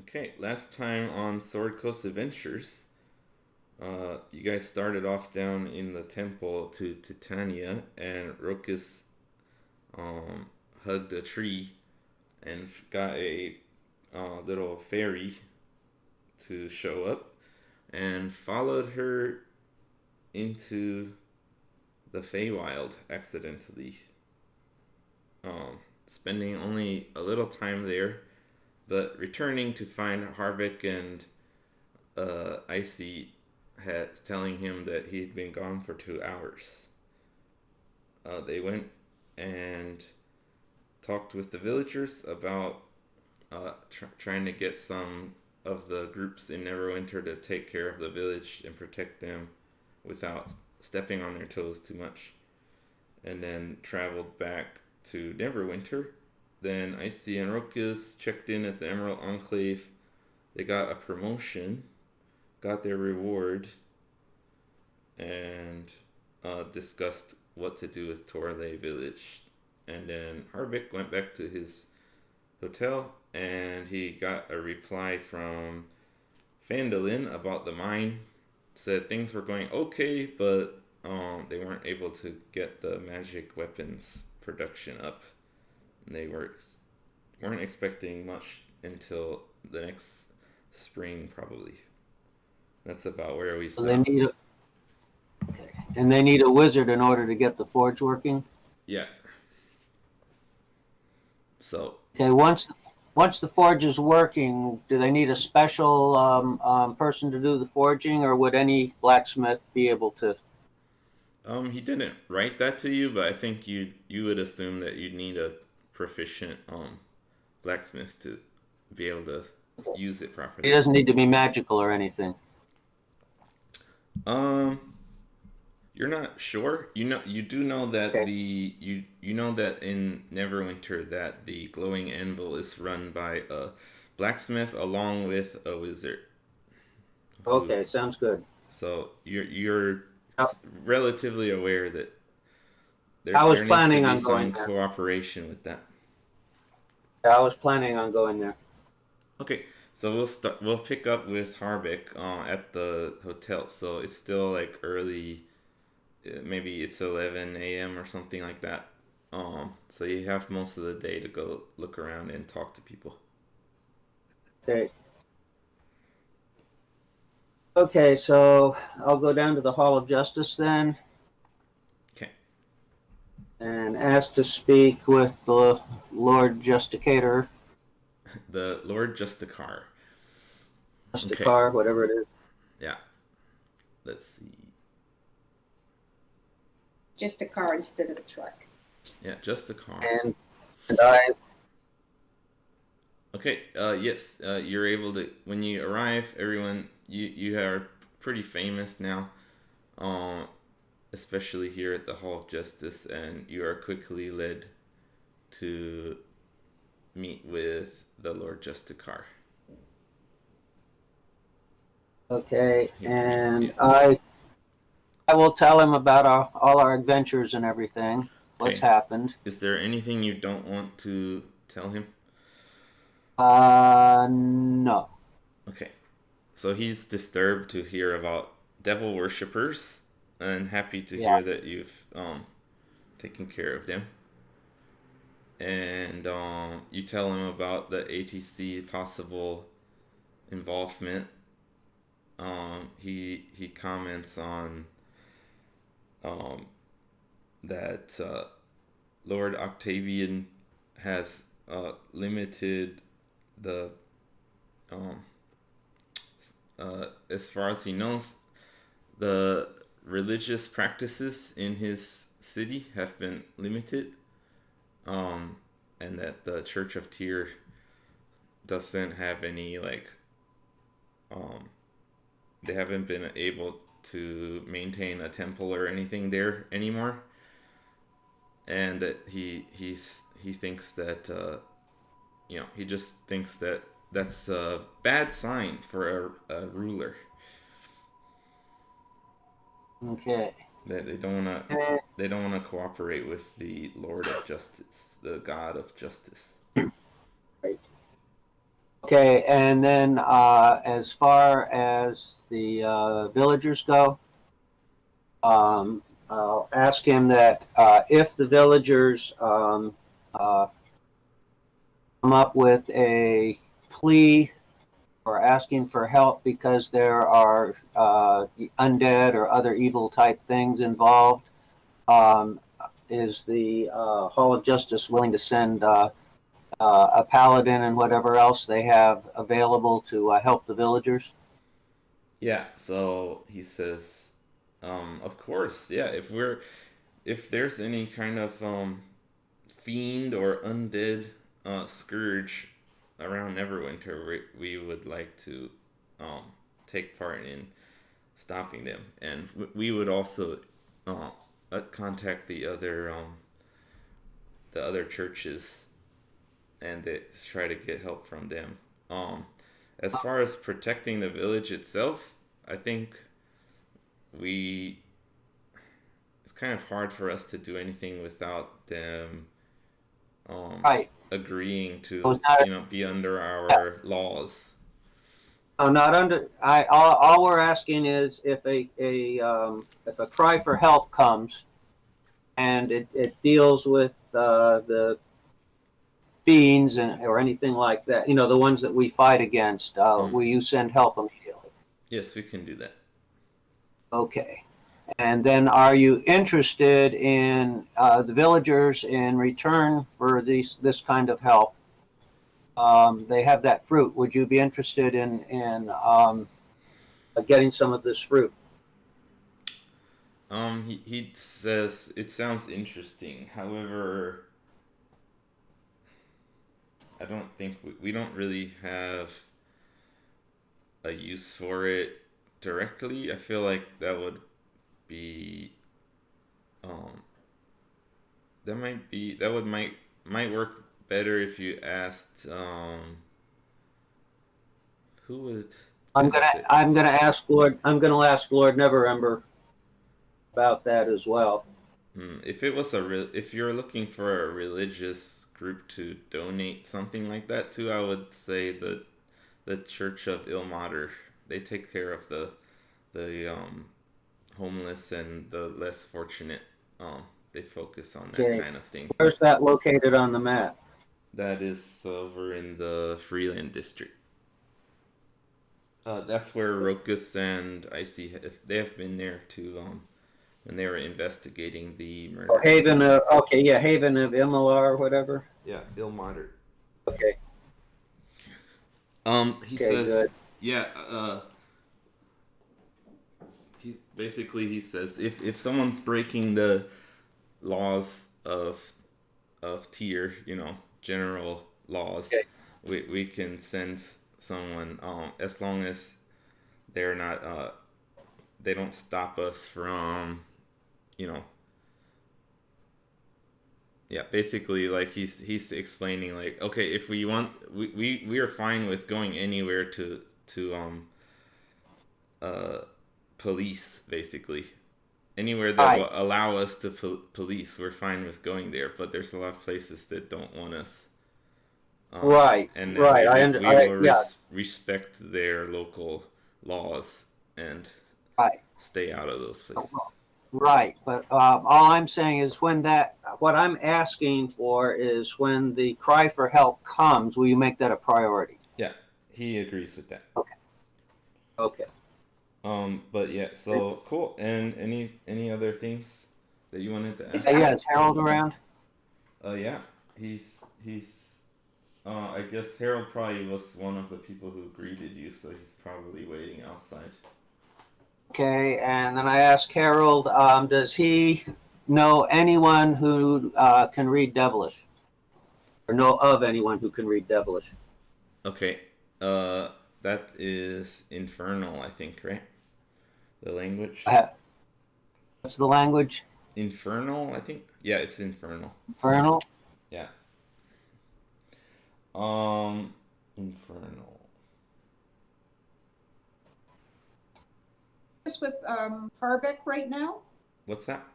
Okay, last time on Sword Coast Adventures, you guys started off down in the temple to Titania, and Rokus um, hugged a tree and got a little fairy to show up and followed her into the Feywild accidentally, spending only a little time there, but returning to find Harbek and Icy telling him that he'd been gone for 2 hours. They went and talked with the villagers about trying to get some of the groups in Neverwinter to take care of the village and protect them without stepping on their toes too much. And then traveled back to Neverwinter. Then Icy and Rokus checked in at the Emerald Enclave. They got a promotion, got their reward, and discussed what to do with Torley Village. And then Harbek went back to his hotel, and he got a reply from Phandelver about the mine. Said things were going okay, but they weren't able to get the magic weapons production up. And they weren't expecting much until the next spring, probably. That's about where we So stopped. they need a wizard in order to get the forge working. Yeah. So. Okay, once the forge is working, do they need a special person to do the forging, or would any blacksmith be able to? He didn't write that to you, but I think you would assume that you'd need a proficient blacksmith to be able to use it properly. He doesn't need to be magical or anything. You're not sure. You do know that Okay. you know that in Neverwinter that the Glowing Anvil is run by a blacksmith along with a wizard. Okay, sounds good. So you're relatively aware that I was there needs to planning be on some going there. cooperation with that. I was planning on going there. Okay, so we'll pick up with Harbek at the hotel. So it's still like early, maybe it's 11 a.m. or something like that. So you have most of the day to go look around and talk to people. Okay. Okay, so I'll go down to the Hall of Justice then. Okay. And ask to speak with the Lord Justicar. The Lord Justicar. Justicar, whatever it is. Yeah. Let's see. Just a car instead of a truck. Yeah, just a car. And I. Okay. Yes. You're able to. When you arrive, everyone. You are pretty famous now. Especially here at the Hall of Justice, and you are quickly led to meet with the Lord Justicar. Okay, and I will tell him about all our adventures and everything. What's happened. Is there anything you don't want to tell him? No. Okay. So he's disturbed to hear about devil worshippers and happy to hear that you've taken care of them. And you tell him about the ATC possible involvement. He comments on that Lord Octavian has limited the as far as he knows, the religious practices in his city have been limited, and that the Church of Tyr doesn't have any they haven't been able to maintain a temple or anything there anymore, and that he thinks that he just thinks that that's a bad sign for a ruler. Okay. That they don't want to cooperate with the Lord of Justice, the God of Justice. Right. Okay, and then as far as the villagers go, I'll ask him that if the villagers come up with a plea or asking for help because there are undead or other evil type things involved, um, is the Hall of Justice willing to send a paladin and whatever else they have available to help the villagers? Yeah, so he says, of course, yeah, if there's any kind of fiend or undead scourge around Neverwinter, we would like to um, take part in stopping them, and we would also uh, contact the other churches and try to get help from them. As far as protecting the village itself, I think we it's kind of hard for us to do anything without them um, Right. agreeing I was to not, be under yeah, our laws. no, not under. All we're asking is if a cry for help comes and it deals with the fiends and or anything like that, the ones that we fight against, Mm. will you send help immediately? Yes, we can do that. Okay. And then are you interested in the villagers in return for this kind of help? They have that fruit. Would you be interested in getting some of this fruit? He says it sounds interesting. However, I don't think we don't really have a use for it directly. I feel like that would be um that would might work better if you asked who would benefit. I'm gonna ask Lord Neverember about that as well. If it was if you're looking for a religious group to donate something like that to, I would say the Church of Ilmater. They take care of the homeless and the less fortunate. They focus on that Okay, kind of thing. where's that located on the map? That is over in the Freeland district. That's where This- Rokus and Icy they have been there to when they were investigating the Oh, murders. Haven. Okay, yeah, Haven of Imlar or whatever. Yeah, Ilmater. Okay, He okay, good. says, yeah. He says if someone's breaking the laws of tier, general laws, Okay, we can send someone as long as they're not they don't stop us from you know yeah, basically, like he's explaining, like, okay, if we want we are fine with going anywhere to uh police, basically anywhere that right, will allow us to police, we're fine with going there, but there's a lot of places that don't want us, right, and then right. we will Yeah, respect their local laws and right. stay out of those places. Right, but all I'm saying is what I'm asking for is when the cry for help comes, will you make that a priority? Yeah, he agrees with that. Okay, okay. But yeah, so cool. And any other things that you wanted to Is ask? Yeah, is Harold around? Yeah, he's. I guess Harold probably was one of the people who greeted you, so he's probably waiting outside. Okay, and then I ask Harold, does he know anyone who can read Devilish? Or know of anyone who can read Devilish? Okay. Uh, that is Infernal, I think, right? The language. What's the language? Infernal, I think. Yeah, it's Infernal. Infernal? Yeah. Um, Infernal. Just with Harbek right now? What's that?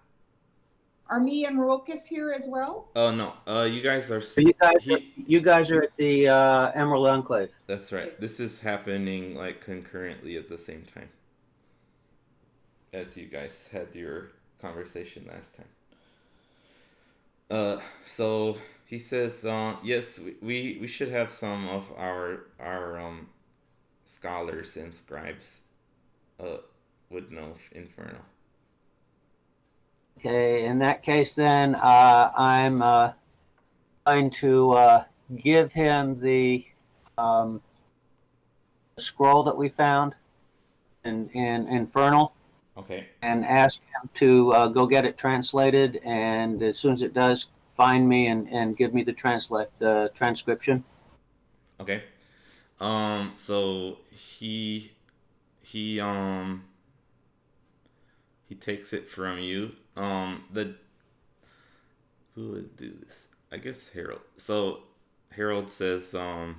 Are me and Rokas here as well? Oh no, you guys are. So you guys are at the Emerald Enclave. That's right. This is happening like concurrently at the same time as you guys had your conversation last time. So he says, yes, we should have some of our scholars and scribes, would know Infernal. Okay, in that case, then I'm going to give him the scroll that we found in Infernal. Okay. And ask him to go get it translated, and as soon as it does, find me and give me the transcription. Okay. So he he takes it from you. The who would do this? I guess Harold. So Harold says, I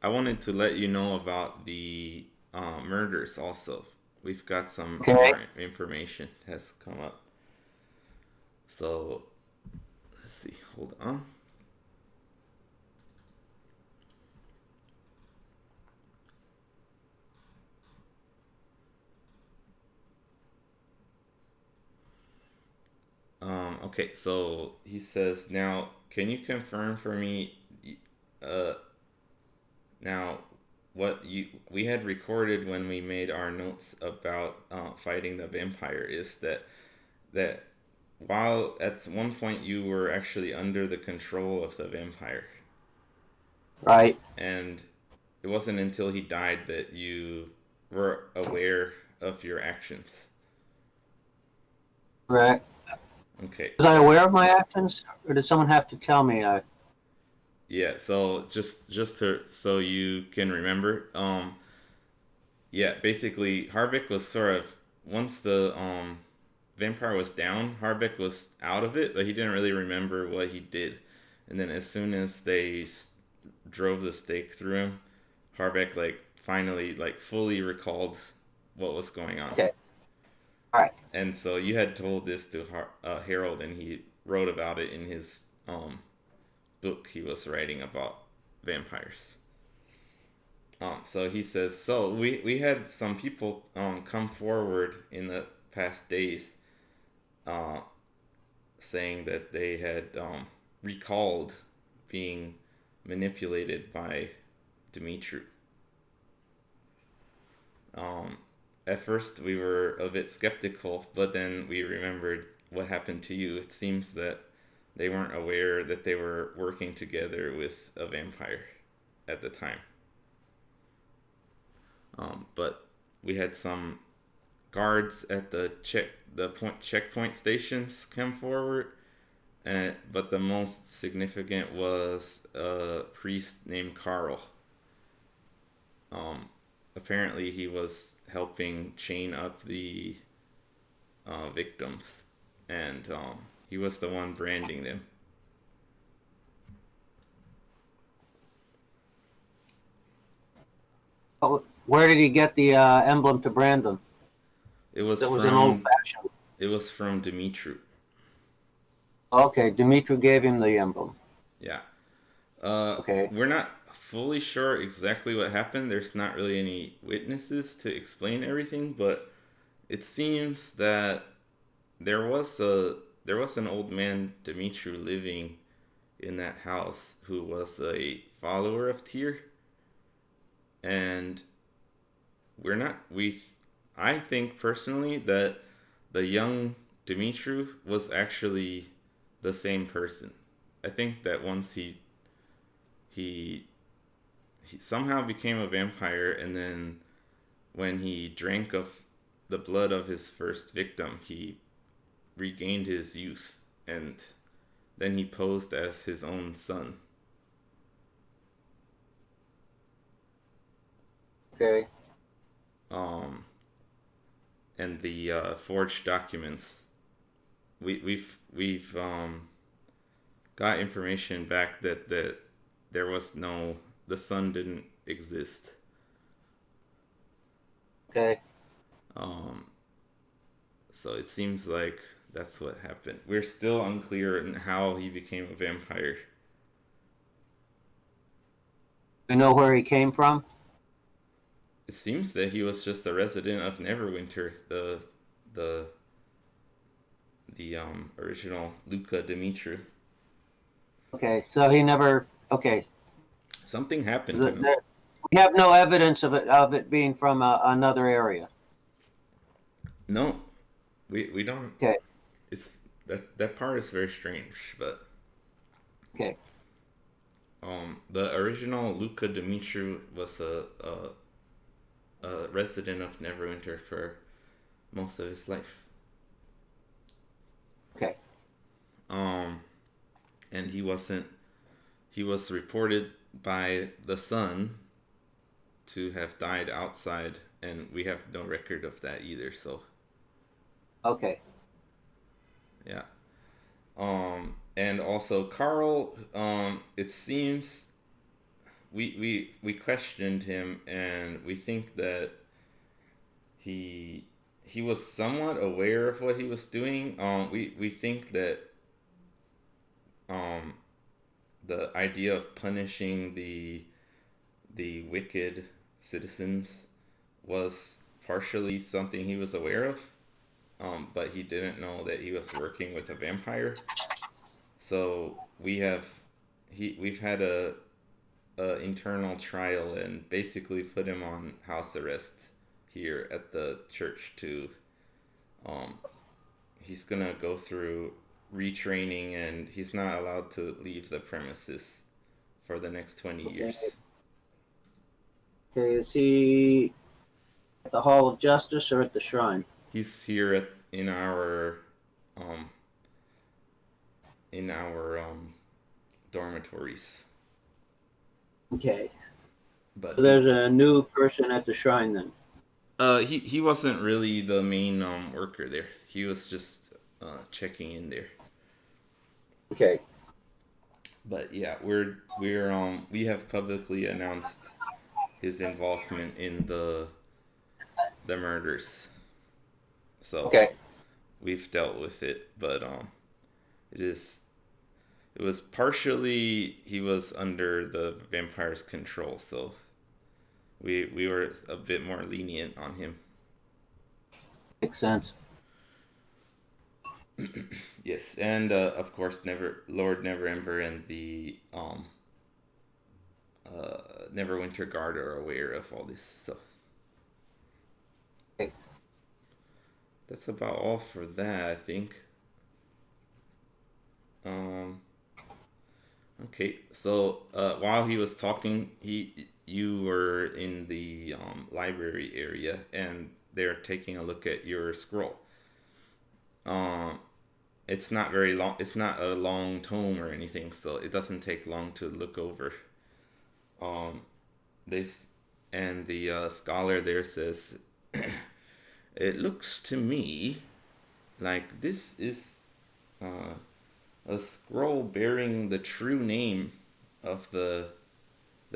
wanted to let you know about the murders also. We've got some more information has come up. So let's see. Hold on. Okay, so he says, now, can you confirm for me, now, what we had recorded when we made our notes about fighting the vampire is that while at one point you were actually under the control of the vampire. Right. And it wasn't until he died that you were aware of your actions. Right. Okay. Was I aware of my actions, or did someone have to tell me? Yeah, so just to so you can remember, yeah, basically Harbek was sort of, once the vampire was down, Harbek was out of it, but he didn't really remember what he did. And then as soon as they drove the stake through him, Harbek like finally like fully recalled what was going on. Okay. All right. And so you had told this to Harold, and he wrote about it in his book he was writing about vampires. So he says, so we had some people come forward in the past days saying that they had recalled being manipulated by Dimitri. At first we were a bit skeptical, but then we remembered what happened to you. It seems that they weren't aware that they were working together with a vampire at the time. But we had some guards at the checkpoint stations come forward, but the most significant was a priest named Carl. Apparently he was helping chain up the victims, and he was the one branding them. Oh, where did he get the emblem to brand them? It was an old-fashioned. It was from Dimitri. Okay, Dimitri gave him the emblem. Yeah. Okay. We're not fully sure exactly what happened. There's not really any witnesses to explain everything, but it seems that there was an old man, Dimitri, living in that house who was a follower of Tyr, and I think personally that the young Dimitri was actually the same person. I think that once he somehow became a vampire, and then when he drank of the blood of his first victim, he regained his youth, and then he posed as his own son. Okay. And the forged documents, we've got information back that there was the sun didn't exist. Okay. So it seems like That's what happened. We're still unclear on how he became a vampire. We know where he came from? It seems that he was just a resident of Neverwinter, the original Luca Dimitru. Okay, so he never. Okay, Something happened to him. we have no evidence of it being from another area. No, we don't. Okay. It's that part is very strange, but Okay. the original Luca Dimitru was a resident of Neverwinter for most of his life. Okay. And he wasn't. He was reported by the Sun to have died outside, and we have no record of that either. So. Okay. Yeah. And also Carl. It seems we questioned him, and we think that he was somewhat aware of what he was doing. We think that the idea of punishing the wicked citizens was partially something he was aware of, but he didn't know that he was working with a vampire. So we've had a internal trial and basically put him on house arrest here at the church to he's gonna go through retraining, and he's not allowed to leave the premises for the next 20 years. Okay, is he at the Hall of Justice or at the shrine? He's here in our dormitories. Okay. But so there's a new person at the shrine then. He wasn't really the main worker there. He was just checking in there. Okay. But yeah, we have publicly announced his involvement in the murders. So okay. We've dealt with it, but it was partially he was under the vampire's control, so we were a bit more lenient on him. Makes sense. Yes, and of course, Lord Neverwinter and the Neverwinter Guard are aware of all this. So okay. That's about all for that, I think. Okay, so while he was talking, you were in the library area, and they're taking a look at your scroll. It's not very long. It's not a long tome or anything, so it doesn't take long to look over. The scholar there says, "It looks to me like this is a scroll bearing the true name of the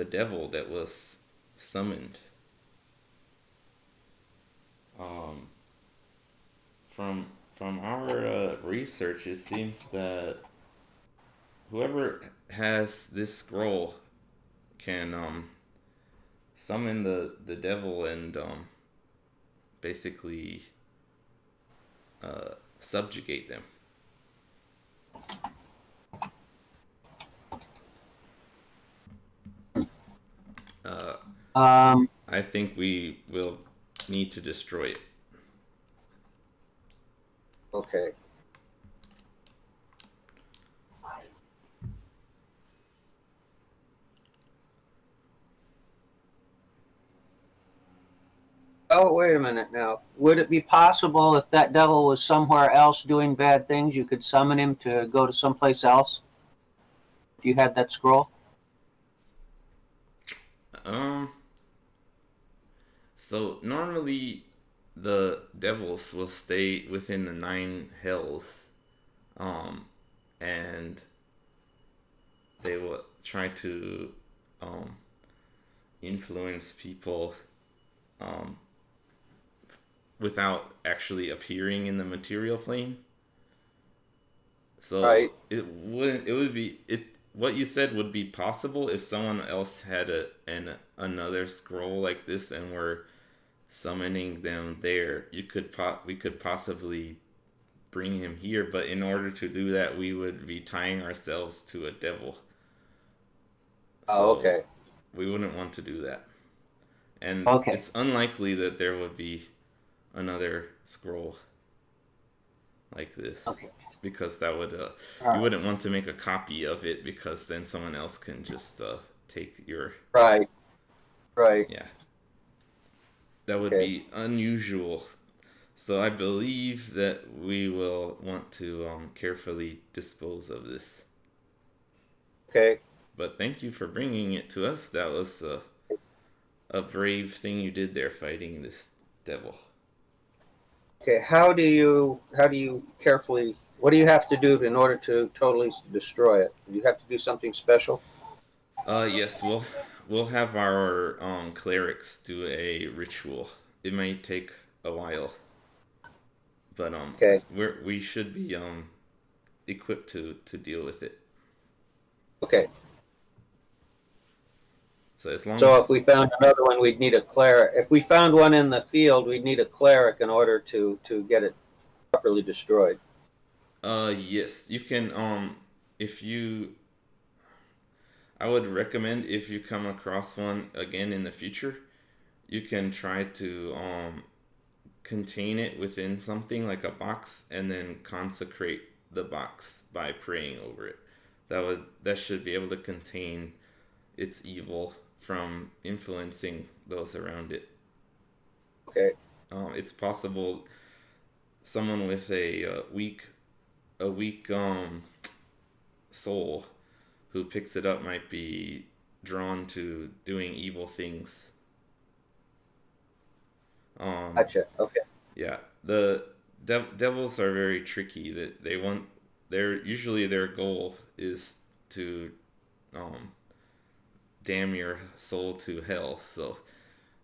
devil that was summoned. From our research, it seems that whoever has this scroll can summon the devil and basically subjugate them." I think we will need to destroy it. Okay. Oh, wait a minute now. Would it be possible if that devil was somewhere else doing bad things, you could summon him to go to someplace else? If you had that scroll? So normally the devils will stay within the 9 hells, and they will try to influence people without actually appearing in the material plane. So Right. it would be it what you said would be possible if someone else had another scroll like this and were summoning them there. We could possibly bring him here, but in order to do that, we would be tying ourselves to a devil. Oh, So okay. we wouldn't want to do that. And Okay. it's unlikely that there would be another scroll like this Okay. because that would All you right. wouldn't want to make a copy of it because then someone else can just take your Right. Right. yeah, that would Okay. be unusual. So I believe that we will want to carefully dispose of this. Okay. But thank you for bringing it to us. That was a brave thing you did there, fighting this devil. Okay. How do you carefully? What do you have to do in order to totally destroy it? Do you have to do something special? Yes, we'll have our clerics do a ritual. It may take a while, but Okay. we should be equipped to deal with it. Okay. So as long So as if we found another one, we'd need a cleric. If we found one in the field, we'd need a cleric in order to get it properly destroyed. yes, you can if you I would recommend if you come across one again in the future, you can try to contain it within something like a box and then consecrate the box by praying over it. That should be able to contain its evil from influencing those around it. Okay. It's possible someone with a weak soul who picks it up might be drawn to doing evil things. Um, Gotcha. Okay. yeah, the devils are very tricky. That they want their goal is to um, damn your soul to hell. So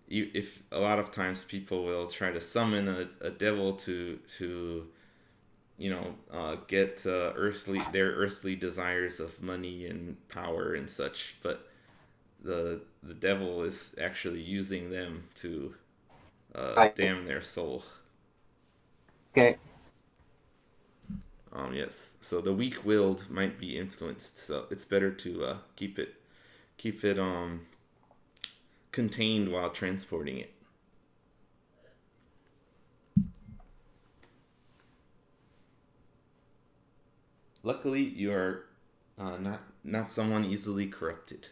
if a lot of times people will try to summon a devil to get their earthly desires of money and power and such, but the devil is actually using them to Right. damn their soul. Okay. Yes. So the weak-willed might be influenced. So it's better to keep it contained while transporting it. Luckily, you are not someone easily corrupted.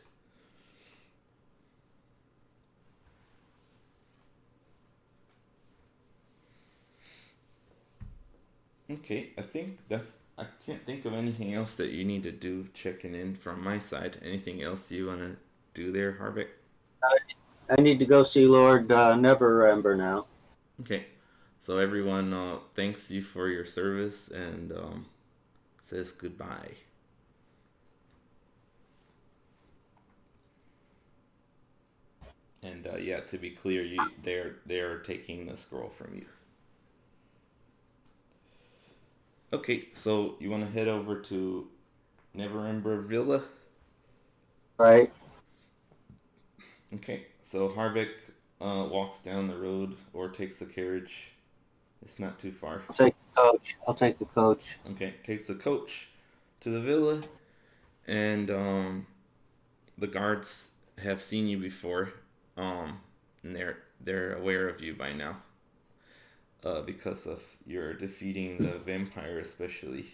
Okay, I think that's. I can't think of anything else that you need to do checking in from my side. Anything else you want to do there, Harbek? I need to go see Lord Neverwinter now. Okay, so everyone thanks you for your service and says goodbye. And yeah, to be clear, they're taking the scroll from you. Okay, so you want to head over to Neverember Villa? Right. Okay, so Harbek walks down the road or takes the carriage. It's not too far. I'll take the coach. I'll take the coach. Okay, takes the coach to the villa, and the guards have seen you before, and they're aware of you by now, because of your defeating the vampire, especially.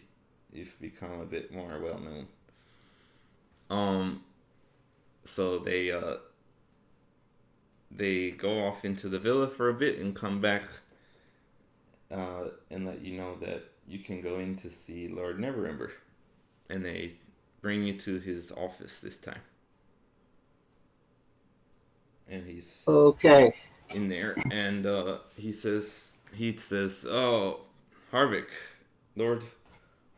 You've become a bit more well known. Um, so they go off into the villa for a bit and come back and let you know that you can go in to see Lord Neverember, and they bring you to his office this time, and he's Okay. in there, and he says, "Oh, Harbek, Lord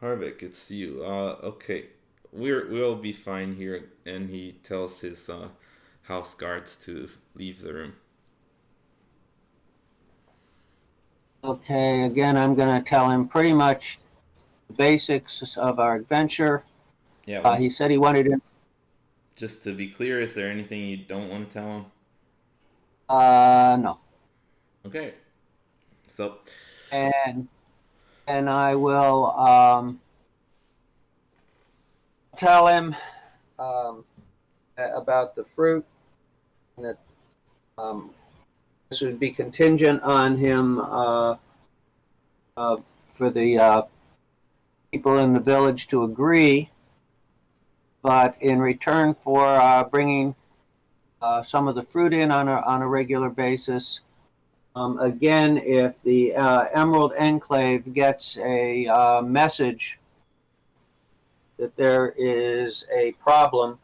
Harbek, it's you. Okay, we'll be fine here," and he tells his house guards to leave the room. Okay. Again, I'm going to tell him pretty much the basics of our adventure. Yeah. He said he wanted to. Just to be clear, is there anything you don't want to tell him? No. Okay. So. And I will tell him um, about the fruit, and that this would be contingent on him for the people in the village to agree, but in return for bringing some of the fruit in on a regular basis. Again, if the Emerald Enclave gets a message that there is a problem,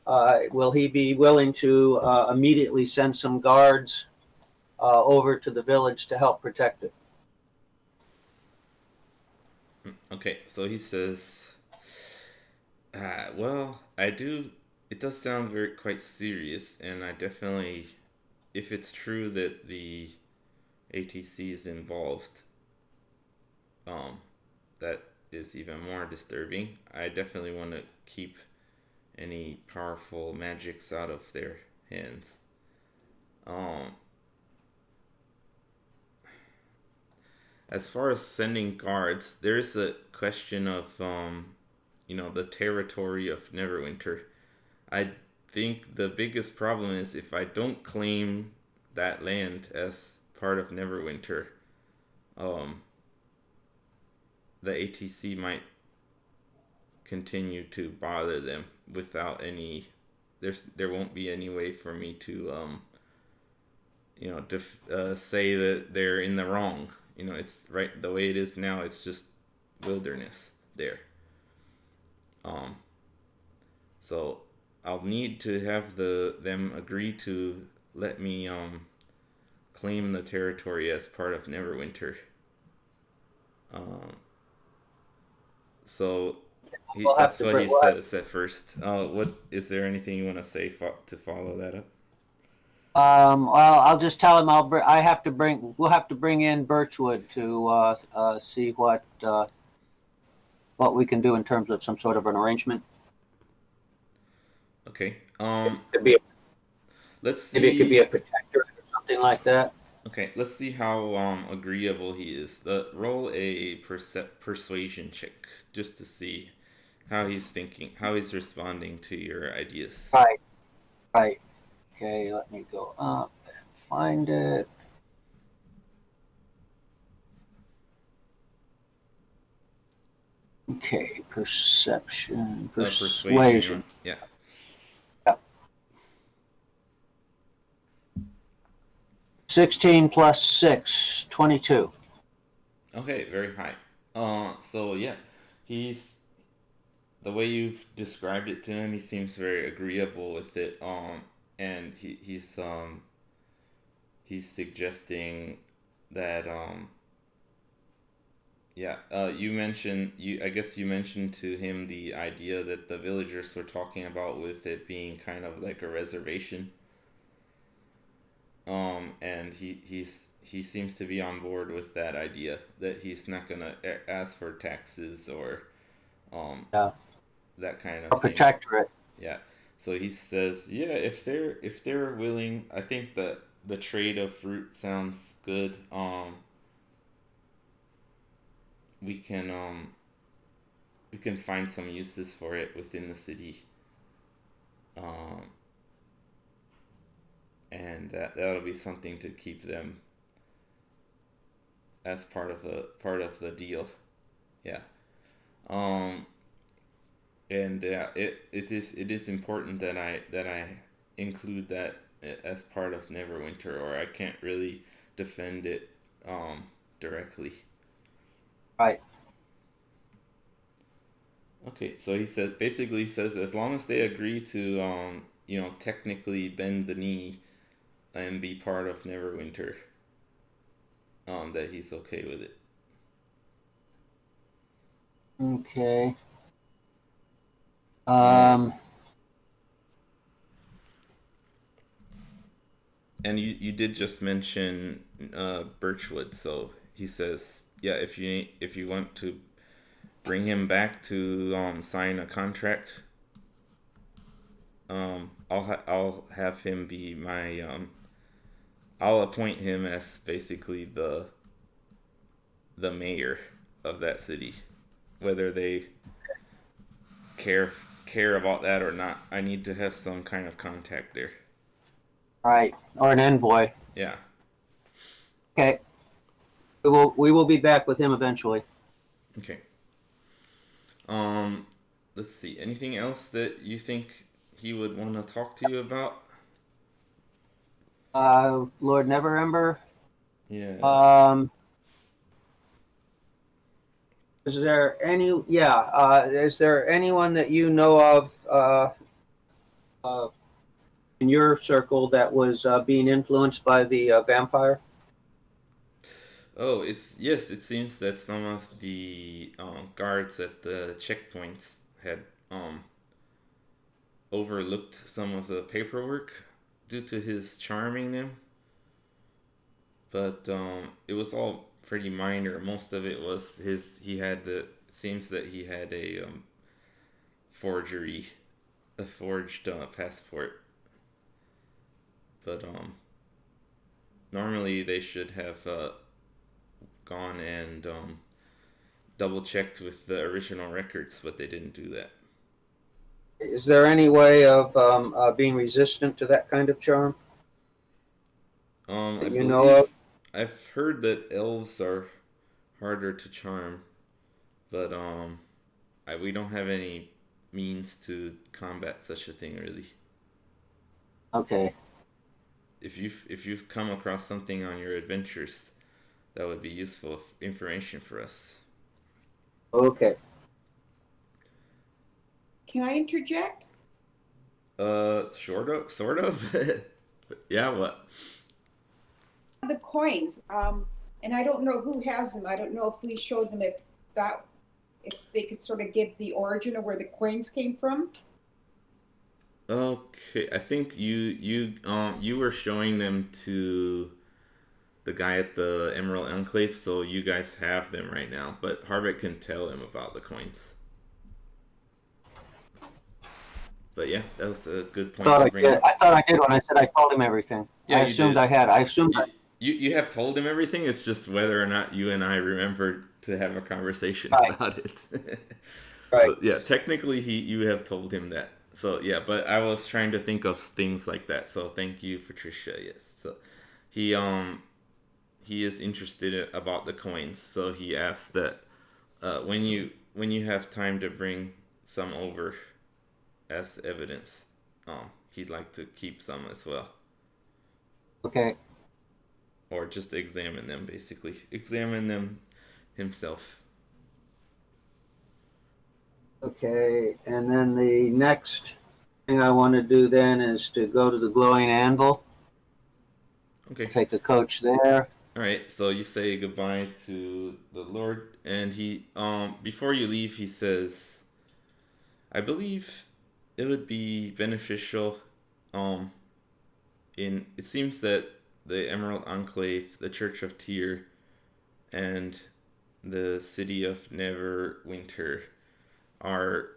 will he be willing to immediately send some guards over to the village to help protect it? Okay, so he says, well, I do. It does sound very quite serious, and I definitely, if it's true that the ATC is involved, um, that is even more disturbing. I definitely want to keep any powerful magics out of their hands. Um, as far as sending guards, there's a question of the territory of Neverwinter. I think the biggest problem is if I don't claim that land as part of Neverwinter, um, the ATC might continue to bother them without any. There won't be any way for me to say that they're in the wrong. It's right the way it is now. It's just wilderness there. Um, so I'll need to have them agree to let me claim the territory as part of Neverwinter. Um, so We'll have that's to what bring. he says at first. What is there anything you want to say to follow that up? Well, I'll just tell him I have to bring. We'll have to bring in Birchwood to see what we can do in terms of some sort of an arrangement. Okay. Could be Let's maybe it could be a see. protector or something like that. Okay, let's see how agreeable he is. Roll a persuasion check just to see how he's thinking, how he's responding to your ideas. Right. Right. Okay. Let me go up and find it. Okay. Persuasion. Persuasion. Yeah. Yep. 16 plus 6, 22. Okay, very high. So yeah, he's the way you've described it to him. He seems very agreeable with it. And he's suggesting that yeah, you mentioned I guess you mentioned to him the idea that the villagers were talking about with it being kind of like a reservation. And he seems to be on board with that idea that he's not gonna ask for taxes or um Yeah. that kind Or of thing. protectorate. Yeah. So he says, yeah, if they're willing, I think that the trade of fruit sounds good. We can we can find some uses for it within the city. Um, and that'll be something to keep them as part of the deal. Yeah. Um, and it is important that I include that as part of Neverwinter, or I can't really defend it directly. Right. Okay, so he says as long as they agree to technically bend the knee and be part of Neverwinter, that he's okay with it. Okay. Um, and you did just mention Birchwood, so he says, yeah, if you want to bring him back to sign a contract. I'll have him be my I'll appoint him as basically the mayor of that city, whether they care care about that or not. I need to have some kind of contact there. Right, or an envoy. Yeah. Okay, we will be back with him eventually. Okay. Let's see. Anything else that you think he would want to talk to you about? Lord Neverember. Yeah. Is there any? Yeah. Is there anyone that you know of in your circle that was being influenced by the vampire? Oh, it's yes. It seems that some of the guards at the checkpoints had overlooked some of the paperwork due to his charming them, but it was all pretty minor. Most of it was his. He had the seems that he had forgery, a forged passport, but normally they should have gone and double checked with the original records, but they didn't do that. Is there any way of being resistant to that kind of charm I that you know of? believe I've heard that elves are harder to charm, but we don't have any means to combat such a thing really. Okay. If you've come across something on your adventures, that would be useful information for us. Okay. Can I interject? Sort of. Yeah, what? The coins, and I don't know who has them. I don't know if we showed them if they could sort of give the origin of where the coins came from. Okay, I think you were showing them to the guy at the Emerald Enclave, so you guys have them right now. But Harbek can tell him about the coins. But yeah, that was a good point to bring up. I thought I did when I said I told him everything. Yeah, I you assumed did. I had. I assumed. You have told him everything. It's just whether or not you and I remembered to have a conversation Right. about it. Right. But yeah, technically you have told him that. So yeah, but I was trying to think of things like that. So thank you, Patricia. Yes. So he he is interested about the coins. So he asked that when you have time to bring some over as evidence, he'd like to keep some as well. Okay. Or just examine them, basically. Examine them himself. Okay. And then the next thing I want to do then is to go to the Glowing Anvil. Okay. Take the coach there. All right. So you say goodbye to the Lord, and he before you leave, he says, "I believe it would be beneficial. Um, it seems that the Emerald Enclave, the Church of Tyr, and the city of Neverwinter are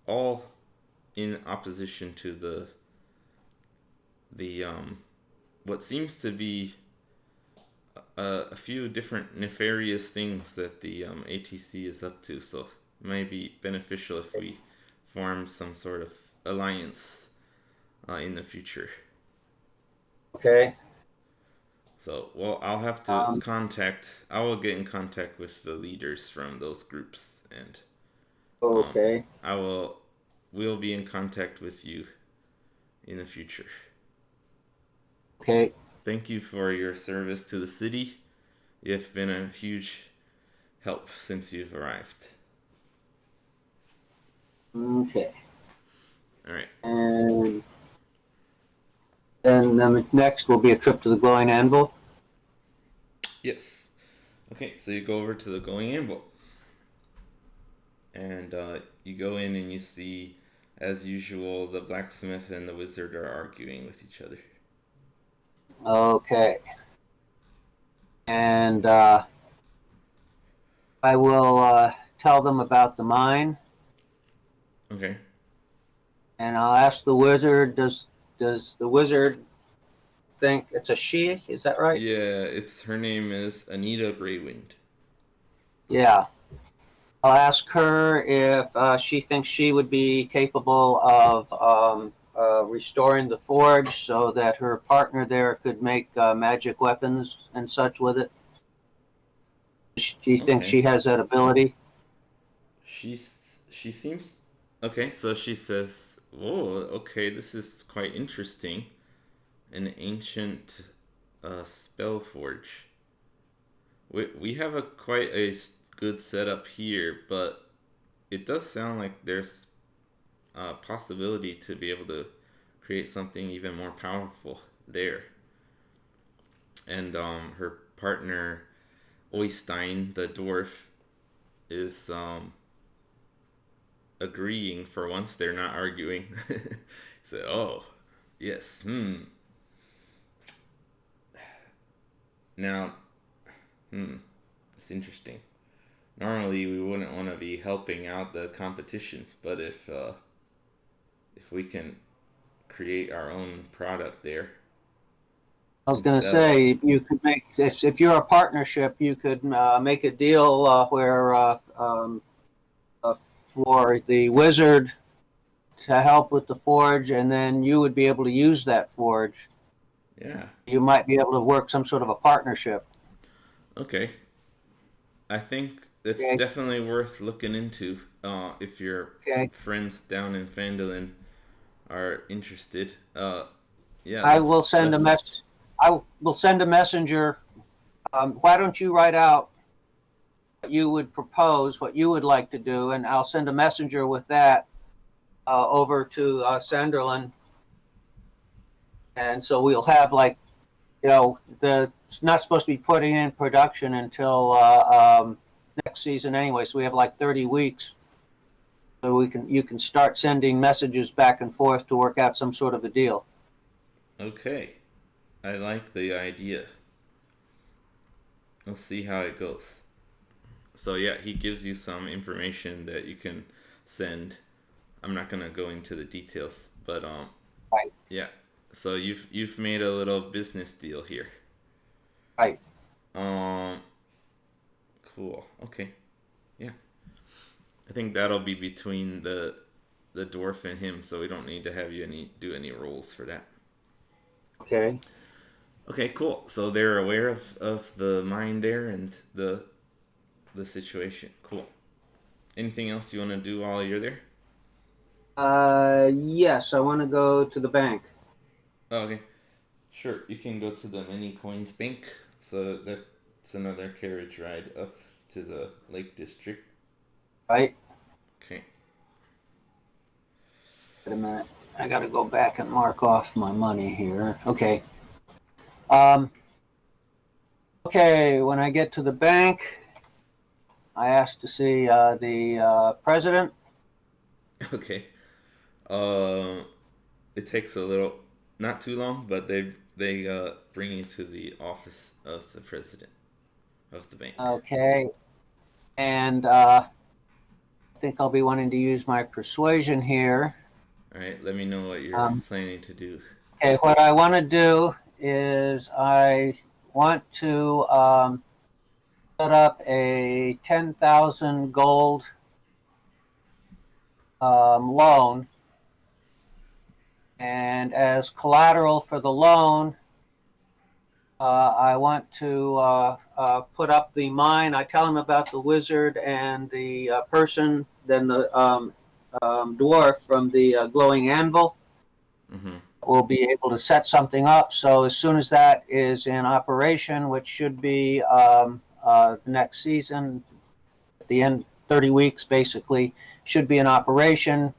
all in opposition to the what seems to be a few different nefarious things that the ATC is up to. So it might be beneficial if we form some sort of alliance in the future." Okay. So, well, I'll have to I will get in contact with the leaders from those groups, and Okay. we'll be in contact with you in the future. Okay. Thank you for your service to the city. You've been a huge help since you've arrived. Okay. All right. And then next will be a trip to the Glowing Anvil. Yes. Okay, so you go over to the Glowing Anvil. And you go in and you see, as usual, the blacksmith and the wizard are arguing with each other. Okay. And I will tell them about the mine, Okay. and I'll ask the wizard. Does the wizard think it's a she? Is that right? Yeah, it's her name is Anita Greywind. Yeah. I'll ask her if she thinks she would be capable of restoring the forge so that her partner there could make magic weapons and such with it. She thinks Okay. she has that ability. She's she seems okay. So she says, "Oh, okay, this is quite interesting. An ancient spell forge. We have a quite a good setup here, but it does sound like there's a possibility to be able to create something even more powerful there." And her partner Oystein, the dwarf, is agreeing for once. They're not arguing. So, oh, yes. Now, it's interesting. Normally, we wouldn't want to be helping out the competition, but if we can create our own product there I was and going to sell it. say you could make if you're a partnership, you could make a deal where for the wizard to help with the forge, and then you would be able to use that forge. Yeah. You might be able to work some sort of a partnership. Okay. I think it's Okay. definitely worth looking into if your Okay. friends down in Phandelver are interested. Yeah, I will send a let's. mess. I will send a messenger. Why don't you write out what you would propose, what you would like to do, and I'll send a messenger with that over to Sunderland, and so we'll have like it's not supposed to be putting in production until next season anyway, so we have like 30 weeks. So you can start sending messages back and forth to work out some sort of a deal. Okay, I like the idea. We'll see how it goes. So yeah, he gives you some information that you can send. I'm not gonna go into the details, but Right. yeah. So you've made a little business deal here. Right. Um, cool. Okay. Yeah. I think that'll be between the dwarf and him, so we don't need to have you do any rolls for that. Okay. Okay, cool. So they're aware of the mine there and the situation. Cool. Anything else you want to do while you're there? Yes, I want to go to the bank. Oh, okay. Sure. You can go to the Mini Coins Bank. So that's another carriage ride up to the Lake District. Right. Okay. Wait a minute. I got to go back and mark off my money here. Okay. Um, okay. When I get to the bank, I asked to see the president. Okay. It takes a little, not too long, but they bring you to the office of the president of the bank. Okay. And I think I'll be wanting to use my persuasion here. All right. Let me know what you're Um, planning to do. okay. What I want to do is I want to set up a 10,000 gold loan. And as collateral for the loan, I want to put up the mine. I tell him about the wizard and the person, then the dwarf from the Glowing Anvil Mm-hmm. will be able to set something up. So as soon as that is in operation, which should be the next season, at the end, 30 weeks basically, should be in operation.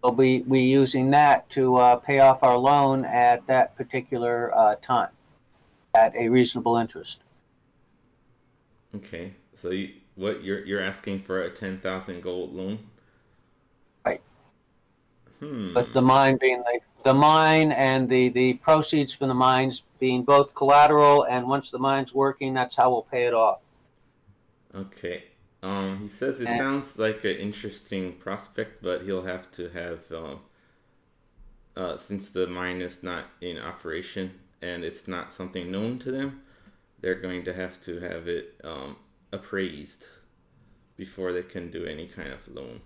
We'll be using that to pay off our loan at that particular time at a reasonable interest. Okay. So what you're asking for a 10,000 gold loan? Right. But Hmm. the mine being the mine and the proceeds from the mines being both collateral, and once the mine's working, that's how we'll pay it off. Okay. He says it And, sounds like an interesting prospect, but he'll have to have, since the mine is not in operation and it's not something known to them, they're going to have it appraised before they can do any kind of loan.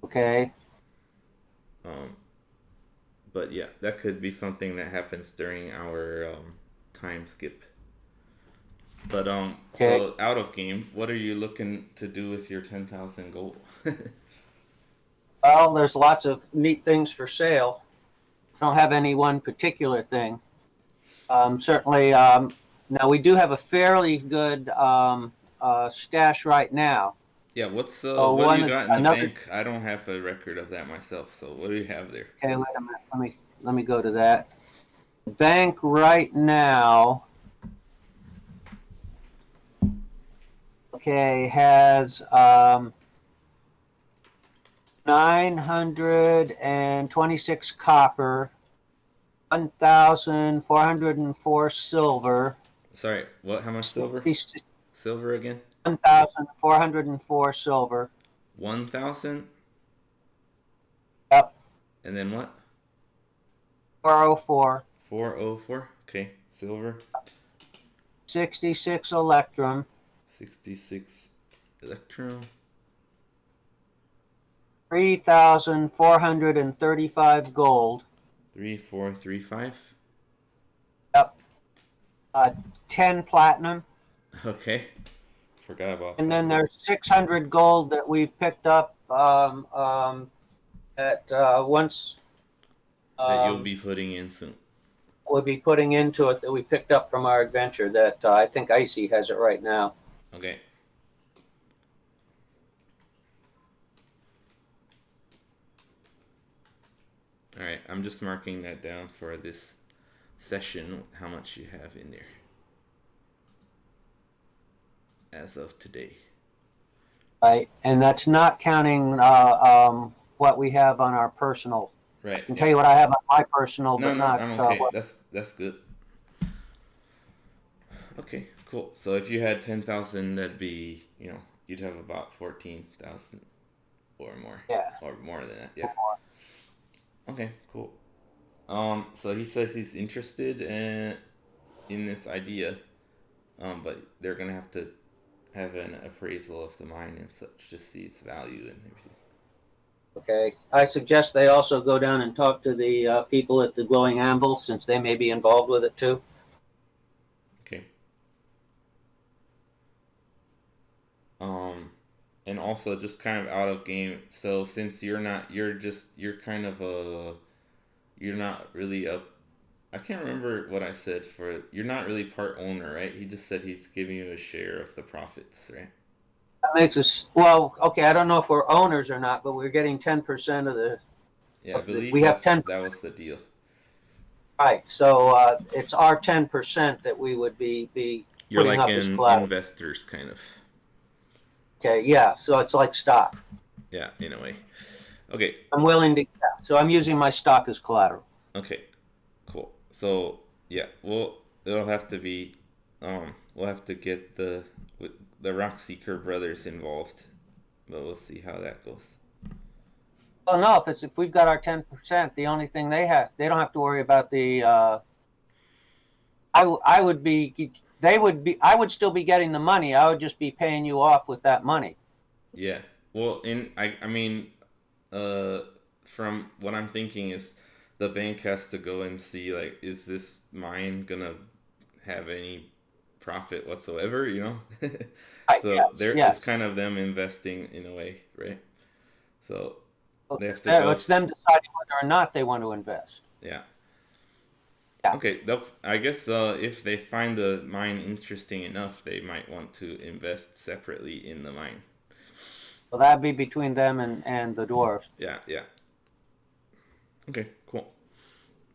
okay. Um, but yeah, that could be something that happens during our time skip. But Okay. so out of game, what are you looking to do with your 10,000 gold? Well, there's lots of neat things for sale. I don't have any one particular thing. Certainly, now we do have a fairly good stash right now. Yeah, So what do you one got in the another. bank? I don't have a record of that myself. So what do you have there? Okay, wait a minute. Let me go to that. Bank right now. Okay, has 926 copper, 1,404 silver, Sorry, what? How much silver? 60, Silver again? 1,404 silver. 1,000, Yep, and then what? 404. 404. Okay, silver. 66 electrum, 66 electrum. 3,435 gold. 3435. Yep, 10 platinum. Okay, forgot about And then platinum. there's 600 gold that we've picked up at once That you'll um, be putting in soon. we'll be putting into it that we picked up from our adventure that I think Icy has it right now. Okay. All right, I'm just marking that down for this session. How much you have in there as of today? Right, and that's not counting what we have on our personal. I Right. can tell Yeah. you what I have on my personal, No, but no, not I'm okay. what. That's good. Okay, cool. So if you had 10,000, that'd be, you'd have about 14,000 or more, Yeah. or more than that. Yeah. Okay, cool. So he says he's interested in this idea, but they're gonna have to have an appraisal of the mine and such to see its value and everything. Okay. I suggest they also go down and talk to the people at the Glowing Anvil since they may be involved with it too. Okay. Um, and also just kind of out of game. So since you're kind of you're not really a. I can't remember what I said for. You're not really part owner, right? He just said he's giving you a share of the profits, right? That makes us well. Okay, I don't know if we're owners or not, but we're getting 10% of the. Yeah, I We believe have 10. that was the deal. Right. So it's our 10% that we would be You're putting like up as in collateral. investors, kind of. Okay. Yeah. So it's like stock. Yeah, in a way. Okay. I'm willing to. Yeah, so I'm using my stock as collateral. Okay. Cool. So yeah, it'll have to be, we'll have to get the Rock Seeker brothers involved, but we'll see how that goes. Well, no. If we've got our 10%, the only thing they don't have to worry about the. I would be. They would be. I would still be getting the money. I would just be paying you off with that money. Yeah. Well, I mean, uh, from what I'm thinking is the bank has to go and see, like, is this mine gonna have any profit whatsoever, you know? Right. So Yes. there it's Yes. kind of them investing in a way, right? So Well, they have to go it's them deciding whether or not they want to invest. yeah. Yeah. Okay, I guess if they find the mine interesting enough, they might want to invest separately in the mine. Well, that'd be between them and the dwarves. Yeah, yeah. Okay, cool.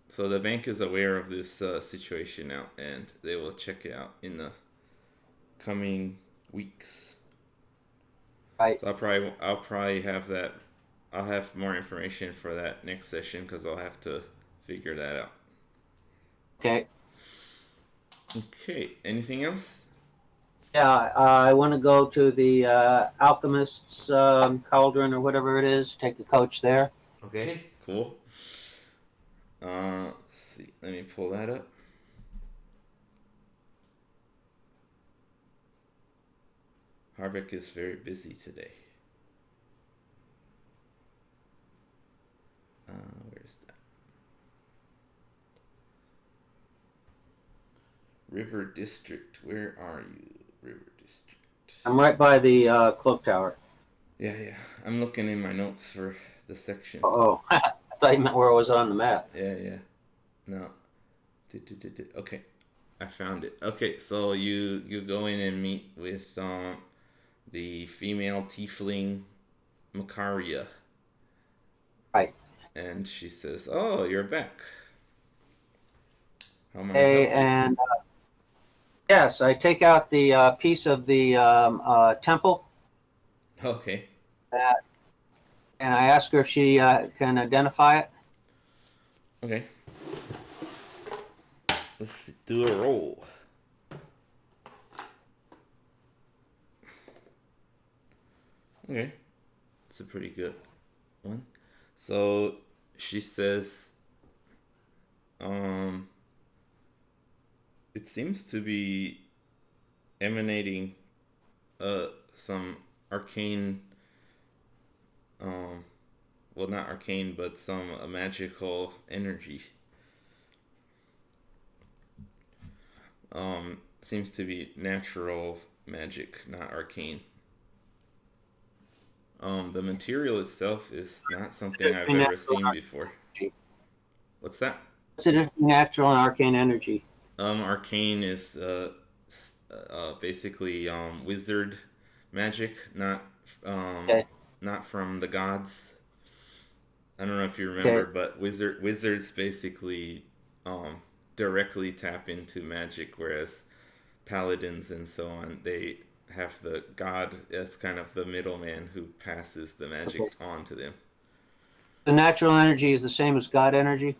So the bank is aware of this situation now, and they will check it out in the coming weeks. Right. So I'll probably have that. I'll have more information for that next session because I'll have to figure that out. Okay. Okay. Anything else? Yeah, I want to go to the Alchemist's Cauldron or whatever it is. Take the coach there. Okay, cool. Let's see. Let me pull that up. Harbek is very busy today. Where's that? River District. Where are you, River District? I'm right by the cloak tower. Yeah. I'm looking in my notes for the section. Oh, I thought you meant where it was on the map. Yeah. No. Okay, I found it. Okay, so you go in and meet with the female tiefling Makaria. Right. And she says, "Oh, you're back. How may I Hey, help you?" and yes, I take out the piece of the temple, Okay. and I ask her if she can identify it. Okay. Let's do a roll. Okay. It's a pretty good one. So she says, it seems to be emanating some arcane, well, not arcane, but some magical energy. Seems to be natural magic, not arcane. The material itself is not something I've ever seen before. What's that? What's the difference between natural and arcane energy? Arcane is basically wizard magic, Okay. not from the gods. I don't know if you remember, Okay. but wizards basically directly tap into magic, whereas paladins and so on, they have the god as kind of the middleman who passes the magic Okay. on to them. The natural energy is the same as God energy?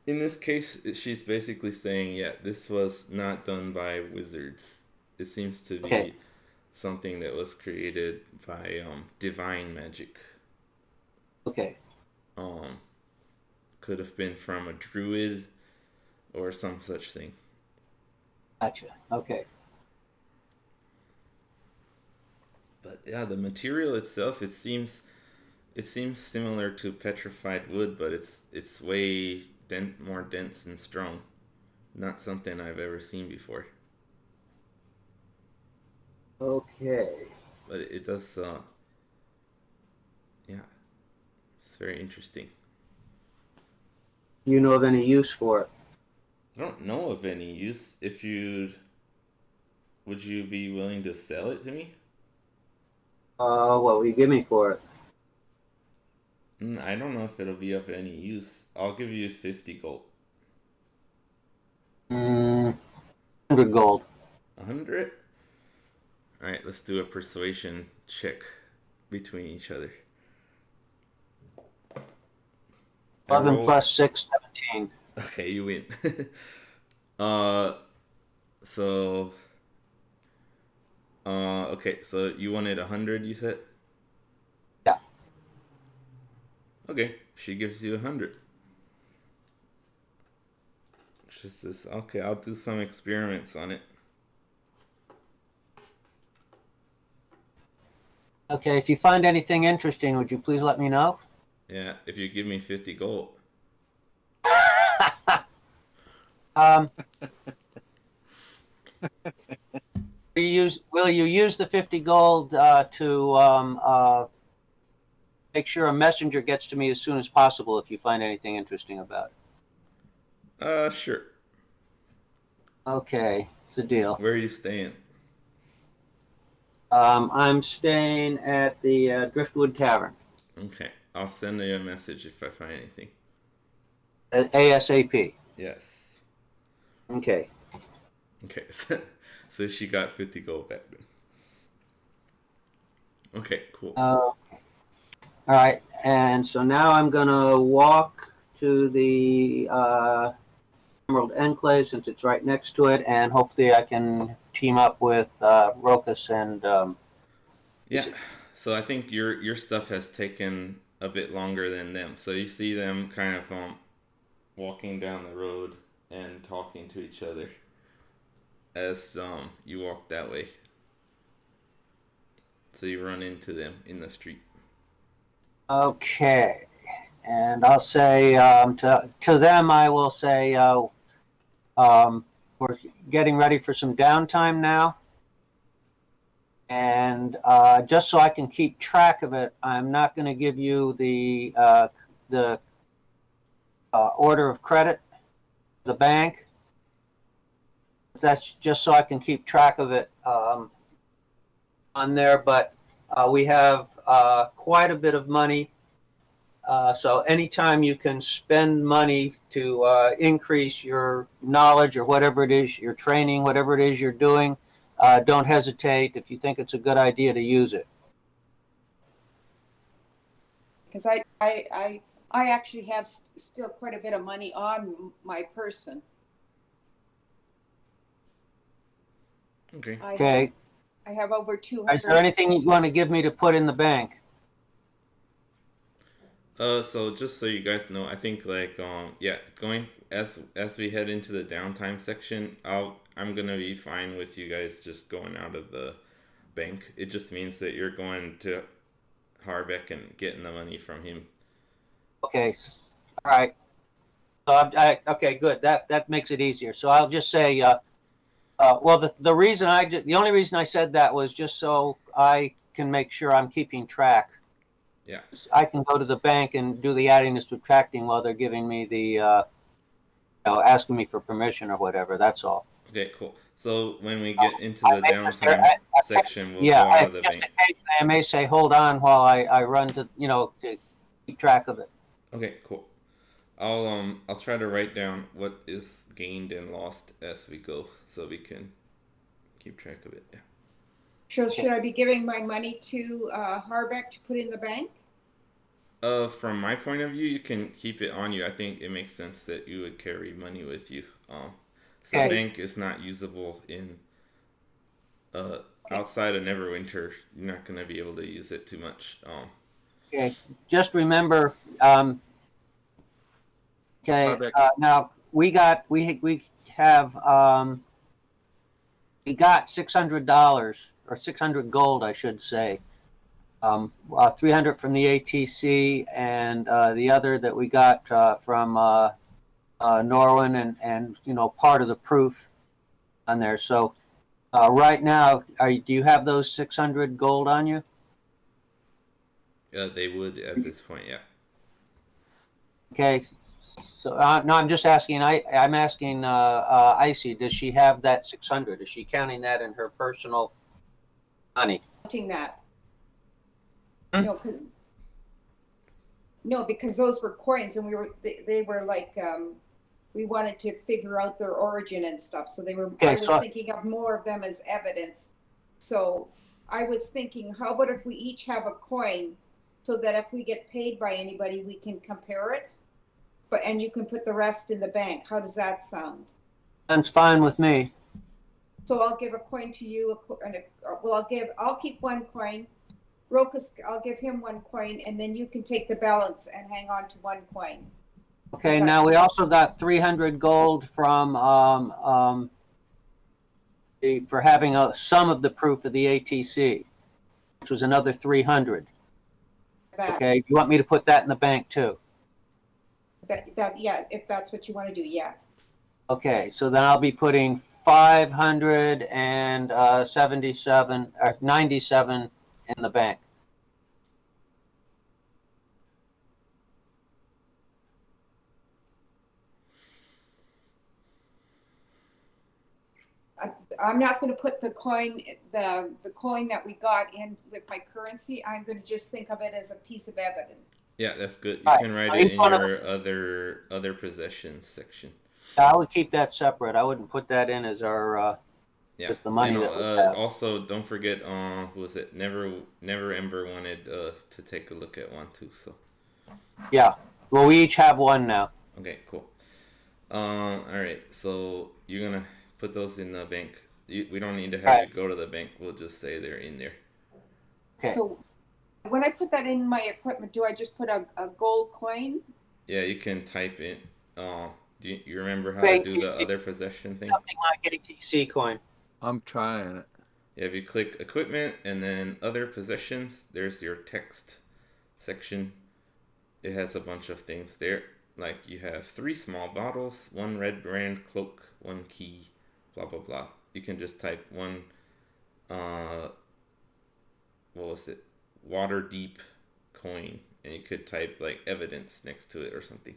In this case, she's basically saying, yeah, this was not done by wizards. It seems to be Okay. something that was created by divine magic. Okay. Could have been from a druid or some such thing. Gotcha. Okay. But yeah, the material itself, it seems similar to petrified wood, but it's way more dense and strong. Not something I've ever seen before. Okay. But it does, yeah, it's very interesting. Do you know of any use for it? I don't know of any use. Would you be willing to sell it to me? What will you give me for it? I don't know if it'll be of any use. I'll give you 50 gold. 100 gold. 100? Alright, let's do a persuasion check between each other. 11 plus 6, 17. Okay, you win. uh, so... okay, so you wanted 100, you said? Yeah. Okay, she gives you 100. She says, okay, I'll do some experiments on it. Okay, if you find anything interesting, would you please let me know? Yeah, if you give me 50 gold. Will you use the 50 gold to make sure a messenger gets to me as soon as possible if you find anything interesting about it? Sure. Okay, it's a deal. Where are you staying? I'm staying at the Driftwood Tavern. Okay, I'll send you a message if I find anything. ASAP. Yes. Okay. Okay, so she got 50 gold back then. Okay, cool. All right, and so now I'm gonna walk to the Emerald Enclave since it's right next to it, and hopefully I can team up with Rokas and Yeah. So I think your stuff has taken a bit longer than them. So you see them kind of walking down the road and talking to each other as you walk that way. So you run into them in the street. Okay. And I'll say to them, I will say we're getting ready for some downtime now. And just so I can keep track of it, I'm not going to give you the order of credit, the bank. That's just so I can keep track of it on there. But we have quite a bit of money. So anytime you can spend money to increase your knowledge or whatever it is, your training, whatever it is you're doing, don't hesitate if you think it's a good idea to use it. Because I actually have still quite a bit of money on my person. Okay. Okay. I have over 200. Is there anything you want to give me to put in the bank? So just so you guys know, I think going as we head into the downtime section, I'm gonna be fine with you guys just going out of the bank. It just means that you're going to Harbek and getting the money from him. Okay. All right. So okay, good. That makes it easier. So I'll just say, well, the only reason I said that was just so I can make sure I'm keeping track. Yeah. I can go to the bank and do the adding and subtracting while they're giving me the, asking me for permission or whatever. That's all. Okay, cool. So when we get into the downtime section, we'll go out of the just bank. occasionally I may say, hold on while I run to keep track of it. Okay, cool. I'll try to write down what is gained and lost as we go, so we can keep track of it. Yeah. So should I be giving my money to Harbek to put in the bank? From my point of view, you can keep it on you. I think it makes sense that you would carry money with you. So the bank is not usable in outside of Neverwinter. You're not gonna be able to use it too much. Okay. Just remember. Okay. Now we got $600 or 600 gold, I should say. 300 from the ATC, and the other that we got from Norwin, and part of the proof on there. So right now, do you have those 600 gold on you? They would at this point, yeah. Okay. So no, I'm just asking. I'm asking Icy. Does she have that 600? Is she counting that in her personal money? Counting that. Hmm? No, because those were coins, and they were like we wanted to figure out their origin and stuff. So they were. Okay, I was thinking of more of them as evidence. So I was thinking, how about if we each have a coin, so that if we get paid by anybody, we can compare it. And you can put the rest in the bank. How does that sound? Sounds fine with me. So I'll give a coin to you. I'll keep one coin. Rokas, I'll give him one coin, and then you can take the balance and hang on to one coin. Okay. Now we also got 300 gold from for having some of the proof of the ATC, which was another 300. Okay. Do you want me to put that in the bank too? Yeah, if that's what you want to do, yeah. Okay, so then I'll be putting 577 or 97 in the bank. I'm not going to put the coin that we got in with my currency. I'm going to just think of it as a piece of evidence. Yeah, that's good. You can write it in your other possessions section. I would keep that separate. I wouldn't put that in as our just the money that we have. Also, don't forget, who was it? Never Ember wanted to take a look at one too. So yeah, well, we each have one now. Okay, cool. All right. So you're gonna put those in the bank. We don't need to have Right. you go to the bank. We'll just say they're in there. Okay. So when I put that in my equipment, do I just put a gold coin? Yeah, you can type in. Do you remember how to Bank do the other possession thing? something like ATC coin. I'm trying it. Yeah, if you click equipment and then other possessions, there's your text section. It has a bunch of things there. Like you have 3 small bottles, 1 red brand cloak, 1 key, blah blah blah. You can just type one. What was it? Water deep coin, and you could type like evidence next to it or something.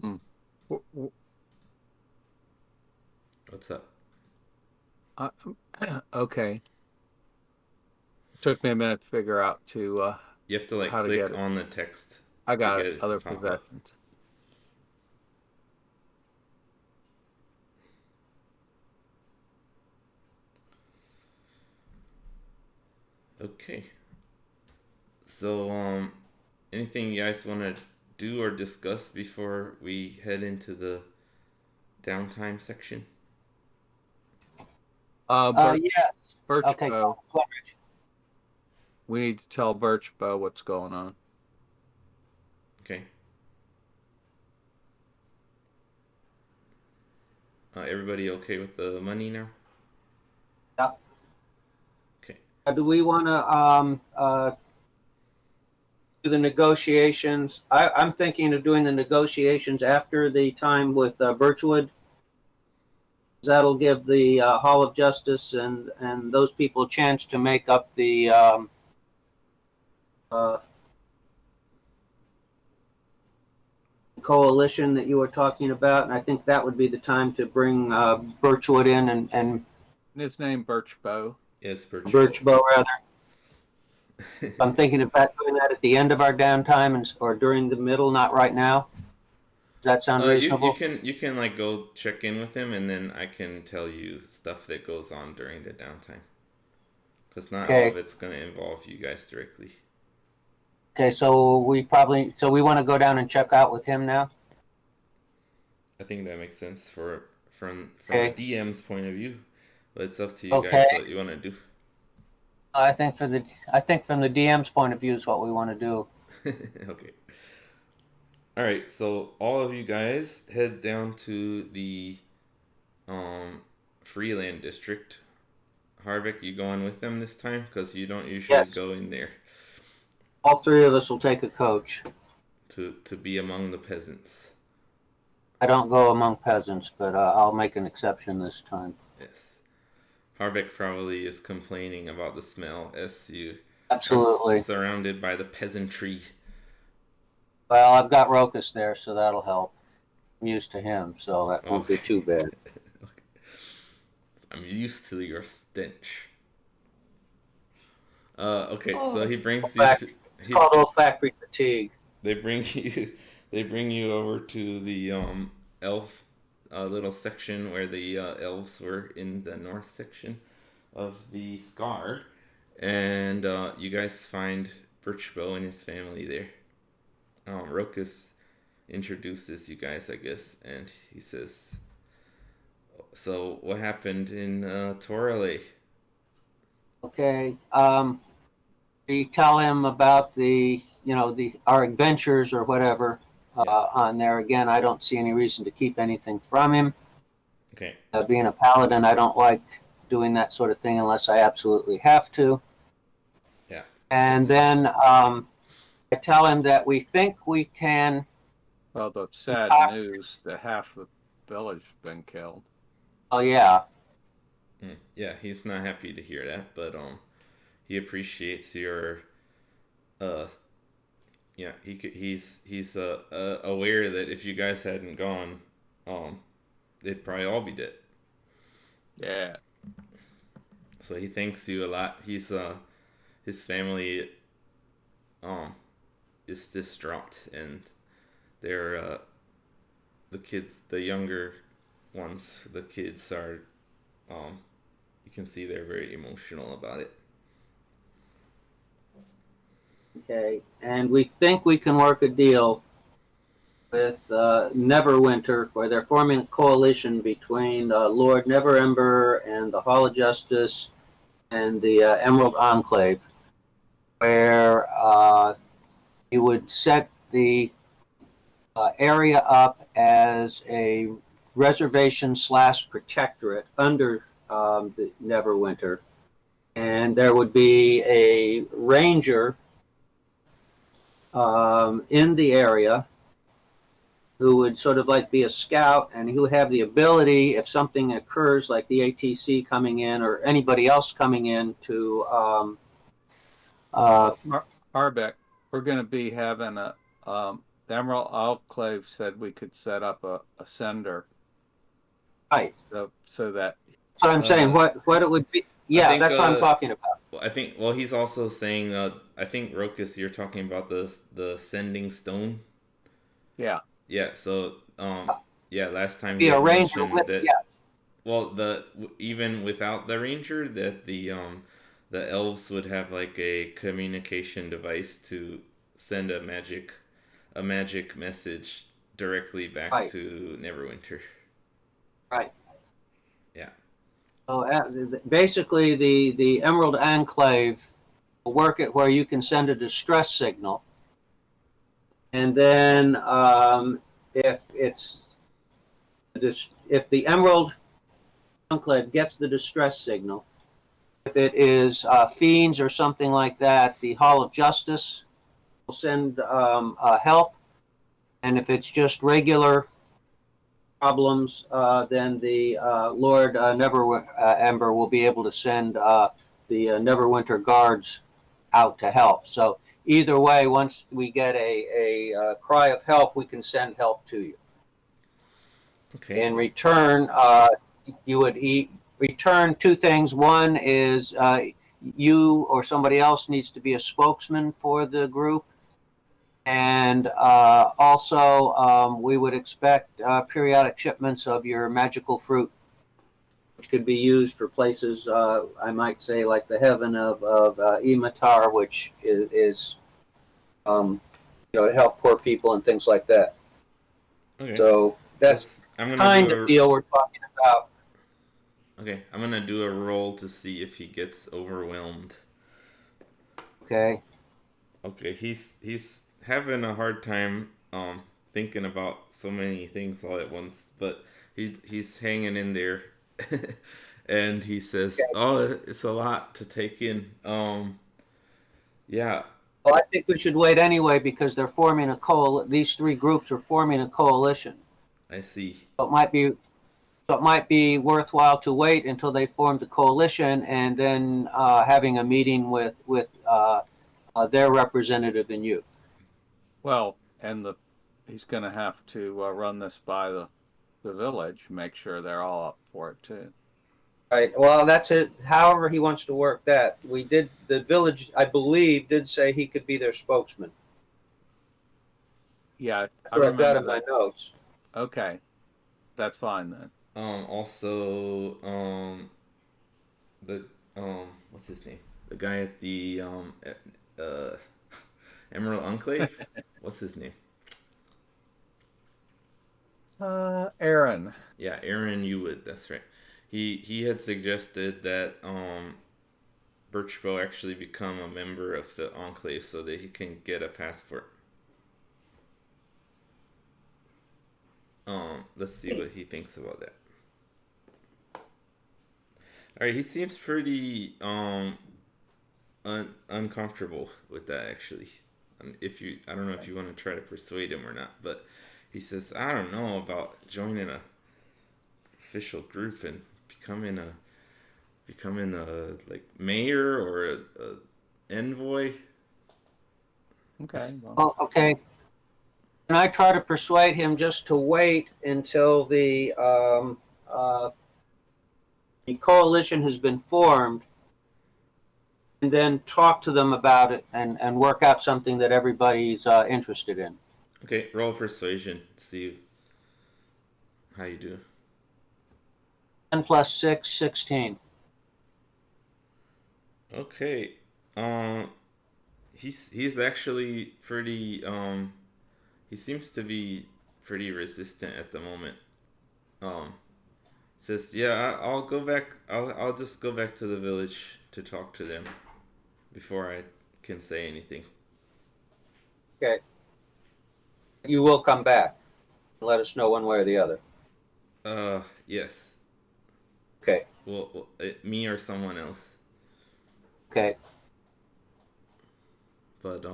Hmm. What's up? Okay. Took me a minute to figure out You have to like how to get click it. on the text I to got get it. it to Other pop up. possessions. Okay. So anything you guys want to do or discuss before we head into the downtime section? Birch, Yeah. Birch Okay. Bow. Go ahead, Rich. We need to tell Birch Bow what's going on. Okay. Everybody okay with the money now? Yeah. Okay. Do we want to do the negotiations? I'm thinking of doing the negotiations after the time with Birchwood. That'll give the Hall of Justice and those people a chance to make up the uh, coalition that you were talking about, and I think that would be the time to bring Birchwood in and His name Birch Bow. Yes, Birchbow rather. I'm thinking about doing that at the end of our downtime or during the middle, not right now. Does that sound you reasonable? can like go check in with him, and then I can tell you stuff that goes on during the downtime. Because not all Okay. of it's gonna involve you guys directly. Okay, so we want to go down and check out with him now. I think that makes sense from the Okay. DM's point of view, but it's up to you Okay. guys what you want to do. I think from the DM's point of view is what we want to do. Okay. All right. So all of you guys head down to the Freeland district. Harbek, you going with them this time? Because you don't usually Yes. go in there All three of us will take a coach. to be among the peasants. I don't go among peasants, but I'll make an exception this time. Yes. Harbek probably is complaining about the smell as you Absolutely. are surrounded by the peasantry. Well, I've got Rokus there, so that'll help. I'm used to him, so that won't be too bad. Okay. I'm used to your stench. Okay, so he brings you to. It's called olfactory fatigue. They bring you. They bring you over to the elf little section where the elves were in the north section of the scar, and you guys find Birchbow and his family there. Rokus introduces you guys, I guess, and he says, "So what happened in Torale?" Okay. We tell him about our adventures or whatever on there. Again, I don't see any reason to keep anything from him. Okay. Being a paladin, I don't like doing that sort of thing unless I absolutely have to. Yeah. And then I tell him that we think we can. Well, the sad news that half the village has been killed. Oh yeah. Yeah, he's not happy to hear that, but he appreciates your yeah, he's aware that if you guys hadn't gone, they'd probably all be dead. Yeah. So he thanks you a lot. His family is distraught, and they're the kids, the younger ones, the kids are you can see they're very emotional about it. Okay, and we think we can work a deal with Neverwinter, where they're forming a coalition between Lord Neverember and the Hall of Justice and the Emerald Enclave, where you would set the area up as a reservation slash protectorate under the Neverwinter, and there would be a ranger in the area who would sort of like be a scout, and who would have the ability, if something occurs like the ATC coming in or anybody else coming in, to Harbek, we're going to be having the Emerald Enclave said we could set up a sender. Right. So that. So I'm saying what it would be. Yeah, that's what I'm talking about. I think. Well, he's also saying. I think Rokus, you're talking about the sending stone. Yeah. Yeah. So yeah. Last time be he a had ranger mentioned with that. yeah. Well, even without the ranger, that the elves would have like a communication device to send a magic message directly back Right. to Neverwinter. Right. Yeah. So basically, the Emerald Enclave will work it where you can send a distress signal, and then if the Emerald Enclave gets the distress signal, if it is fiends or something like that, the Hall of Justice will send help, and if it's just regular problems, then the Lord Neverember will be able to send the Neverwinter guards out to help. So either way, once we get a cry of help, we can send help to you. Okay. In return, you would return two things. One is you or somebody else needs to be a spokesman for the group. And also, we would expect periodic shipments of your magical fruit, which could be used for places, I might say, like the heaven of Ematar, which is to help poor people and things like that. Okay. So that's kind of deal we're talking about. Okay, I'm gonna do a roll to see if he gets overwhelmed. Okay. Okay, he's having a hard time thinking about so many things all at once, but he's hanging in there. And he says, Okay. "Oh, it's a lot to take in." Yeah. Well, I think we should wait anyway because they're forming a these three groups are forming a coalition. I see. So it might be worthwhile to wait until they form the coalition and then having a meeting with their representative and you. Well, and he's going to have to run this by the village, make sure they're all up for it too. Right. Well, that's it. However he wants to work that. The village, I believe, did say he could be their spokesman. Yeah, That's what I've got in my notes. Okay, that's fine then. Also, the what's his name? The guy at the Emerald Enclave. What's his name? Aaron. Yeah, Aaron Ewood. That's right. He had suggested that Birchbow actually become a member of the Enclave so that he can get a passport. Let's see what he thinks about that. All right, he seems pretty uncomfortable with that actually. I don't know if you want to try to persuade him or not, but he says, I don't know about joining a official group and becoming a like mayor or a envoy. Okay. Well, okay. And I try to persuade him just to wait until the coalition has been formed, and then talk to them about it and work out something that everybody's interested in. Okay, roll persuasion. See how you do. 10 plus 6, 16. Okay. he's actually pretty he seems to be pretty resistant at the moment. Says, yeah, I'll go back. I'll just go back to the village to talk to them before I can say anything. Okay. You will come back. Let us know one way or the other. Yes. Okay. Well, me or someone else. Okay. But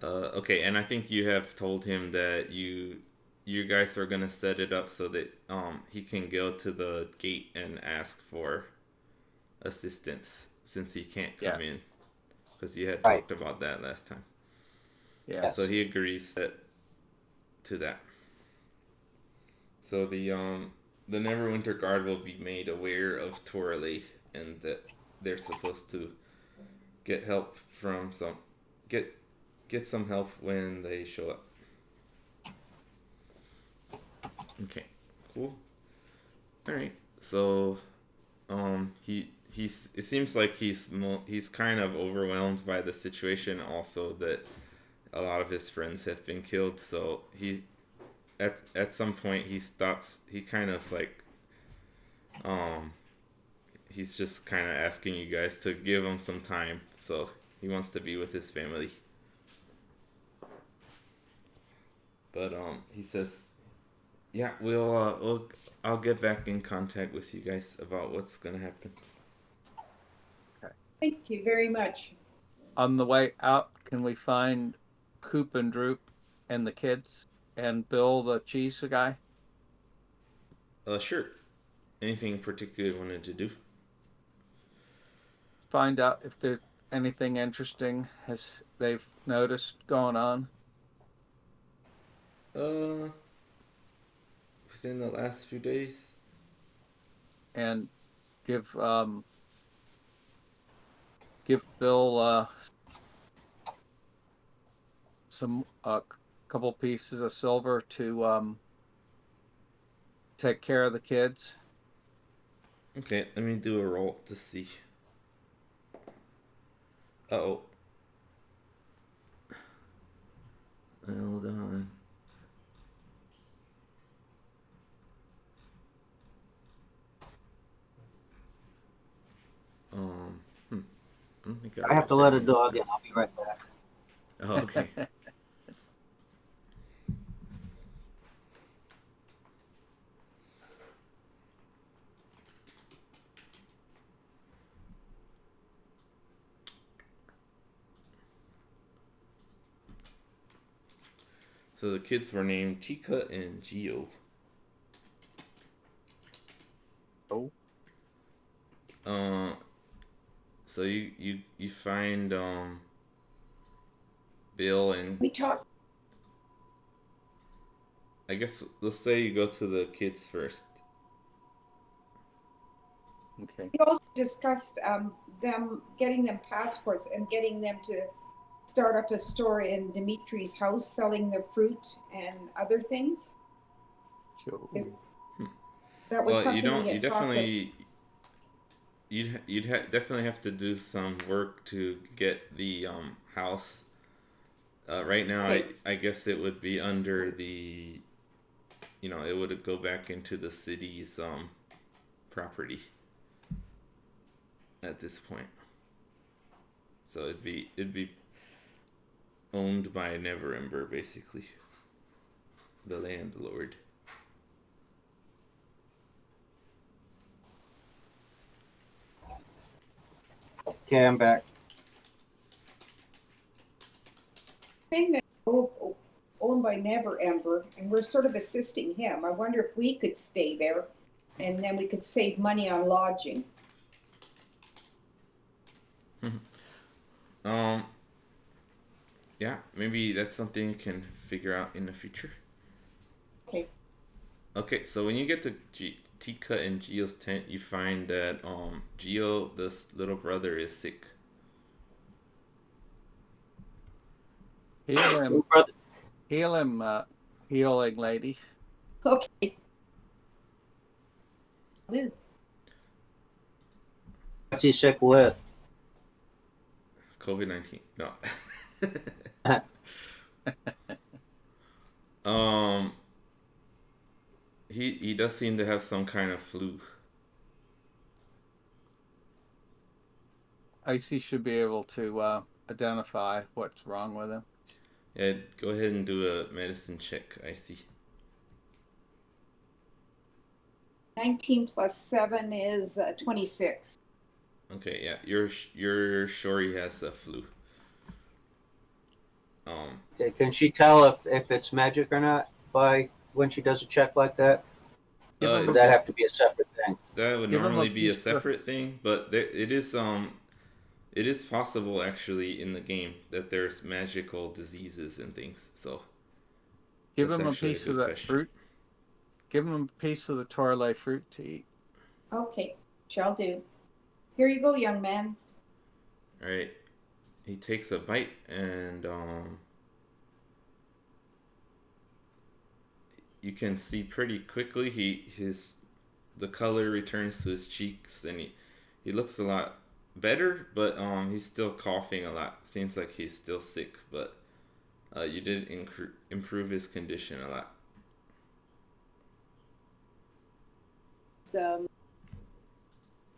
okay, and I think you have told him that you guys are gonna set it up so that he can go to the gate and ask for assistance since he can't come in, because you had talked about that last time. Yeah. Yes. So he agrees to that. So the Neverwinter Guard will be made aware of Torley and that they're supposed to get help from get some help when they show up. Okay, cool. All right. So it seems like he's kind of overwhelmed by the situation, also that a lot of his friends have been killed, so he at some point he stops. He kind of like he's just kind of asking you guys to give him some time, so he wants to be with his family. But he says, yeah, I'll get back in contact with you guys about what's gonna happen. Thank you very much. On the way out, can we find Coop and Droop and the kids and Bill, the cheese guy? Sure. Anything in particular you wanted to do? Find out if there's anything interesting they've noticed going on. Within the last few days. And give Bill some couple pieces of silver to take care of the kids. Okay, let me do a roll to see. Uh-oh. Hold on. I have to let a dog in. I'll be right back. Oh, okay. So the kids were named Tika and Geo. Oh. So you find Bill and We talked. I guess let's say you go to the kids first. Okay. We also discussed getting them passports and getting them to start up a store in Dimitri's house selling their fruit and other things. Sure. That was something you we had definitely definitely have to do some work to get the house. Right now, Okay. I guess it would be under the, it would go back into the city's property at this point. So it'd be owned by Neverwinter, basically, the landlord. Okay, I'm back. thing that's owned by Neverwinter, and we're sort of assisting him. I wonder if we could stay there, and then we could save money on lodging. Yeah, maybe that's something you can figure out in the future. Okay. Okay, so when you get to Tika and Gio's tent, you find that Gio, this little brother, is sick. Heal him, healing lady. Okay. What's he sick with? COVID-19. No. He does seem to have some kind of flu. Icy should be able to identify what's wrong with him. Yeah, go ahead and do a medicine check, I see. 19 plus 7 is 26. Okay, yeah, you're sure he has the flu. Okay, can she tell if it's magic or not by when she does a check like that? Or would that have to be a separate thing? That would Give him normally a be a piece of- separate thing, but it is possible actually in the game that there's magical diseases and things. So Give that's him a actually piece good of that question. fruit. Give him a piece of the Torlai fruit to eat. Okay, shall do. Here you go, young man. All right, he takes a bite and you can see pretty quickly the color returns to his cheeks and he looks a lot better, but he's still coughing a lot. Seems like he's still sick, but you did improve his condition a lot.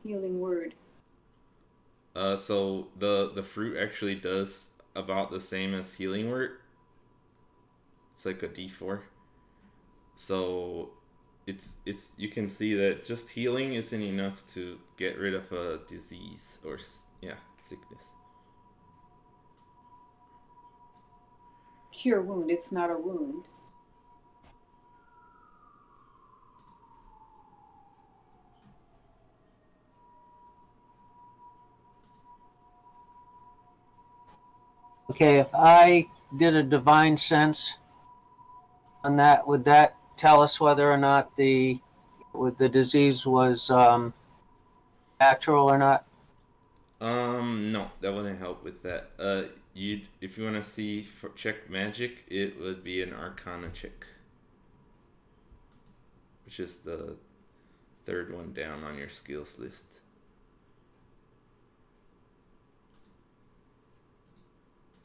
Healing word. So the fruit actually does about the same as healing word. It's like a D4. So it's you can see that just healing isn't enough to get rid of a disease or sickness. Cure wound. It's not a wound. Okay, if I did a divine sense on that, would that tell us whether or not the disease was natural or not? No, that wouldn't help with that. If you want to see check magic, it would be an Arcana check, which is the third one down on your skills list.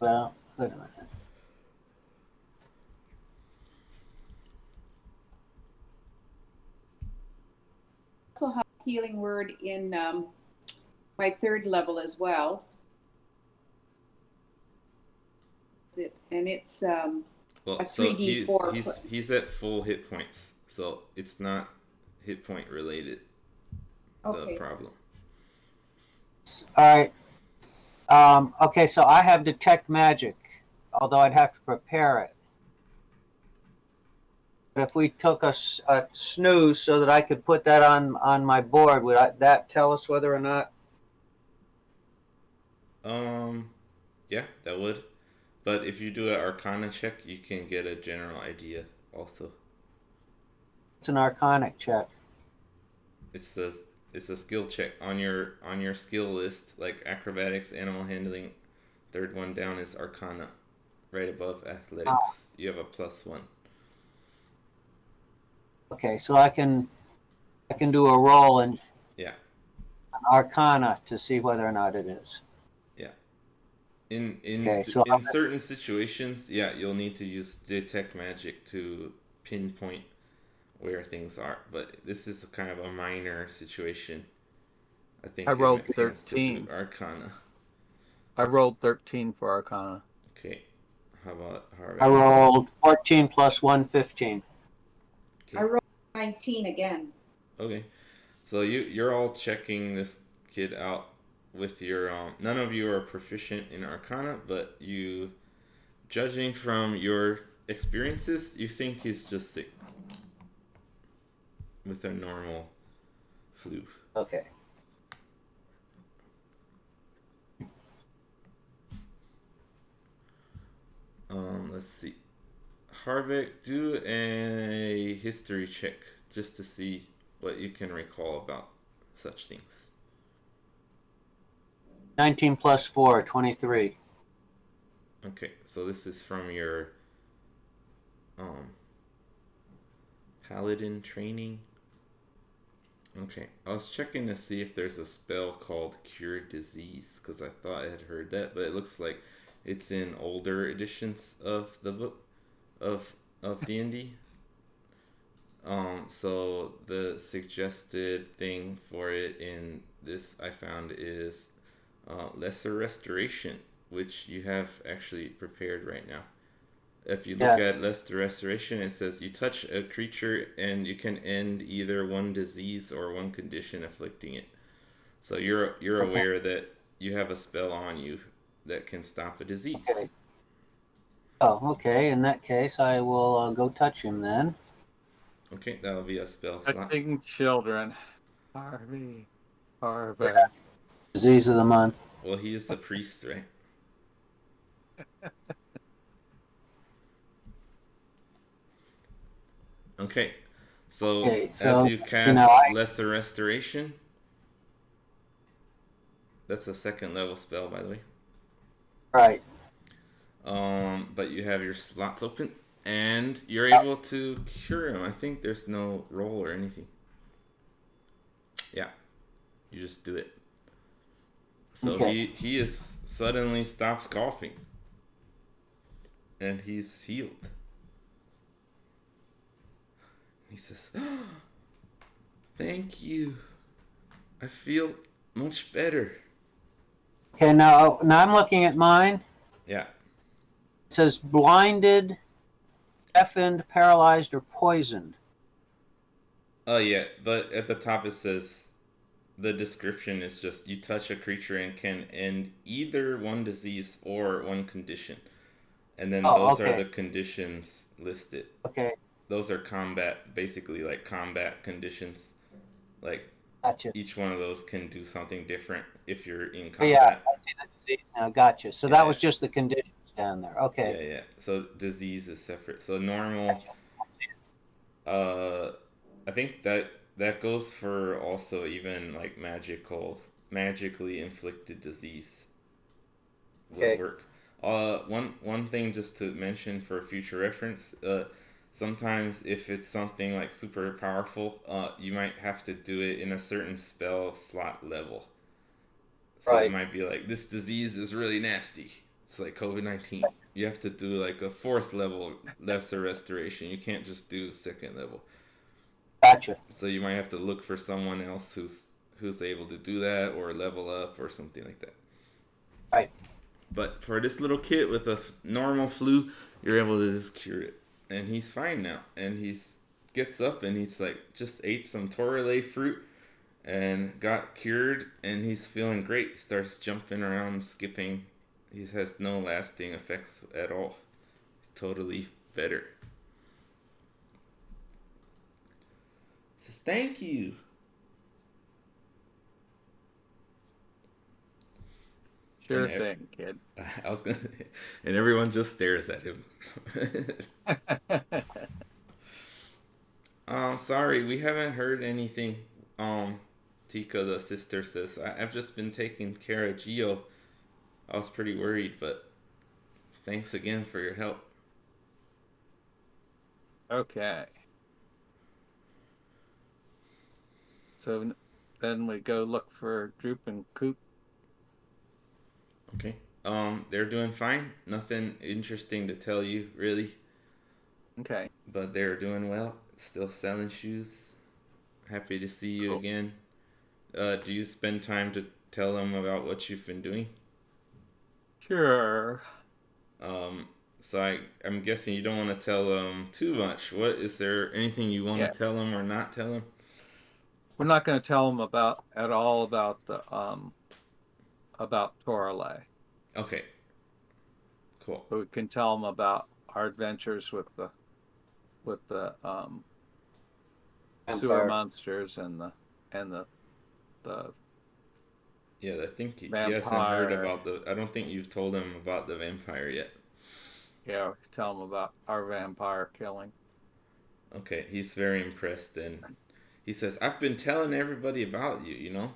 Well, wait a minute. Also have healing word in my third level as well. And it's Well, a so 3d4. he's at full hit points, so it's not hit point related. Okay. The problem. All right. Okay, so I have detect magic, although I'd have to prepare it. But if we took a snooze so that I could put that on my board, would that tell us whether or not? Yeah, that would. But if you do an Arcana check, you can get a general idea also. It's an Arcanic check. It's a skill check on your skill list, like acrobatics, animal handling. Third one down is Arcana, right above athletics. You have a +1. Okay, so I can do a roll and Yeah. an Arcana to see whether or not it is. Yeah. In Okay, so in certain situations, yeah, you'll need to use detect magic to pinpoint where things are. But this is kind of a minor situation. I think I it rolled makes sense to 13. do Arcana. I rolled 13 for Arcana. Okay. How about Harbek? I rolled 14 plus 1, 15. I rolled 19 again. Okay. So you're all checking this kid out with your none of you are proficient in Arcana, but you, judging from your experiences, you think he's just sick with a normal flu. Okay. Let's see. Harbek, do a history check just to see what you can recall about such things. 19 plus 4, 23. Okay, so this is from your paladin training. Okay, I was checking to see if there's a spell called Cure Disease because I thought I had heard that, but it looks like it's in older editions of the book of D&D. So the suggested thing for it in this I found is Lesser Restoration, which you have actually prepared right now. If you look Yes. at Lesser Restoration, it says you touch a creature and you can end either one disease or one condition afflicting it. So you're Okay. aware that you have a spell on you that can stop a disease. Okay. Oh, okay. In that case, I will go touch him then. Okay, that'll be a spell slot. Touching children. Harvey. Harbek. Yeah. Disease of the month. Well, he is a priest, right? Okay, so Okay, as so you you know, cast Lesser Restoration, that's a second level spell, by the way. right. But you have your slots open, and you're able to cure him. I think there's no roll or anything. Yeah, you just do it. So Okay. he is suddenly stops coughing, and he's healed. He says, oh, "Thank you. I feel much better." Okay, now I'm looking at mine. Yeah. It says blinded, deafened, paralyzed, or poisoned. Oh yeah, but at the top it says the description is just you touch a creature and can end either one disease or one condition. And then Oh, those are okay. the conditions listed. Okay, Those are combat, basically like combat conditions. Like gotcha. each one of those can do something different if you're in Oh, yeah, combat. I see the disease now. Gotcha. So that Yeah, was just the conditions down there. Okay. yeah, yeah. So disease is separate. So normal, Gotcha. uh, I think that goes for also even like magically inflicted disease would Okay. work. One thing just to mention for future reference, sometimes if it's something like super powerful, you might have to do it in a certain spell slot level. So it Right. might be like this disease is really nasty. It's like COVID-19. You have to do like a fourth level lesser restoration. You can't just do second level. Gotcha. So you might have to look for someone else who's able to do that or level up or something like that. Right. But for this little kid with a normal flu, you're able to just cure it, and he's fine now. And he's gets up and he's like just ate some torrelay fruit and got cured, and he's feeling great. He starts jumping around, skipping. He has no lasting effects at all. He's totally better. He says thank you. Sure thing, kid. I was gonna, and everyone just stares at him. Sorry, we haven't heard anything. Tika, the sister, says I've just been taking care of Geo. I was pretty worried, but thanks again for your help. Okay. So then we go look for Droop and Coop. Okay. They're doing fine. Nothing interesting to tell you, really. Okay. But they're doing well. Still selling shoes. Happy to see you Cool. again. Do you spend time to tell them about what you've been doing? Sure. So I'm guessing you don't want to tell them too much. What is there anything you want Yeah. to tell them or not tell them? We're not going to tell them about Toralay. Okay. Cool. But we can tell them about our adventures with the sewer monsters and the Yeah, I think he vampire. hasn't heard about I don't think you've told him about the vampire yet. Yeah, tell him about our vampire killing. Okay, he's very impressed, and he says, "I've been telling everybody about you. You know."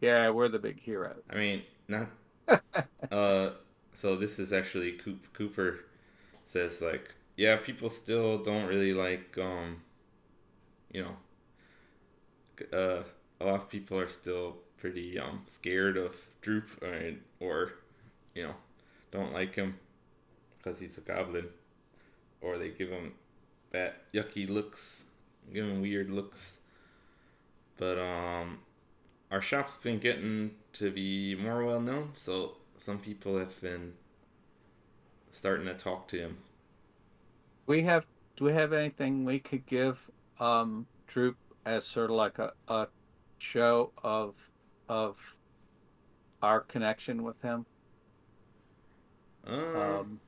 Yeah, we're the big heroes. I mean, not. So this is actually Cooper says like, yeah, people still don't really like you know, A lot of people are still pretty scared of Droop, or you know, don't like him because he's a goblin, or they give him bad yucky looks, give him weird looks. But our shop's been getting to be more well known, so some people have been starting to talk to him. Do we have anything we could give Droop as sort of like a show of our connection with him? Um,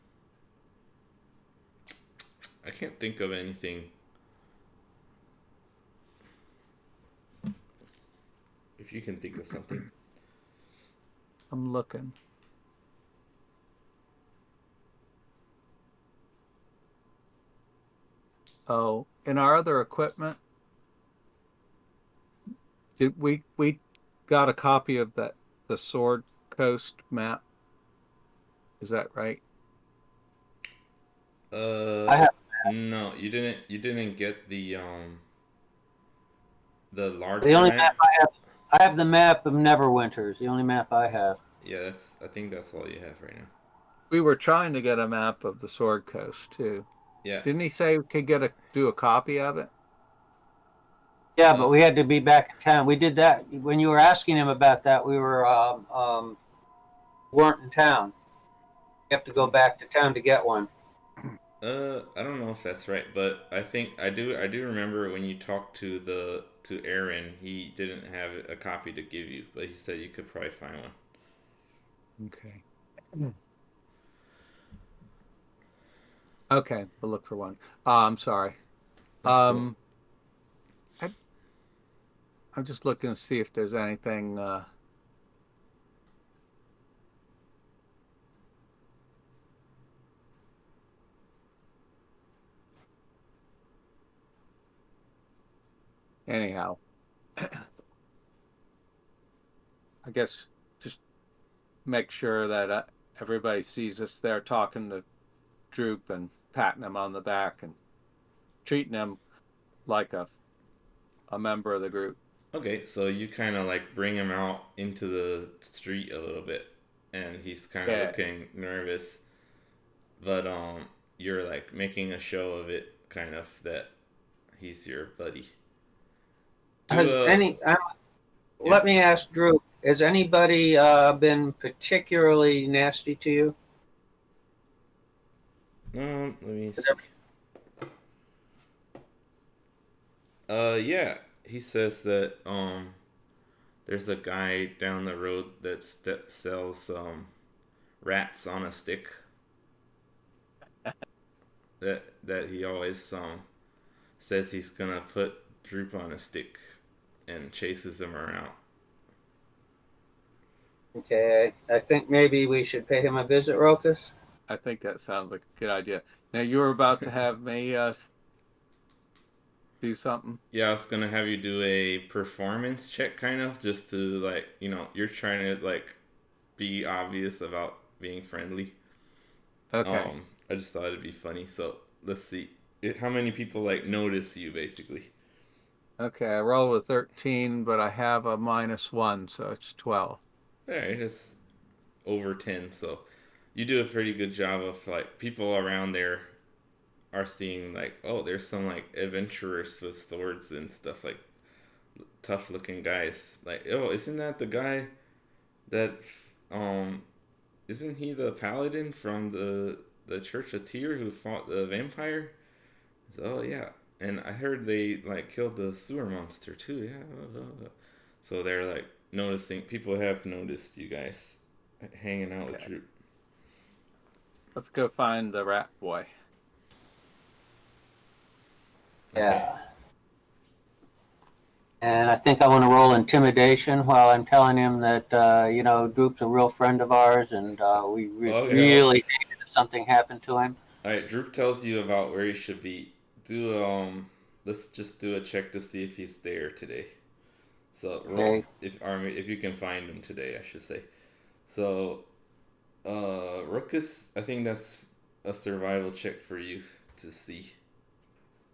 I can't think of anything. If you can think of something. I'm looking. Oh, in our other equipment, did we got a copy of the Sword Coast map? Is that right? I have No, you didn't. You didn't get the the larger only map. map I have. I have the map of Neverwinter. Is the only map I have. Yeah, that's. I think that's all you have right now. We were trying to get a map of the Sword Coast too. Yeah. Didn't he say we could do a copy of it? Yeah, Uh, but we had to be back in town. We did that when you were asking him about that. We weren't in town. You have to go back to town to get one. I don't know if that's right, but I think I do. I do remember when you talked to Aaron, he didn't have a copy to give you, but he said you could probably find one. Okay. Okay, we'll look for one. I'm sorry. That's cool. I, I'm just looking to see if there's anything. Anyhow, I guess just make sure that everybody sees us there talking to Droop and patting him on the back and treating him like a member of the group. Okay, so you kind of like bring him out into the street a little bit, and he's kind of Yeah. looking nervous, but you're like making a show of it, kind of that he's your buddy. Do Has a any? Yeah. Let me ask Drew. Has anybody been particularly nasty to you? Let me see. Yeah, he says that there's a guy down the road that sells rats on a stick. That he always says he's gonna put Droop on a stick and chases him around. Okay, I think maybe we should pay him a visit, Rokas. I think that sounds like a good idea. Now you were about to have me do something. Yeah, I was gonna have you do a performance check, kind of, just to like, you're trying to like be obvious about being friendly. Okay. I just thought it'd be funny. So let's see, how many people like notice you, basically. Okay, I rolled a 13, but I have a -1, so it's 12. All right, it's over 10. So you do a pretty good job of like people around there are seeing like, oh, there's some like adventurers with swords and stuff, like tough looking guys. Like, oh, isn't that the guy that um isn't he the paladin from the Church of Tyr who fought the vampire? So, oh yeah, and I heard they like killed the sewer monster too. Yeah. So they're like noticing. People have noticed you guys hanging out with Okay. Droop. Let's go find the rat boy. Okay. Yeah. And I think I want to roll intimidation while I'm telling him that, Droop's a real friend of ours and we really hate it if something happened to him. All right. Droop tells you about where he should be. Let's just do a check to see if he's there today. So roll Okay. if you can find him today, I should say. So, Ruckus, I think that's a survival check for you to see.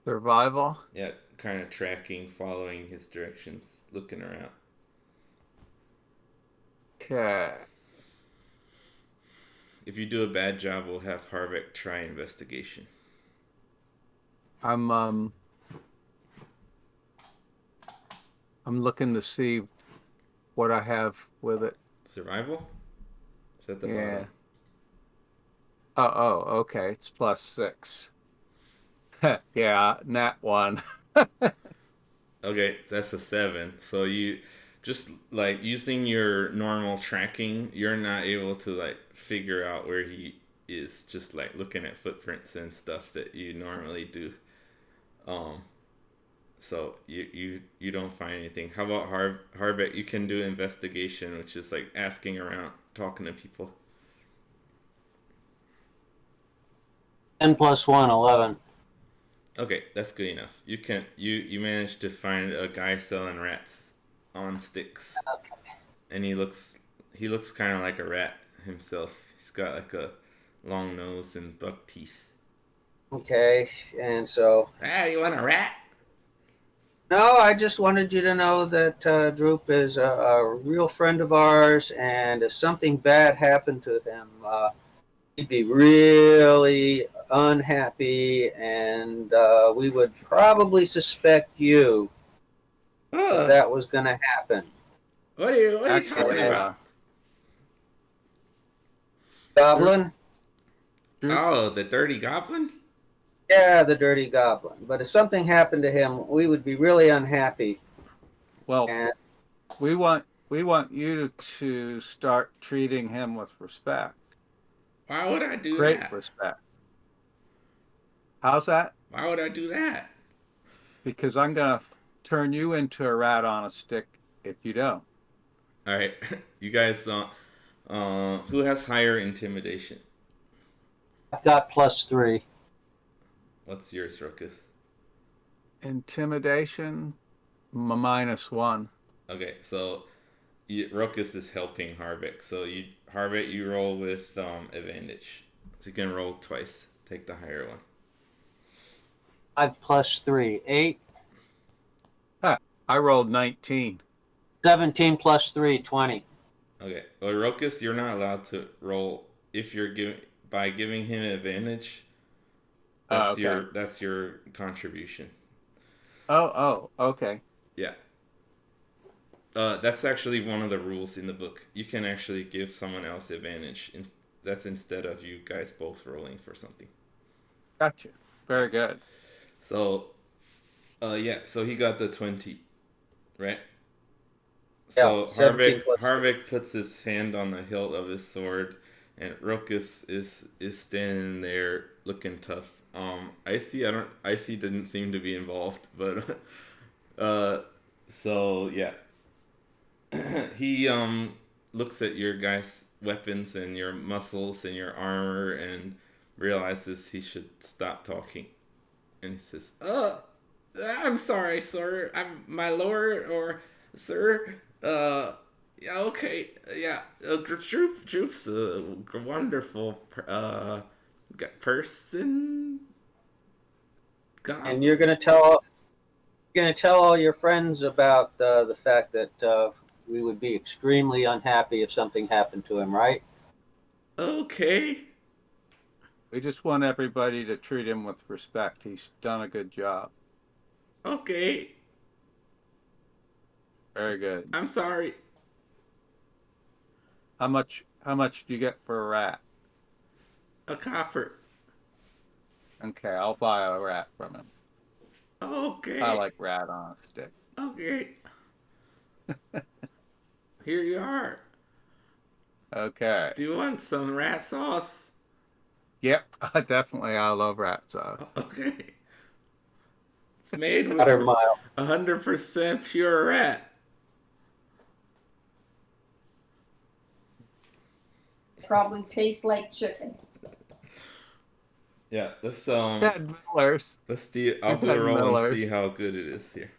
Survival? Yeah, kind of tracking, following his directions, looking around. Okay. If you do a bad job, we'll have Harbek try investigation. I'm looking to see what I have with it. Survival? Is at the Yeah. bottom. Okay. It's +6. Yeah, nat 1. Okay, so that's a 7. So you just like using your normal tracking, you're not able to like figure out where he is. Just like looking at footprints and stuff that you normally do. Um, so you don't find anything. How about Harbek? You can do investigation, which is like asking around, talking to people. 10 plus 1, 11. Okay, that's good enough. You managed to find a guy selling rats on sticks. Okay. And he looks kind of like a rat himself. He's got like a long nose and buck teeth. Okay, and so... Ah, you want a rat? No, I just wanted you to know that Droop is a real friend of ours, and if something bad happened to him, he'd be really unhappy, and we would probably suspect you if Oh, that was going to happen. what are you Actually, talking about? Goblin? Droop, Oh, the dirty goblin? Yeah, the dirty goblin. But if something happened to him, we would be really unhappy. well, And we want you to start treating him with respect. Why would I do Great that? respect. How's that? Why would I do that? Because I'm gonna turn you into a rat on a stick if you don't. All right, you guys. Who has higher intimidation? I've got +3. What's yours, Ruckus? Intimidation, -1. Okay, so Ruckus is helping Harbek. So Harbek, you roll with advantage. So you can roll twice. Take the higher one. 5 plus 3, 8. I rolled 19. 17 plus 3, 20. Okay. Well, Ruckus, you're not allowed to roll if you're giving him advantage. Okay. That's your contribution. Okay. Yeah. That's actually one of the rules in the book. You can actually give someone else advantage. That's instead of you guys both rolling for something. Gotcha. Very good. So, yeah. So he got the 20, right? Yeah, So 17 plus 3. Harbek puts his hand on the hilt of his sword, and Ruckus is standing there looking tough. Icy didn't seem to be involved, but so yeah. He looks at your guys' weapons and your muscles and your armor and realizes he should stop talking. And he says, I'm sorry, sir. I'm my lord or sir. Yeah, okay. Yeah, Droop's a wonderful person. God. And you're going to tell all your friends about the fact that we would be extremely unhappy if something happened to him, right? Okay. We just want everybody to treat him with respect. He's done a good job. Okay. Very good. I'm sorry. How much do you get for a rat? A copper. Okay, I'll buy a rat from him. Okay. I like rat on a stick. Okay. Here you are. Okay. Do you want some rat sauce? Yep, definitely. I love rat sauce. Okay. It's made with 100% pure rat. Probably tastes like chicken. Yeah, let's Ted Miller's. I'll do a roll and see how good it is here.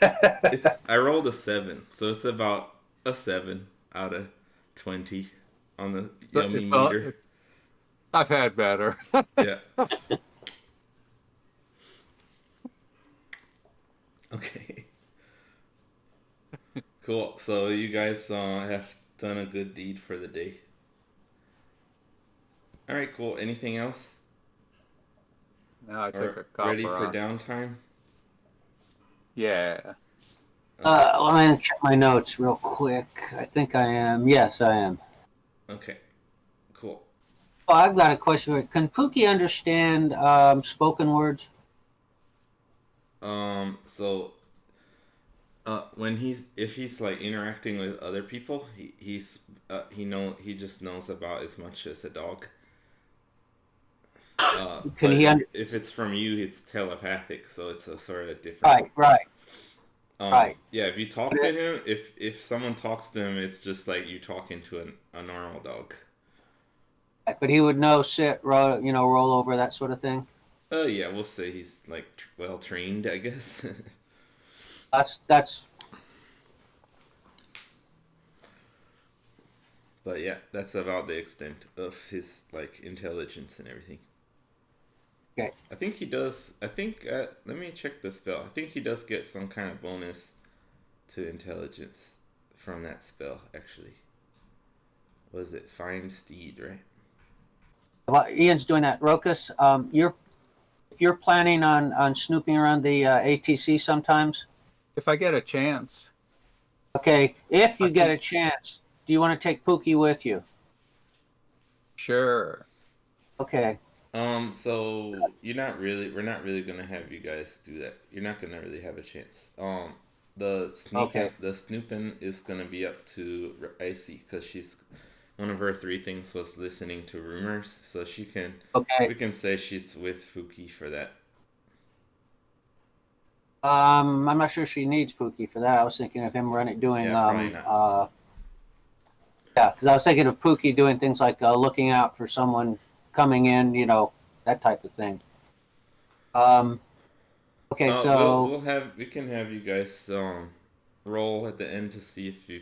I rolled a 7, so it's about a 7 out of 20 on the yummy meter. I've had better. Yeah. Okay. Cool. So you guys have done a good deed for the day. All right, cool. Anything else? Now I took a Ready copper for on. downtime? Yeah. Okay. Let me check my notes real quick. I think I am. Yes, I am. Okay. Cool. Oh, I've got a question. Can Pookie understand spoken words? So when if he's like interacting with other people, he just knows about as much as a dog. Can But he if it's from you, it's telepathic, so it's a sort of different. Right. Right. Yeah, if you talk to him, if someone talks to him, it's just like you talking to a normal dog. But he would know sit, roll, roll over, that sort of thing. Yeah, we'll say he's like well trained, I guess. That's. But yeah, that's about the extent of his like intelligence and everything. Okay. I think he does. I think let me check the spell. I think he does get some kind of bonus to intelligence from that spell. Actually, was it Find Steed, right? Well, Ian's doing that. Rokus, if you're planning on snooping around the ATC sometimes. If I get a chance. Okay, if you get a chance, do you want to take Pookie with you? Sure. Okay. So we're not really gonna have you guys do that. You're not gonna really have a chance. The snooping is gonna be up to Icy because she's one of her 3 things was listening to rumors, so she can. Okay. We can say she's with Fuki for that. I'm not sure she needs Pookie for that. I was thinking of him doing. Yeah, probably not. Yeah, because I was thinking of Pookie doing things like looking out for someone coming in, that type of thing. Okay, so we can have you guys roll at the end to see if you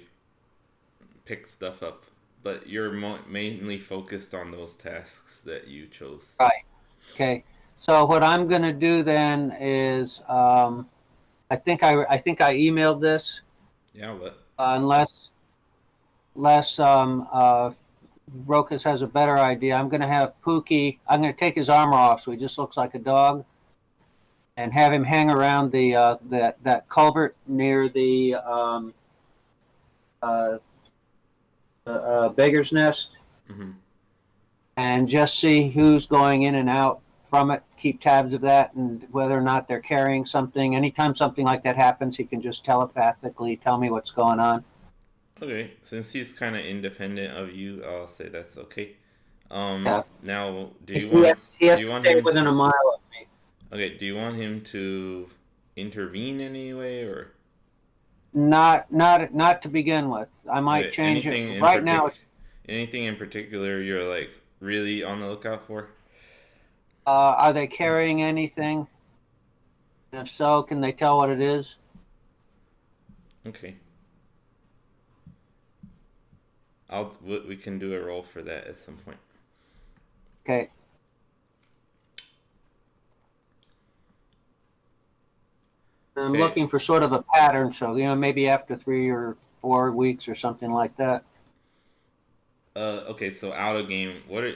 pick stuff up, but you're mainly focused on those tasks that you chose. Right. Okay. So what I'm going to do then is I think I emailed this. Yeah, what? Unless Rokus has a better idea, I'm going to have Pookie. I'm going to take his armor off so he just looks like a dog, and have him hang around the that culvert near the beggar's nest, and just see who's going in and out from it. Keep tabs of that, and whether or not they're carrying something. Anytime something like that happens, he can just telepathically tell me what's going on. Okay, since he's kind of independent of you, I'll say that's okay. Yeah. Now, He has to stay within a mile of me. Okay, do you want him to intervene anyway, or not to begin with? I might change it. Right now, anything in particular you're like really on the lookout for? Are they carrying anything? And if so, can they tell what it is? Okay. We can do a roll for that at some point. Okay. I'm looking for sort of a pattern, so maybe after 3 or 4 weeks or something like that. Okay, so out of game, what are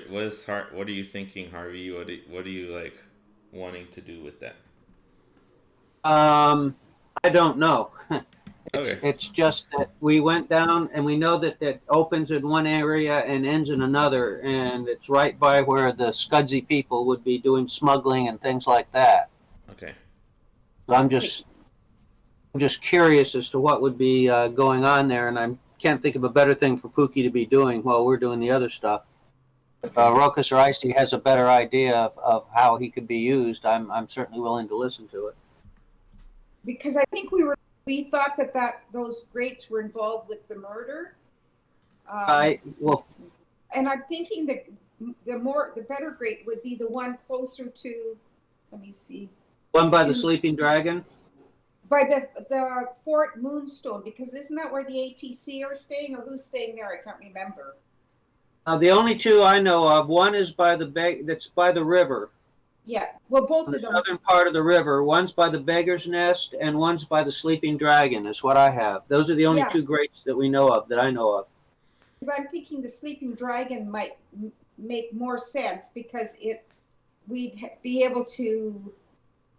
you thinking, Harvey? What are you like wanting to do with that? I don't know. Okay. It's just that we went down and we know that opens in one area and ends in another, and it's right by where the Scudsy people would be doing smuggling and things like that. Okay. So I'm just curious as to what would be going on there, and I can't think of a better thing for Pookie to be doing while we're doing the other stuff. If Rokus or Icy has a better idea of how he could be used, I'm certainly willing to listen to it. Because I think we thought that those grates were involved with the murder. And I'm thinking that the better grate would be the one closer to. Let me see. One by the Sleeping Dragon. By the Fort Moonstone, because isn't that where the ATC are staying, or who's staying there? I can't remember. The only 2 I know of, one is by that's by the river, Yeah, well, both The of them. southern part of the river. One's by the Beggar's Nest, and one's by the Sleeping Dragon. Is what I have. Those are the only Yeah. two grates that we know of. That I know of. Because I'm thinking the Sleeping Dragon might make more sense because we'd be able to,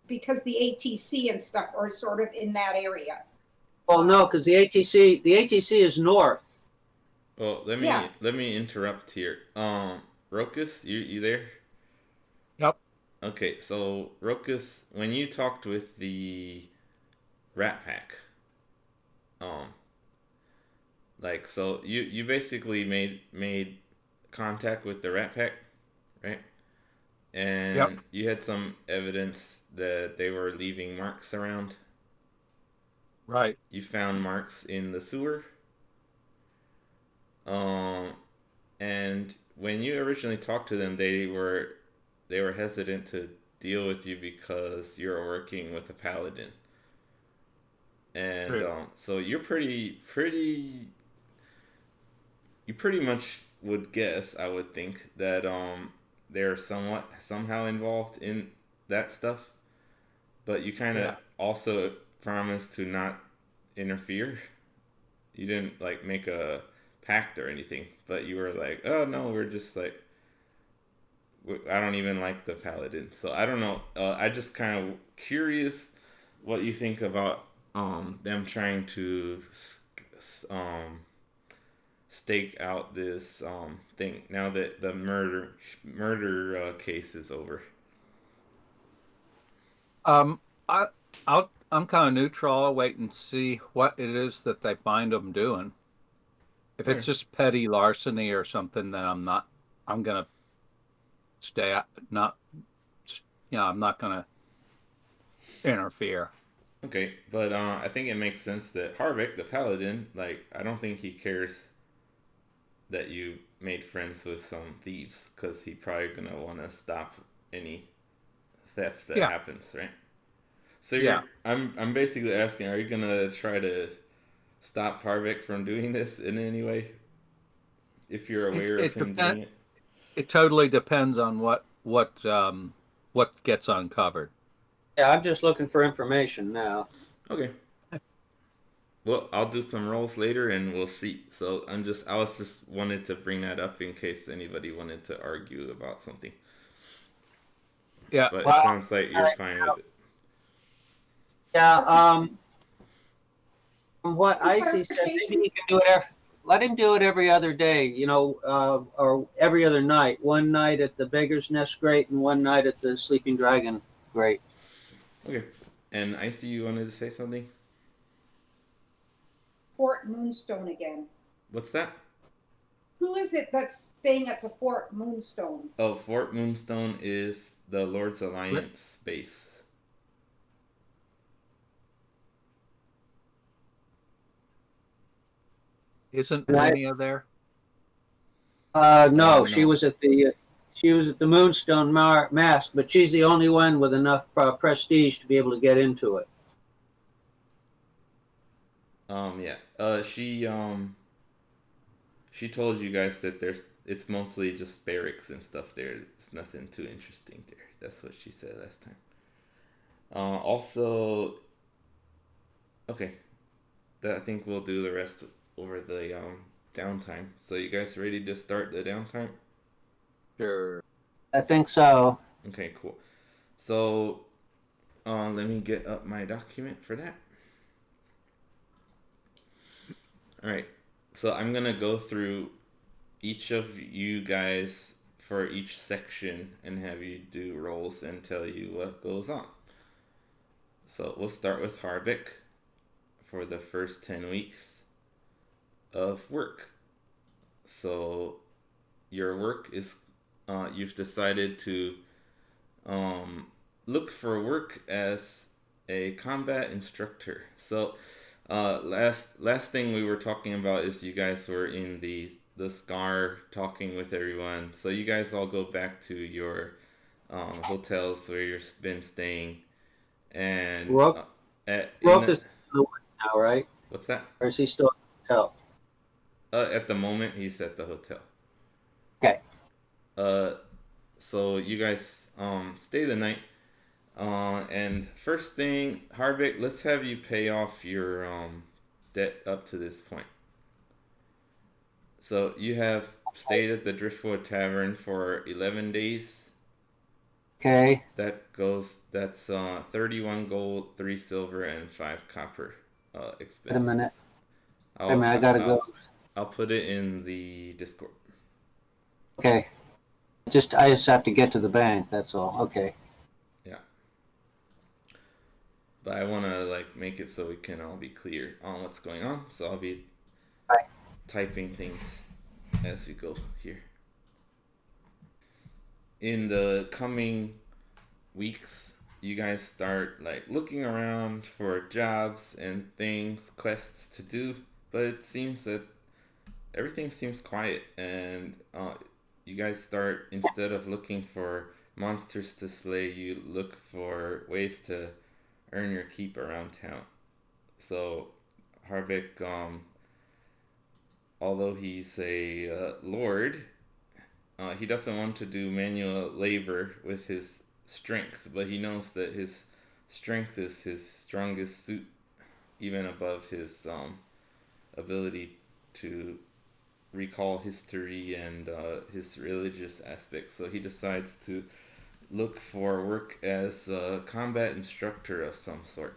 because the ATC and stuff are sort of in that area. Well, no, because the ATC is north. Well, let me interrupt here. Rokus, you there? Yep. Okay, so Rokus, when you talked with the Rat Pack, um, like, so you basically made contact with the Rat Pack, right? And Yep. you had some evidence that they were leaving marks around. Right. You found marks in the sewer. And when you originally talked to them, they were hesitant to deal with you because you're working with a paladin. And so you're pretty you pretty much would guess, I would think, that they're somehow involved in that stuff, but you kind of also promised to not interfere. You didn't like make a pact or anything, but you were like, oh no, we're just like, I don't even like the paladin, so I don't know. I just kind of curious what you think about them trying to stake out this thing now that the murder case is over. I'm kind of neutral. I'll wait and see what it is that they find them doing. If it's just petty larceny or something, then I'm gonna stay not, I'm not gonna interfere. Okay, but I think it makes sense that Harbek, the paladin, like, I don't think he cares that you made friends with some thieves, because he's probably gonna want to stop any theft that happens, right? So I'm basically asking, are you gonna try to stop Harbek from doing this in any way? If you're aware of him doing it? It totally depends on what gets uncovered. Yeah, I'm just looking for information now. Okay. Well, I'll do some rolls later and we'll see. So I was just wanted to bring that up in case anybody wanted to argue about something. Yeah. But it sounds like you're fine with it. Yeah, from what Icy said, maybe he can do it. Let him do it every other day, or every other night. One night at the Beggar's Nest grate and one night at the Sleeping Dragon grate. Okay. And Icy, you wanted to say something? Fort Moonstone again. What's that? Who is it that's staying at the Fort Moonstone? Oh, Fort Moonstone is the Lord's Alliance base. Isn't Linnea there? No, she was at the Moonstone Mask, but she's the only one with enough prestige to be able to get into it. Yeah. She told you guys that it's mostly just barracks and stuff there. It's nothing too interesting there. That's what she said last time. Also, okay, I think we'll do the rest over the downtime. So you guys ready to start the downtime? Sure. I think so. Okay, cool. So, let me get up my document for that. All right. So I'm gonna go through each of you guys for each section and have you do rolls and tell you what goes on. So we'll start with Harbek for the first 10 weeks of work. So your work is, you've decided to look for work as a combat instructor. So last thing we were talking about is you guys were in the Scar talking with everyone. So you guys all go back to your hotels where you've been staying. And Rook is now, right? What's that? Or is he still at the hotel? At the moment, he's at the hotel. Okay. So you guys stay the night. And first thing, Harbek, let's have you pay off your debt up to this point. So you have stayed at the Driftwood Tavern for 11 days. Okay. That's 31 gold, 3 silver, and 5 copper expenses. Wait a minute. I'll, I gotta go. I'll put it in the Discord. Okay. I just have to get to the bank, that's all. Okay. Yeah. But I want to make it so we can all be clear on what's going on. So I'll be typing things as we go here. In the coming weeks, you guys start looking around for jobs and things, quests to do, but it seems that everything seems quiet, and you guys start, instead of looking for monsters to slay, you look for ways to earn your keep around town. So Harbek, although he's a lord, he doesn't want to do manual labor with his strength, but he knows that his strength is his strongest suit, even above his ability to recall history and his religious aspects. So he decides to look for work as a combat instructor of some sort.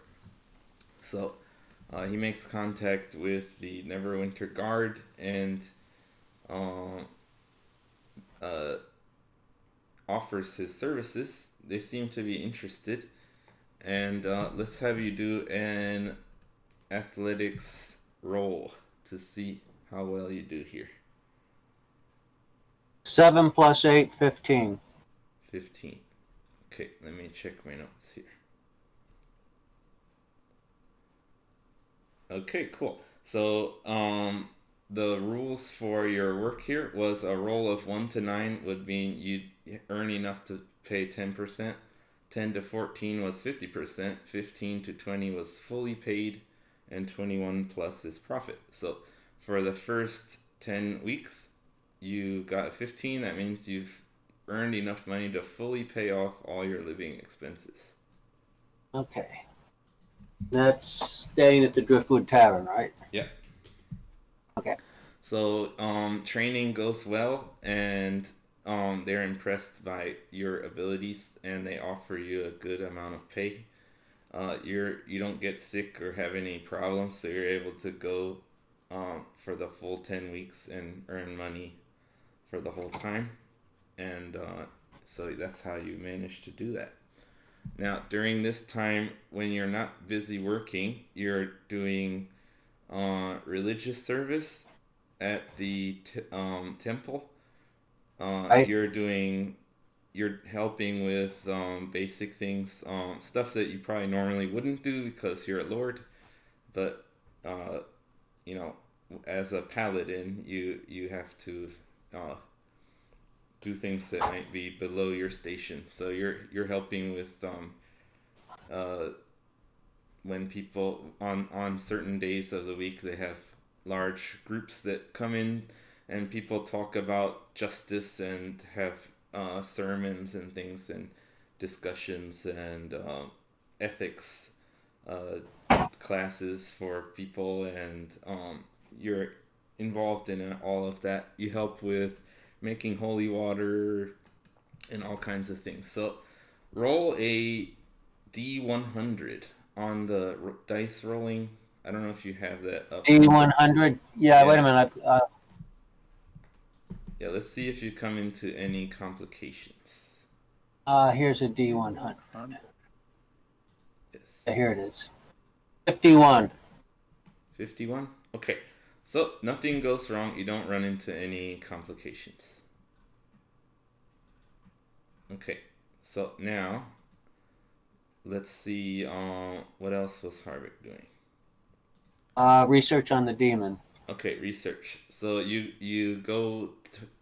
So he makes contact with the Neverwinter Guard and offers his services. They seem to be interested, and let's have you do an athletics roll to see how well you do here. 7 + 8, 15. 15. Okay, let me check my notes here. Okay, cool. So the rules for your work here was a roll of 1 to 9 would mean you'd earn enough to pay 10%. 10 to 14 was 50%. 15 to 20 was fully paid, and 21 plus is profit. So for the first 10 weeks, you got 15. That means you've earned enough money to fully pay off all your living expenses. Okay. That's staying at the Driftwood Tavern, right? Yep. Okay. So training goes well, and they're impressed by your abilities, and they offer you a good amount of pay. You don't get sick or have any problems, so you're able to go for the full 10 weeks and earn money for the whole time. And so that's how you manage to do that. Now, during this time, when you're not busy working, you're doing religious service at the temple. You're helping with basic things, stuff that you probably normally wouldn't do because you're a lord, but as a paladin, you have to do things that might be below your station. So you're helping with when people on certain days of the week, they have large groups that come in, and people talk about justice and have sermons and things and discussions and ethics classes for people, and you're involved in all of that. You help with making holy water and all kinds of things. So roll a D100 on the dice rolling. I don't know if you have that up. D100? Yeah, wait a minute. Yeah, let's see if you come into any complications. Here's a D100. Yes. Here it is. 51. 51? Okay. So nothing goes wrong. You don't run into any complications. Okay. So now, let's see what else was Harbek doing. Research on the demon. Okay, research. So you go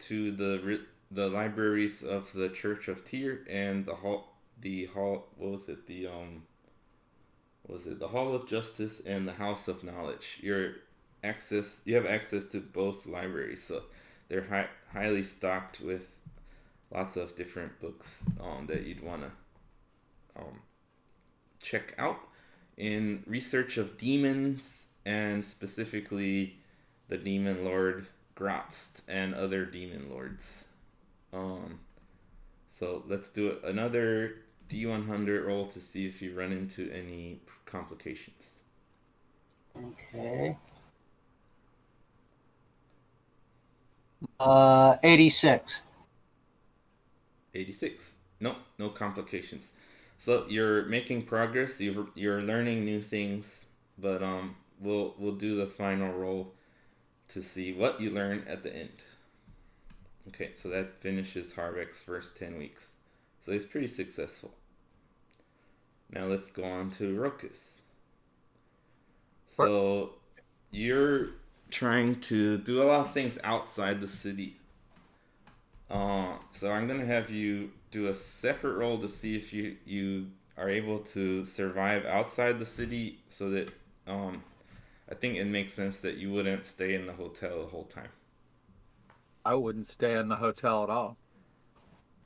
to the libraries of the Church of Tyr and the hall. What was it? The Hall of Justice and the House of Knowledge. You have access to both libraries, so they're highly stocked with lots of different books that you'd want to check out in research of demons, and specifically the demon lord Grotst and other demon lords. So let's do another D100 roll to see if you run into any complications. Okay. 86. 86. Nope, no complications. So you're making progress. You're learning new things, but we'll do the final roll to see what you learn at the end. Okay, so that finishes Harbek's first 10 weeks. So he's pretty successful. Now let's go on to Rokus. So you're trying to do a lot of things outside the city. So I'm gonna have you do a separate roll to see if you are able to survive outside the city, so that I think it makes sense that you wouldn't stay in the hotel the whole time. I wouldn't stay in the hotel at all.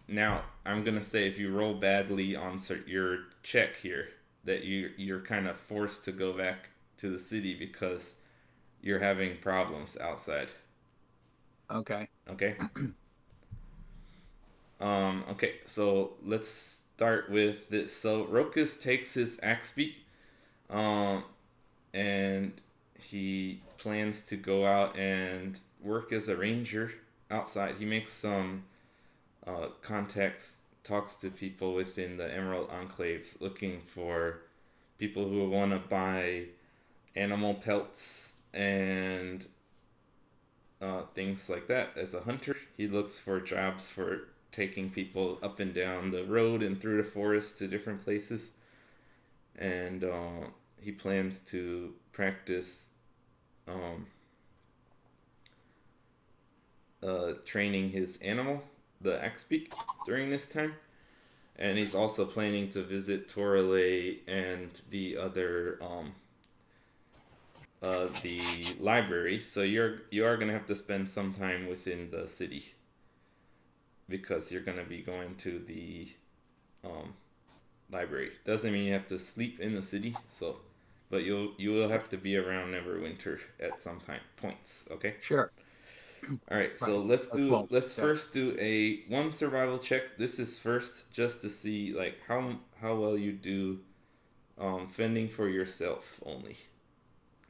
Now I'm gonna say if you roll badly on your check here, that you're kind of forced to go back to the city because you're having problems outside. Okay. Okay. Okay, so let's start with this. So Rokus takes his axe beak, and he plans to go out and work as a ranger outside. He makes some contacts, talks to people within the Emerald Enclave, looking for people who want to buy animal pelts and things like that. As a hunter, he looks for jobs for taking people up and down the road and through the forest to different places. And he plans to practice training his animal, the Axbeak, during this time. And he's also planning to visit Toralay and the other the library. So you are gonna have to spend some time within the city, because you're gonna be going to the library. Doesn't mean you have to sleep in the city, so but you will have to be around Neverwinter at some points. Okay. Sure. All right. So Right. let's first do a one survival check. This is first just to see like how well you do fending for yourself only.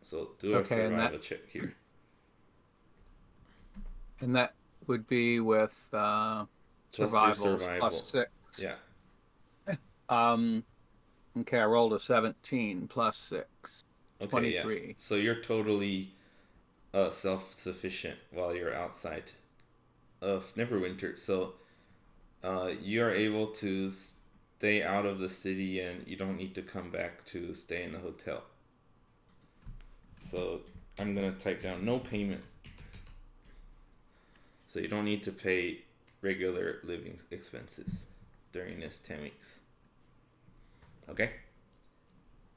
So do a survival check here. And that would be with survival plus 6. Yeah. Okay, I rolled a 17 plus 6. Okay, 23. yeah. So you're totally self-sufficient while you're outside of Neverwinter. So you are able to stay out of the city, and you don't need to come back to stay in the hotel. So I'm going to type down no payment. So you don't need to pay regular living expenses during this 10 weeks. Okay?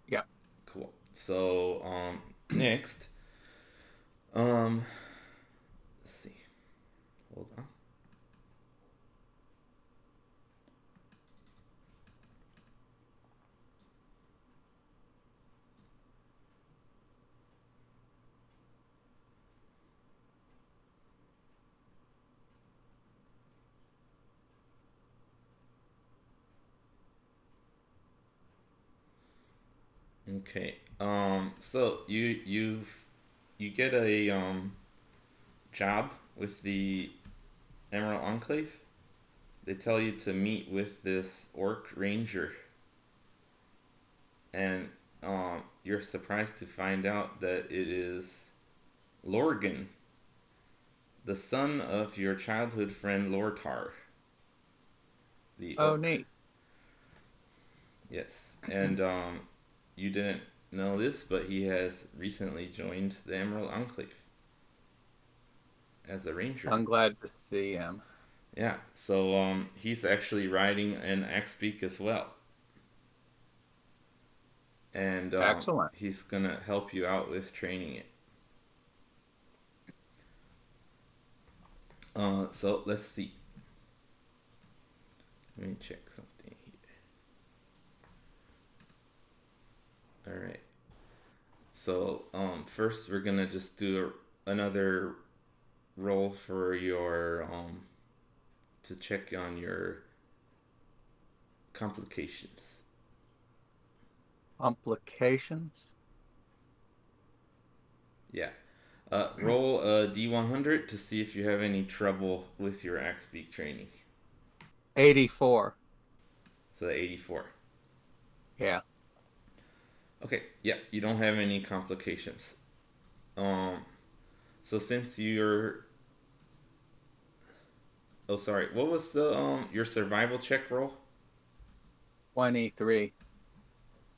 Yeah. Cool. So next, let's see. Hold on. Okay. So you get a job with the Emerald Enclave. They tell you to meet with this orc ranger, and you're surprised to find out that it is Lorgan, the son of your childhood friend Lortar. The orc. Neat. Yes, and you didn't know this, but he has recently joined the Emerald Enclave as a ranger. I'm glad to see him. Yeah, so he's actually riding an Axbeak as well. And excellent. He's gonna help you out with training it. So let's see. check something here. All right. So first we're gonna just do another roll for your to check on your complications. Complications? Yeah. Roll a D100 to see if you have any trouble with your axe beak training. 84. So 84. Yeah. Okay. Yeah, you don't have any complications. So since you're oh sorry, what was the your survival check roll? 23.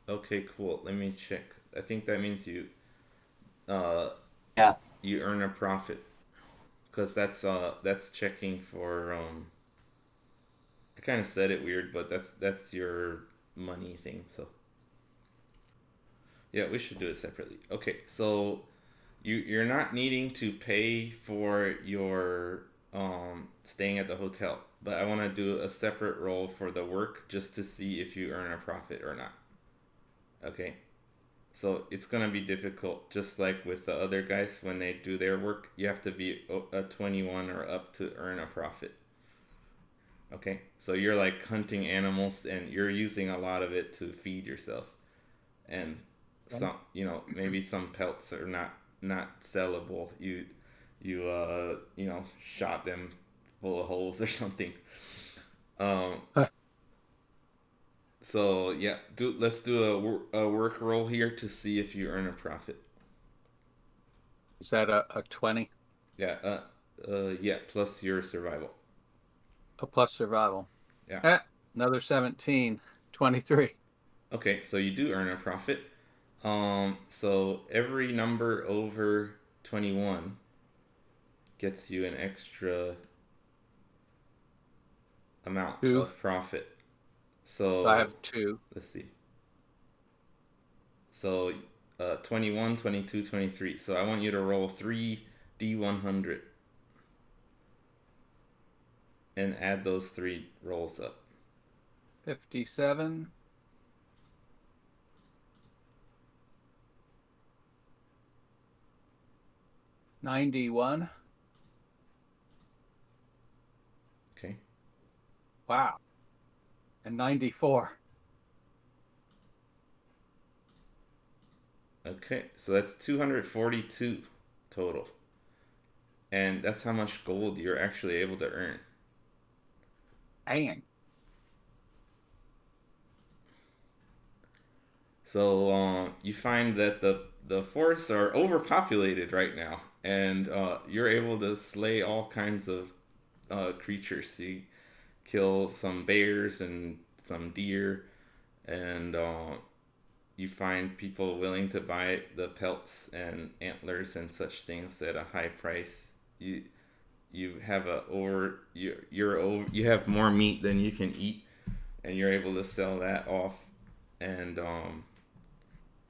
Okay, cool. Let me check. I think that means uh Yeah. you earn a profit, because that's checking for I kind of said it weird, but that's your money thing. So yeah, we should do it separately. Okay, so you're not needing to pay for your staying at the hotel, but I want to do a separate roll for the work just to see if you earn a profit or not. Okay. So it's gonna be difficult, just like with the other guys when they do their work. You have to be a 21 or up to earn a profit. Okay, so you're like hunting animals and you're using a lot of it to feed yourself, and some maybe some pelts are not sellable. You shot them full of holes or something. Um, so yeah, let's do a work roll here to see if you earn a profit. Is that a 20? Yeah, yeah, plus your survival. A plus survival. Yeah. Another 17. 23. Okay, so you do earn a profit. So every number over 21 gets you an extra amount 2. of profit. So I have 2. Let's see. So 21, 22, 23. So I want you to roll 3 D100 and add those 3 rolls up. 57. 91. Okay. Wow. And 94. Okay, so that's 242 total. And that's how much gold you're actually able to earn. Dang. So you find that the forests are overpopulated right now, and you're able to slay all kinds of creatures. You kill some bears and some deer, and you find people willing to buy the pelts and antlers and such things at a high price. You have you have more meat than you can eat, and you're able to sell that off, and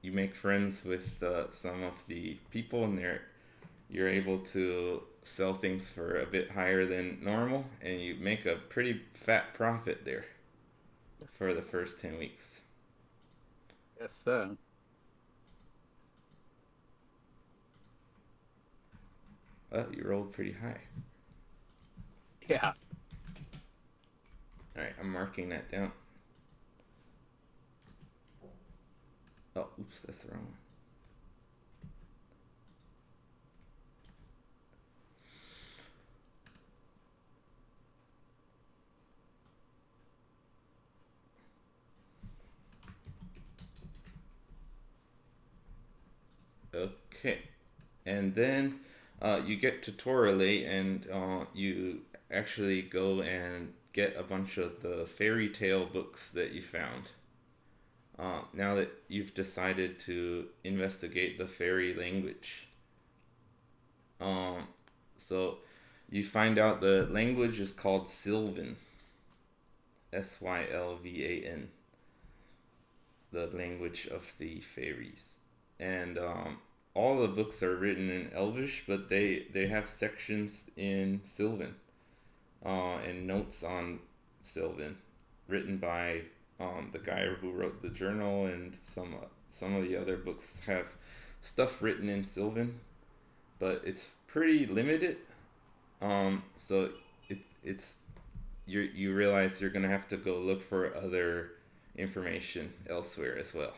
you make friends with some of the people, and you're able to sell things for a bit higher than normal, and you make a pretty fat profit there for the first 10 weeks. Yes, sir. You rolled pretty high. Yeah. Alright, I'm marking that down. Oh, oops, that's the wrong one. Okay, and then you get to Torale, and you actually go and get a bunch of the fairy tale books that you found. Now that you've decided to investigate the fairy language. So you find out the language is called Sylvan. Sylvan. The language of the fairies. And all the books are written in Elvish, but they have sections in Sylvan and notes on Sylvan. written by the guy who wrote the journal, and some of the other books have stuff written in Sylvan, but it's pretty limited. So it's you realize you're gonna have to go look for other information elsewhere as well.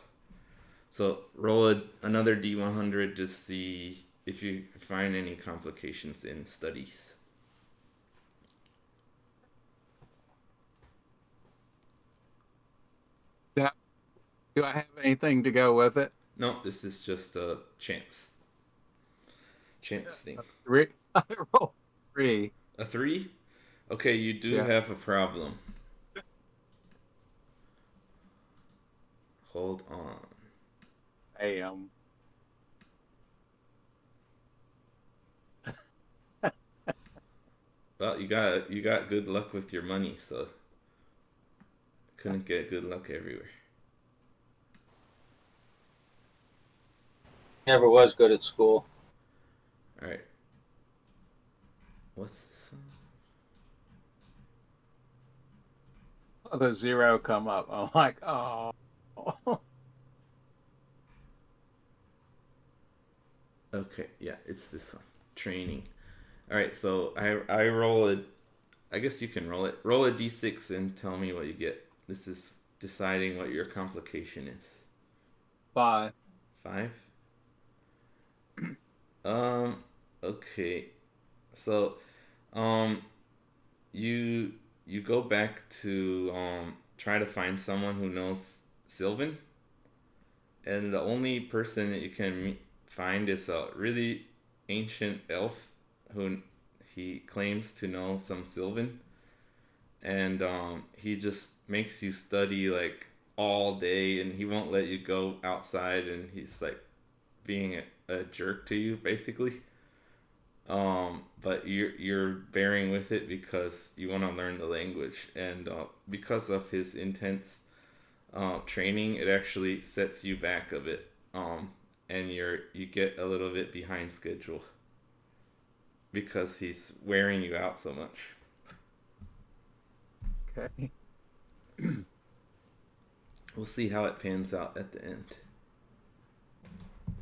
So roll another D100 to see if you find any complications in studies. Yeah. Do I have anything to go with it? No, this is just a chance thing. 3. I rolled 3. A 3? Okay, you do Yeah. have a problem. Hold on. I Well, you got good luck with your money, so couldn't get good luck everywhere. Never was good at school. All right. What's this one? the 0 come up. I'm like, oh. Okay, yeah, it's this one. Training. All right, so I roll it. I guess you can roll it. Roll a d6 and tell me what you get. This is deciding what your complication is. 5. 5? Okay. So, you go back to try to find someone who knows Sylvan, and the only person that you can find is a really ancient elf who he claims to know some Sylvan, and he just makes you study like all day, and he won't let you go outside, and he's like being a jerk to you basically. But you're bearing with it because you want to learn the language, and because of his intense training, it actually sets you back a bit, and you get a little bit behind schedule because he's wearing you out so much. Okay. We'll see how it pans out at the end.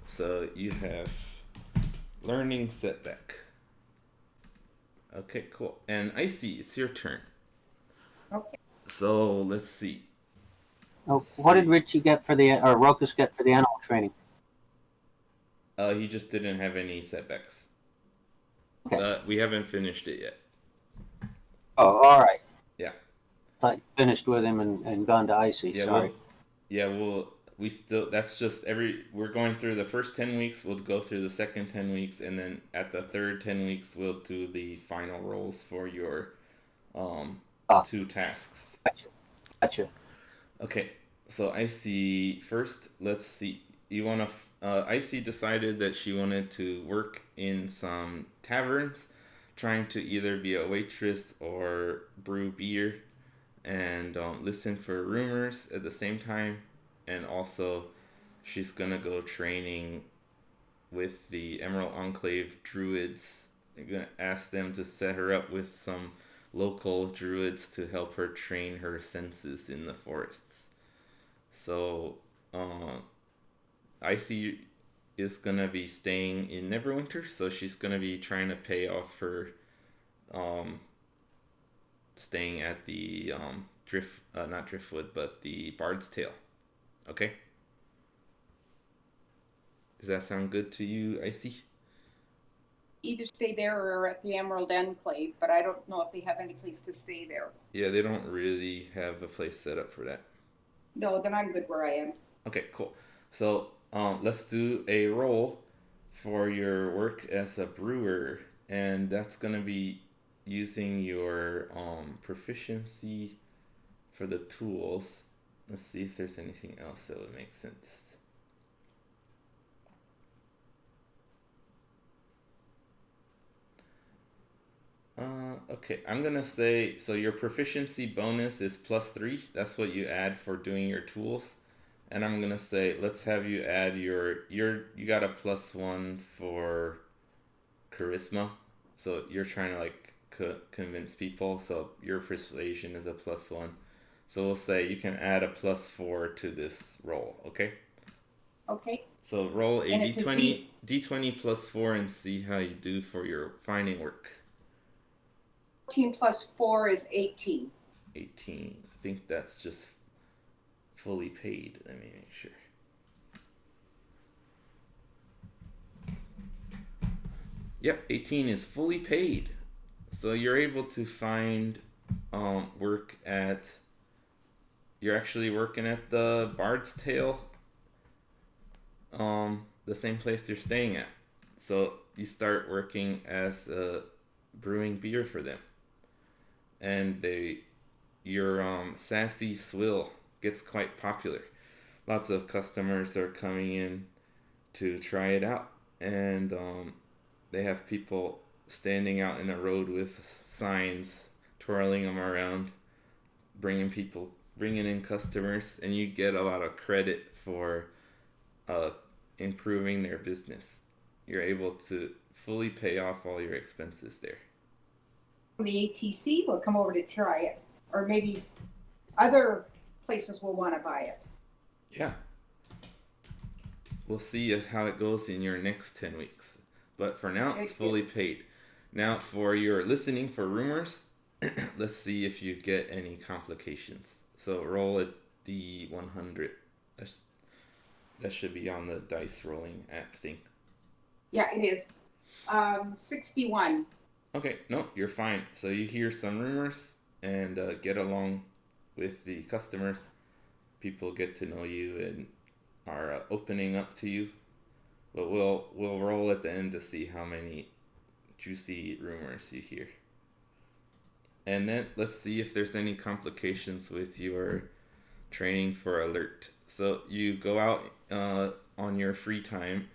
So you have learning setback. Okay, cool. And Icy, it's your turn. Okay. So let's see. Oh, what did Richie get for or Rokus get for the animal training? He just didn't have any setbacks. Okay. We haven't finished it yet. Oh, all right. Yeah. Thought you finished with him and gone to Icy. Yeah, Sorry. we still, that's just we're going through the first 10 weeks, we'll go through the second 10 weeks, and then at the third 10 weeks, we'll do the final rolls for your 2 tasks. Gotcha. Okay, so Icy first, let's see. You want to, Icy decided that she wanted to work in some taverns, trying to either be a waitress or brew beer, and listen for rumors at the same time. And also, she's gonna go training with the Emerald Enclave druids. I'm gonna ask them to set her up with some local druids to help her train her senses in the forests. So, Icy is gonna be staying in Neverwinter, so she's gonna be trying to pay off her staying at the not Driftwood, but the Bard's Tale. Okay? Does that sound good to you, Icy? Either stay there or at the Emerald Enclave, but I don't know if they have any place to stay there. Yeah, they don't really have a place set up for that. No, then I'm good where I am. Okay, cool. So let's do a roll for your work as a brewer, and that's gonna be using your proficiency for the tools. Let's see if there's anything else that would make sense. Okay, I'm gonna say, so your proficiency bonus is +3. That's what you add for doing your tools. And I'm gonna say, let's have you add you got a +1 for charisma. So you're trying to like convince people. So your persuasion is a +1. So we'll say you can add a +4 to this roll, okay? Okay. So roll a And it's a d20 +4 and see how you do for your finding work. 14 plus 4 is 18. 18. I think that's just fully paid. Let me make sure. Yep, 18 is fully paid. So you're able to find work at... You're actually working at the Bard's Tale, the same place you're staying at. So you start working as brewing beer for them. And your sassy swill gets quite popular. Lots of customers are coming in to try it out, and they have people standing out in the road with signs, twirling them around, bringing in customers, and you get a lot of credit for improving their business. You're able to fully pay off all your expenses there. The ATC will come over to try it, or maybe other places will want to buy it. Yeah. We'll see how it goes in your next 10 weeks. But for now, it's fully paid. Now, for your listening for rumors, let's see if you get any complications. So roll a D100. That should be on the dice rolling app thing. Yeah, it is. 61. Okay, no, you're fine. So you hear some rumors and get along with the customers. People get to know you and are opening up to you. But we'll roll at the end to see how many juicy rumors you hear. And then let's see if there's any complications with your training for alert. So you go out on your free time.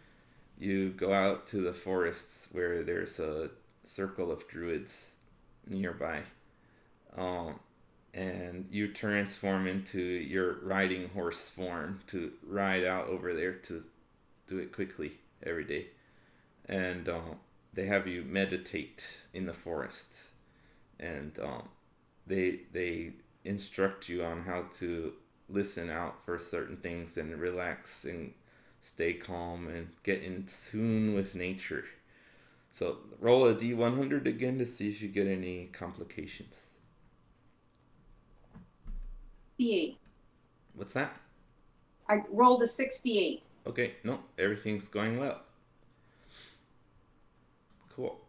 You go out to the forests where there's a circle of druids nearby. And you transform into your riding horse form to ride out over there to do it quickly every day. And they have you meditate in the forest. And they instruct you on how to listen out for certain things and relax and stay calm and get in tune with nature. So roll a D100 again to see if you get any complications. 68. What's that? I rolled a 68. Okay, no, everything's going well. Cool.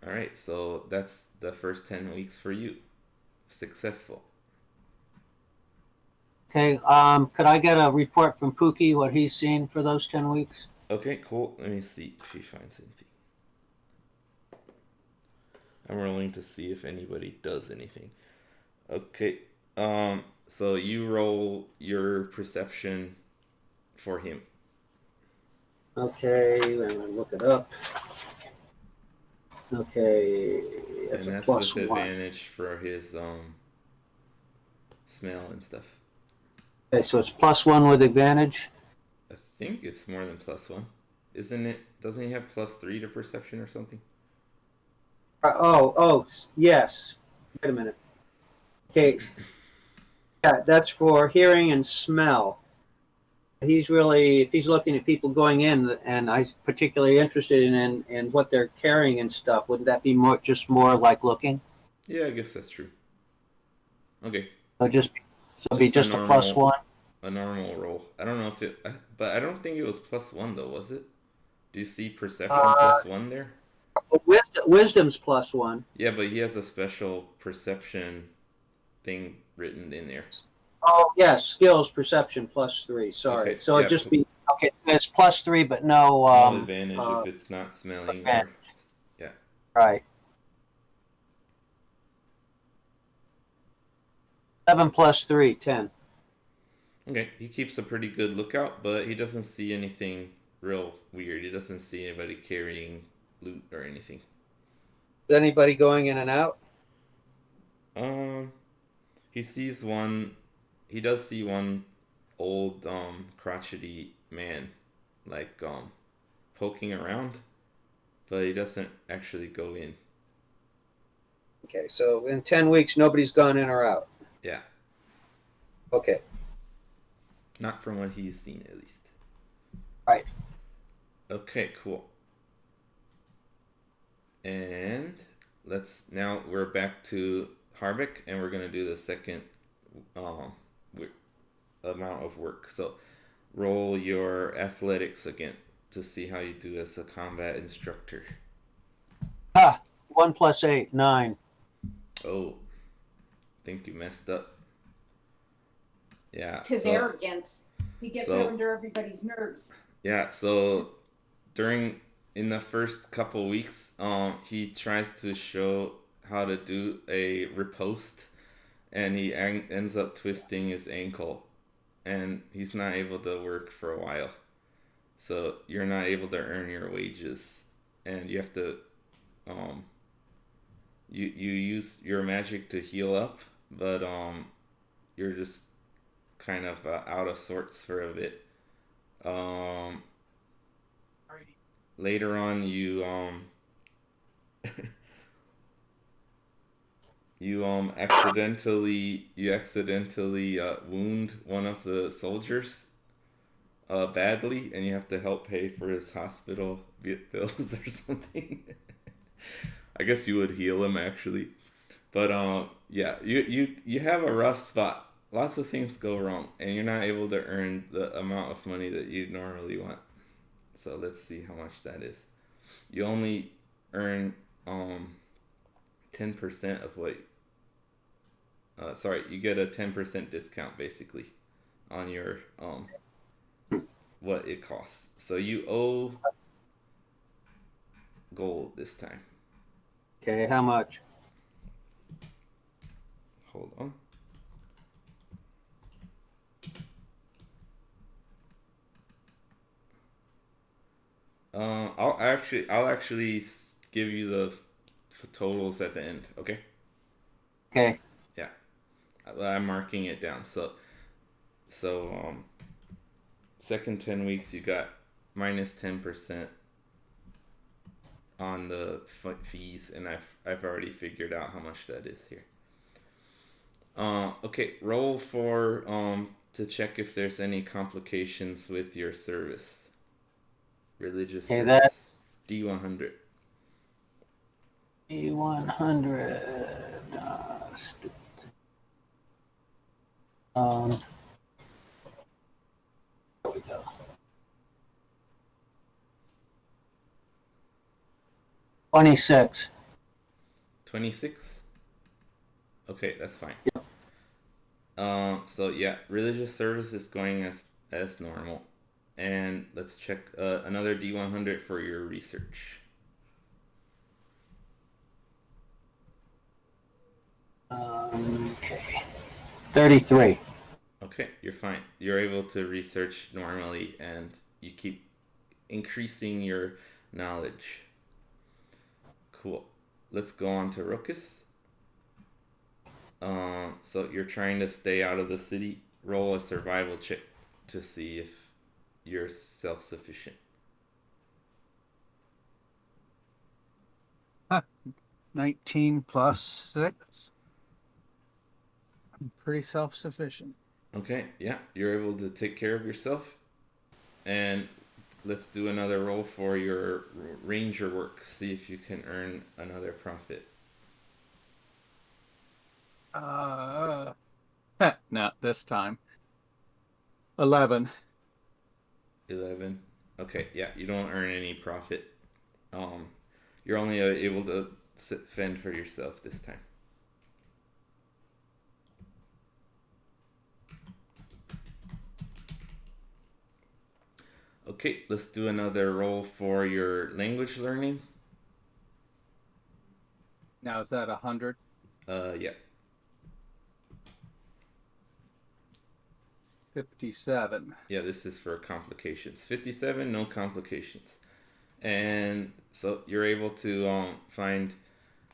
All right, so that's the first 10 weeks for you. Successful. Okay, could I get a report from Pookie, what he's seen for those 10 weeks? Okay, cool. Let me see if he finds anything. I'm rolling to see if anybody does anything. Okay, so you roll your perception for him. Okay, let me look it up. Okay, and that's with advantage for his smell and stuff. Okay, so it's +1 with advantage? I think it's more than +1. Isn't it? Doesn't he have +3 to perception or something? Yes. Wait a minute. Okay. Yeah, that's for hearing and smell. He's really, if he's looking at people going in, and I'm particularly interested in what they're carrying and stuff, wouldn't that be more like looking? Yeah, I guess that's true. Okay. So be just a +1? A normal roll. I don't know if it, but I don't think it was +1 though, was it? Do you see perception +1 there? Wisdom's +1. Yeah, but he has a special perception thing written in there. Oh, yes, skills, perception +3. Sorry. Okay, so yeah, it'd just be, okay, it's +3, but no... no advantage if it's not smelling or... Yeah. Right. 7 + 3, 10. Okay, he keeps a pretty good lookout, but he doesn't see anything real weird. He doesn't see anybody carrying loot or anything. Is anybody going in and out? He sees one... He does see one old, crotchety man, like, poking around, but he doesn't actually go in. Okay, so in 10 weeks, nobody's gone in or out? Yeah. Okay. Not from what he's seen, at least. Right. Okay, cool. And we're back to Harbek, and we're gonna do the second amount of work. So roll your athletics again to see how you do as a combat instructor. 1 + 8, 9. Oh, I think you messed up. Yeah. It's his arrogance. He gets under everybody's nerves. Yeah, so in the first couple weeks, he tries to show how to do a riposte, and he ends up twisting his ankle, and he's not able to work for a while. So you're not able to earn your wages, and you have to you use your magic to heal up, but you're just kind of out of sorts for a bit. Later on, you accidentally wound one of the soldiers badly, and you have to help pay for his hospital bills or something. I guess you would heal him actually, but yeah, you have a rough spot. Lots of things go wrong, and you're not able to earn the amount of money that you normally want. So let's see how much that is. You only earn 10% of what. You get a 10% discount basically on your what it costs. So you owe gold this time. Okay, how much? Hold on. I'll actually give you the totals at the end. Okay. Okay. Yeah, I'm marking it down. So second 10 weeks you got minus 10% on the fees, and I've already figured out how much that is here. Okay, roll for to check if there's any complications with your service. Religious service. That's D100. D100. Stupid. There we go. 26. 26? Okay, that's fine. Yep. So yeah, religious service is going as normal. And let's check another D100 for your research. Okay. 33. Okay, you're fine. You're able to research normally, and you keep increasing your knowledge. Cool. Let's go on to Ruckus. So you're trying to stay out of the city. Roll a survival check to see if you're self-sufficient. 19 plus 6. I'm pretty self-sufficient. Okay, yeah, you're able to take care of yourself. And let's do another roll for your ranger work. See if you can earn another profit. Not this time. 11. 11. Okay, yeah, you don't earn any profit. You're only able to fend for yourself this time. Okay, let's do another roll for your language learning. Now is that 100? Yeah. 57. Yeah, this is for complications. 57, no complications. And so you're able to find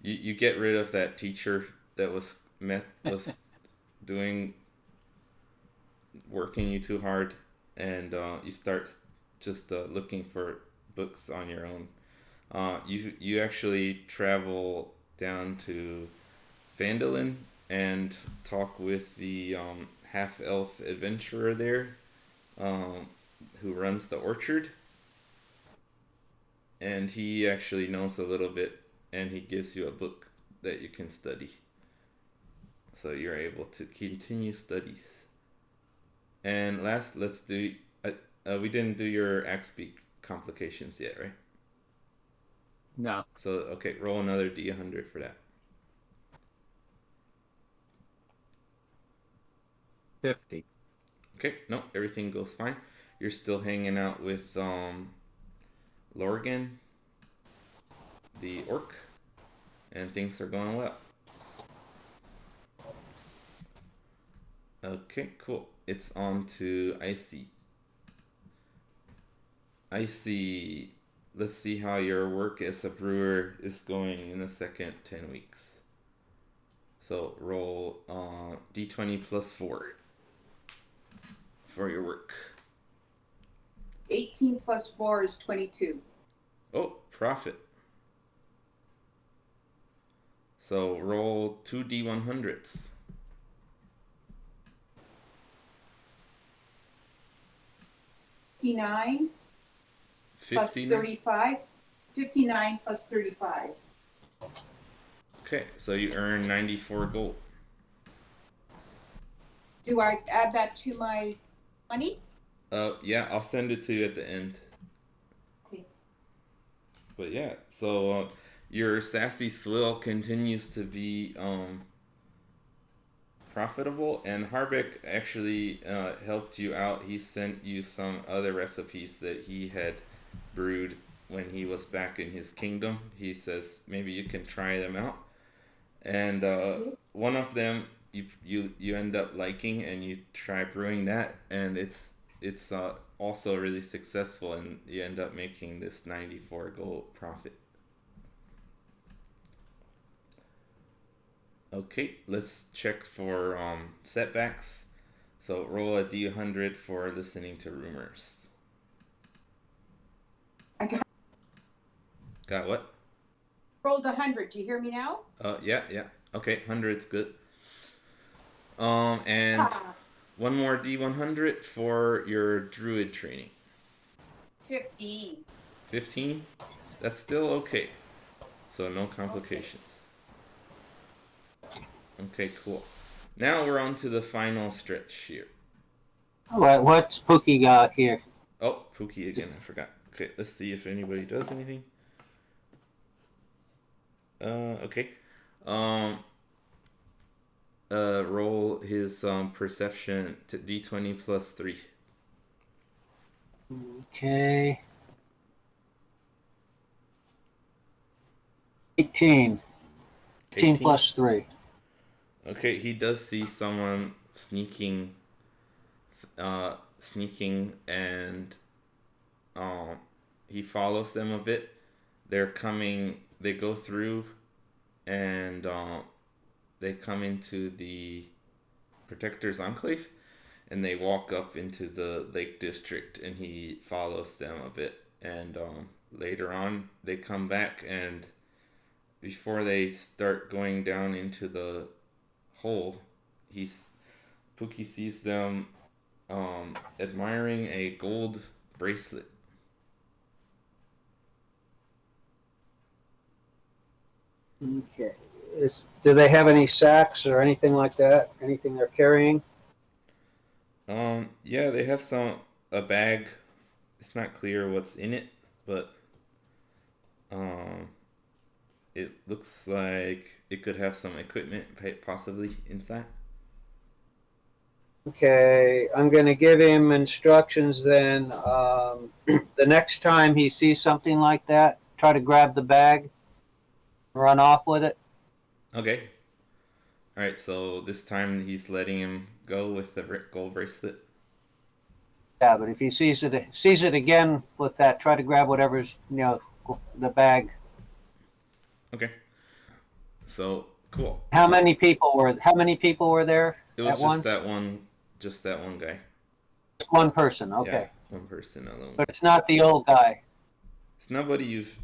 you get rid of that teacher that was doing working you too hard, and you start just looking for books on your own. You actually travel down to Phandelver and talk with the half-elf adventurer there, who runs the orchard, and he actually knows a little bit, and he gives you a book that you can study. So you're able to continue studies. And last, let's do. We didn't do your Axby complications yet, right? No. So okay, roll another D100 for that. 50. Okay, no, everything goes fine. You're still hanging out with Lorgan, the orc, and things are going well. Okay, cool. It's on to Icy. Icy, let's see how your work as a brewer is going in the second 10 weeks. So roll D20 plus 4 for your work. 18 plus 4 is 22. Oh, profit. So roll 2 D100s. 59 plus 35. 59 plus 35. Okay, so you earn 94 gold. Do I add that to my money? Yeah, I'll send it to you at the end. Okay. But yeah, so your sassy swill continues to be profitable, and Harbek actually helped you out. He sent you some other recipes that he had brewed when he was back in his kingdom. He says maybe you can try them out, and one of them you end up liking, and you try brewing that, and it's also really successful, and you end up making this 94 gold profit. Okay, let's check for setbacks. So roll a D100 for listening to rumors. I Got what? rolled 100. Do you hear me now? Yeah. Okay, 100's good. And one more D100 for your druid training. 15. 15? That's still okay. So no complications. Okay, cool. Now we're on to the final stretch here. All right, what's Pookie got here? Oh, Pookie again, I forgot. Okay, let's see if anybody does anything. Okay. Roll his perception to D20 plus 3. Okay. 18. 18 plus 3. Okay, he does see someone sneaking and he follows them a bit. They're coming, they go through, and they come into the Protector's Enclave, and they walk up into the Lake District, and he follows them a bit, and later on they come back, and before they start going down into the hole, Pookie sees them admiring a gold bracelet. Okay. Do they have any sacks or anything like that? Anything they're carrying? Yeah, they have a bag. It's not clear what's in it, but it looks like it could have some equipment possibly inside. Okay, I'm going to give him instructions then. The next time he sees something like that, try to grab the bag, run off with it. Okay. All right, so this time he's letting him go with the gold bracelet. Yeah, but if he sees it again with that, try to grab whatever's the bag. Okay. So cool. How many people were there? It was at once? Just that one guy. Just one person. Okay. Yeah, one person alone. But it's not the old guy. It's nobody you've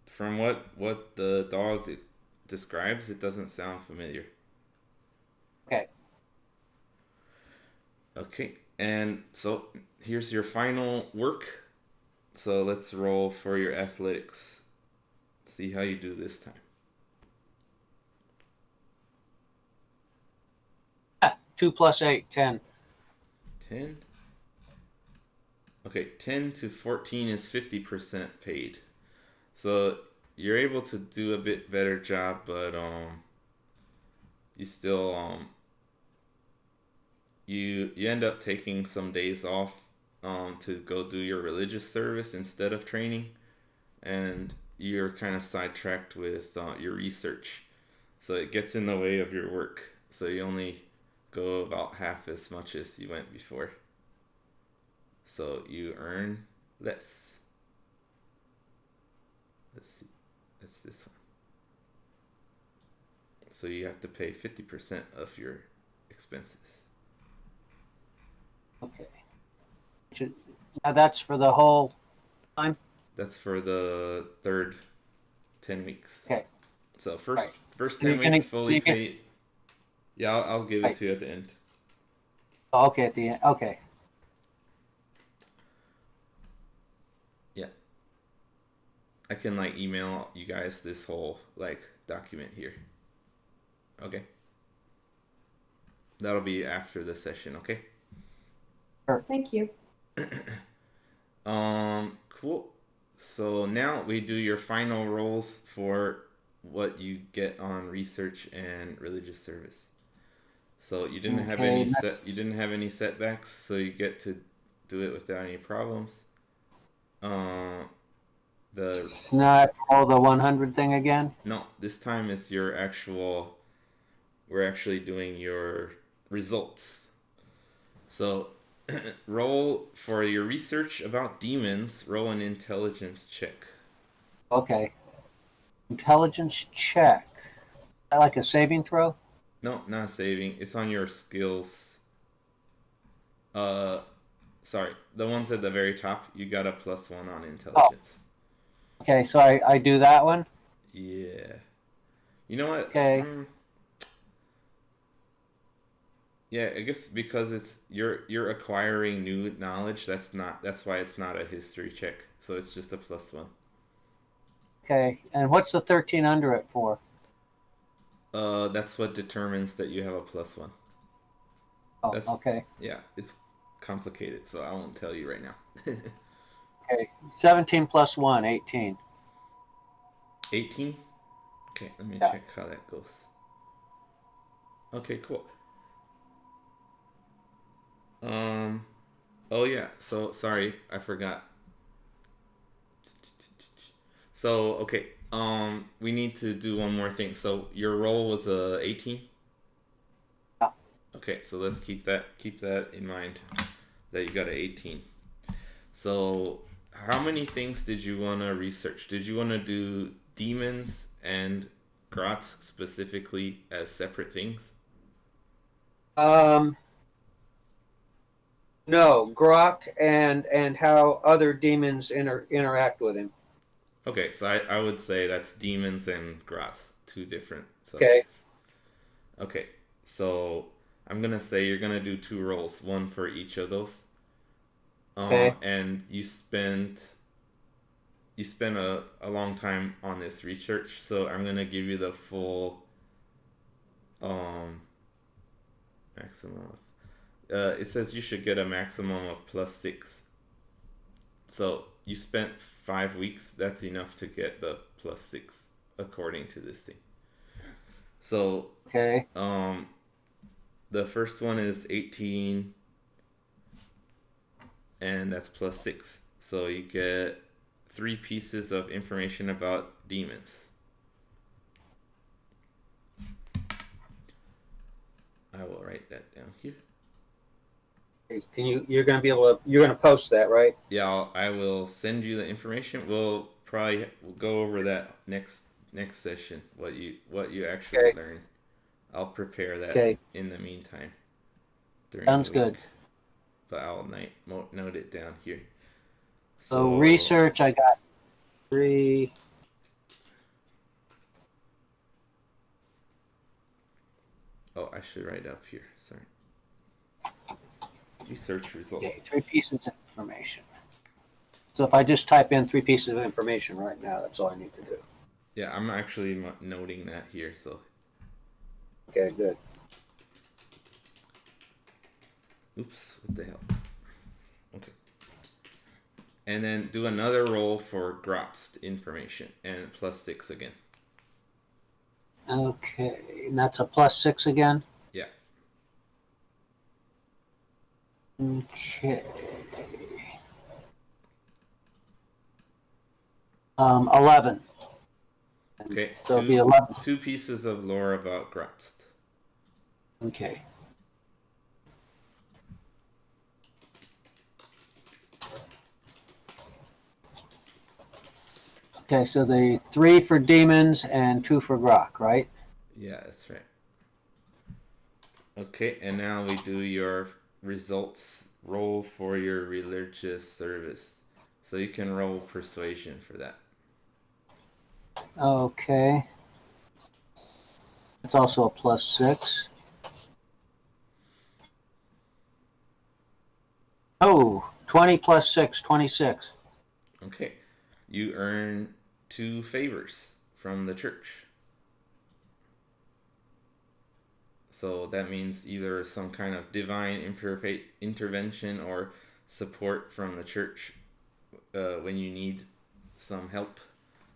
from what the dog describes, it doesn't sound familiar. Okay. Okay, and so here's your final work. So let's roll for your athletics. See how you do this time. 2 plus 8, 10. 10. Okay, 10 to 14 is 50% paid. So you're able to do a bit better job, but you still you end up taking some days off to go do your religious service instead of training, and you're kind of sidetracked with your research, so it gets in the way of your work. So you only go about half as much as you went before. So you earn less. Let's see. That's this one. So you have to pay 50% of your expenses. Okay. Now that's for the whole time? That's for the third 10 weeks. Okay. So Right. first So you're 10 gonna, weeks fully paid. Yeah, I'll give it right. to you at the end. Oh, okay, at the end. Okay. Yeah. I can like email you guys this whole like document here. Okay. That'll be after the session, okay? Thank you. Cool. So now we do your final rolls for what you get on research and religious service. So you didn't have any setbacks, so you get to do it without any problems. The Not all the 100 thing again? No, this time it's your actual. We're actually doing your results. So roll for your research about demons. Roll an intelligence check. Okay. Intelligence check. Is that like a saving throw? No, not saving. It's on your skills. Uh, sorry, the ones at the very top. You got a +1 on Oh, intelligence. okay, so I do that one? Yeah. You know what? Okay. Yeah, I guess because it's you're acquiring new knowledge. That's why it's not a history check. So it's just a +1. Okay. And what's the 13 under it for? That's what determines that you have a +1. Oh, That's okay. Yeah, it's complicated, so I won't tell you right now. Okay. 17 plus 1, 18. 18. Okay, let me Yeah. check how that goes. Okay, cool. Oh yeah. So sorry, I forgot. So okay. We need to do one more thing. So your roll was 18. Yeah. Okay, so let's keep that in mind that you got an 18. So how many things did you want to research? Did you want to do demons and grots specifically as separate things? No, Grok and how other demons interact with him. Okay, so I would say that's demons and grots, two different Okay. subjects. Okay, so I'm gonna say you're gonna do 2 rolls, one for each of those. Okay. And you spent a long time on this research, so I'm gonna give you the full maximum of, it says you should get a maximum of +6. So you spent 5 weeks. That's enough to get the +6 according to this thing. So Okay. the first one is 18, and that's +6. So you get 3 pieces of information about demons. I will write that down here. Can you're gonna be able to, you're gonna post that, right? Yeah, I will send you the information. We'll go over that next session. What you actually Okay. learn. I'll prepare that Okay. in the meantime during Sounds the good. week. But I'll note it down here. So So research, I got 3. oh, I should write up here. Sorry. research result. Okay, 3 pieces of information. So if I just type in 3 pieces of information right now, that's all I need to do. Yeah, I'm actually noting that here, so. Okay, good. Oops, what the hell? Okay. And then do another roll for Grotst information, and +6 again. Okay, and that's a +6 again? Yeah. Okay. 11. Okay, So it'll be 11. 2 pieces of lore about Grotst. Okay. Okay, so the 3 for demons and 2 for Grok, right? Yeah, that's right. Okay, and now we do your results roll for your religious service. So you can roll persuasion for that. Okay. It's also a +6. Oh, 20 plus 6, 26. Okay. You earn 2 favors from the church. So that means either some kind of divine intervention or support from the church when you need some help.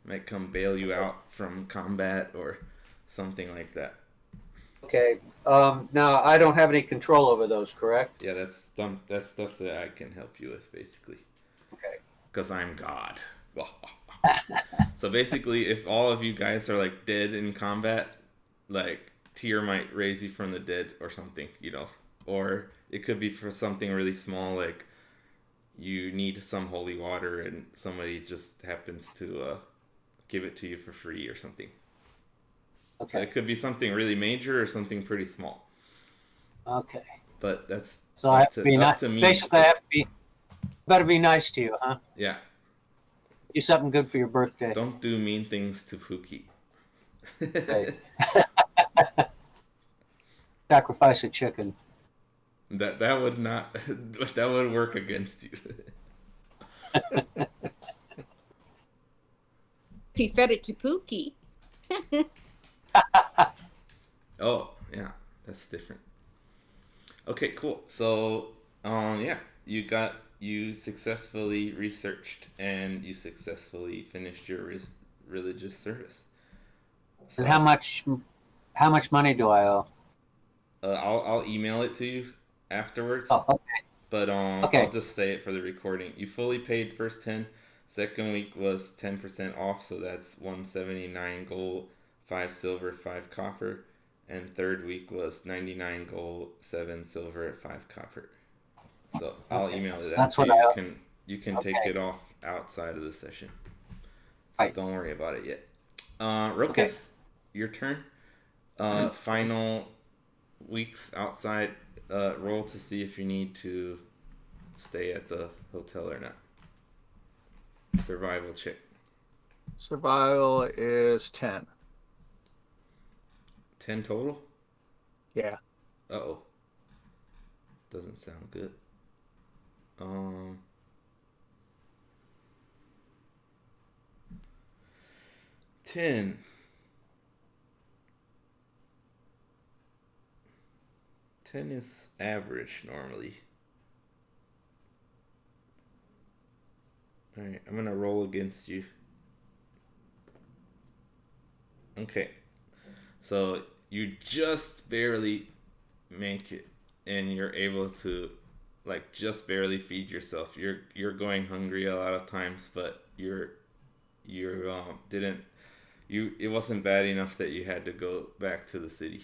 Might come bail you out from combat or something like that. Okay. Now I don't have any control over those, correct? Yeah, that's stuff that I can help you with, basically. Okay. Because I'm God. So basically, if all of you guys are like dead in combat, like Tyr might raise you from the dead or something, you know. Or it could be for something really small, like you need some holy water and somebody just happens to give it to you for free or something. Okay. So it could be something really major or something pretty small. Okay. But that's So I have to be up to me. Basically, I have to be. Better be nice to you, huh? Yeah. Do something good for your birthday. Don't do mean things to Fuki. Right. Sacrifice a chicken. That would not that would work against you. If he fed it to Pookie. Oh, yeah, that's different. Okay, cool. So, yeah, you successfully researched and you successfully finished your religious service. So And how much money do I owe? I'll email it to you afterwards. Oh, okay. But Okay. I'll just say it for the recording. You fully paid first 10. Second week was 10% off, so that's 179 gold, 5 silver, 5 copper. And third week was 99 gold, 7 silver, 5 copper. So I'll Okay. email it So that that's to what you. I You can take Okay. it off outside of the session. So Right. don't worry about it yet. Rokas, Okay. your turn. Final weeks outside. Roll to see if you need to stay at the hotel or not. Survival check. Survival is 10. 10 total? Yeah. Uh-oh. Doesn't sound good. 10. Ten is average normally. Alright, I'm gonna roll against you. Okay. So you just barely make it and you're able to like just barely feed yourself. You're going hungry a lot of times, but you didn't it wasn't bad enough that you had to go back to the city.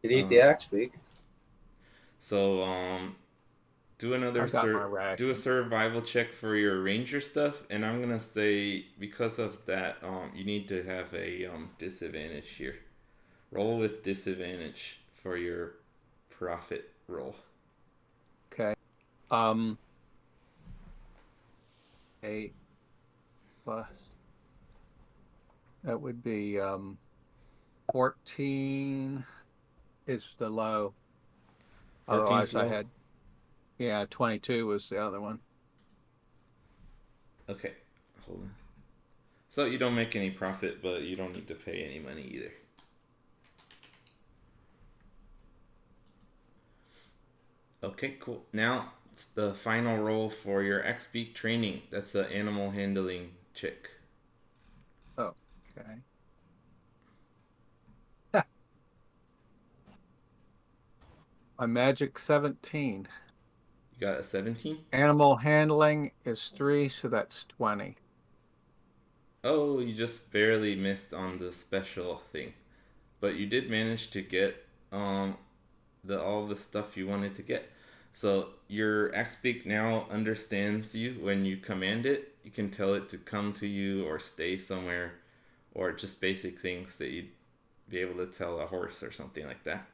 You'd eat the axe beak. So do I got my rack. do a survival check for your ranger stuff, and I'm gonna say because of that you need to have a disadvantage here. Roll with disadvantage for your profit roll. Okay. 8 plus. That would be 14 is the low. Otherwise, I low? had 22 was the other one. Okay, hold on. So you don't make any profit, but you don't need to pay any money either. Okay, cool. Now it's the final roll for your X-Beak training. That's the animal handling check. Oh, okay. My magic 17. You got a 17? Animal handling is 3, so that's 20. Oh, you just barely missed on the special thing. But you did manage to get all the stuff you wanted to get. So your X-Beak now understands you when you command it. You can tell it to come to you or stay somewhere, or just basic things that you'd be able to tell a horse or something like that.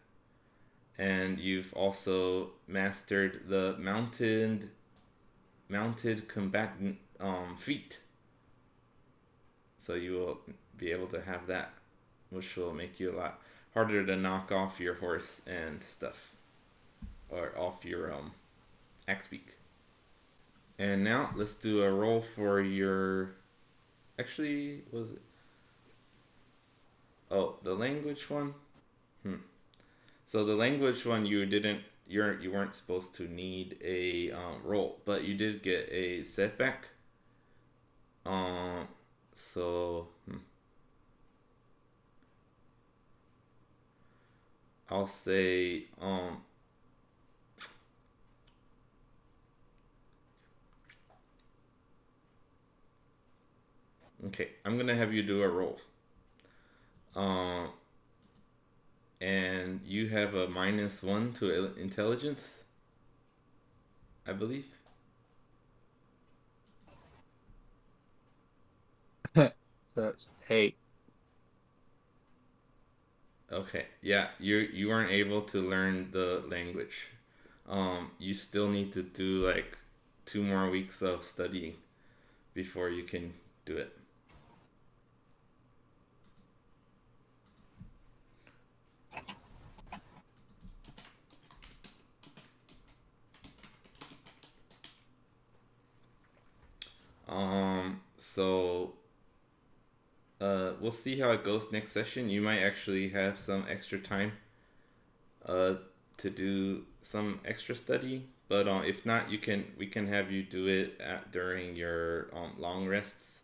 And you've also mastered the mounted combatant feat. So you will be able to have that, which will make you a lot harder to knock off your horse and stuff, or off your X-Beak. And now let's do a roll for your. Actually, was it? Oh, the language one. So the language one, you weren't supposed to need a roll, but you did get a setback. So I'll say okay, I'm gonna have you do a roll. And you have a -1 to intelligence, I believe. So it's 8. Okay, yeah, you weren't able to learn the language. You still need to do like 2 more weeks of studying before you can do it. So we'll see how it goes next session. You might actually have some extra time to do some extra study, but if not, we can have you do it during your long rests.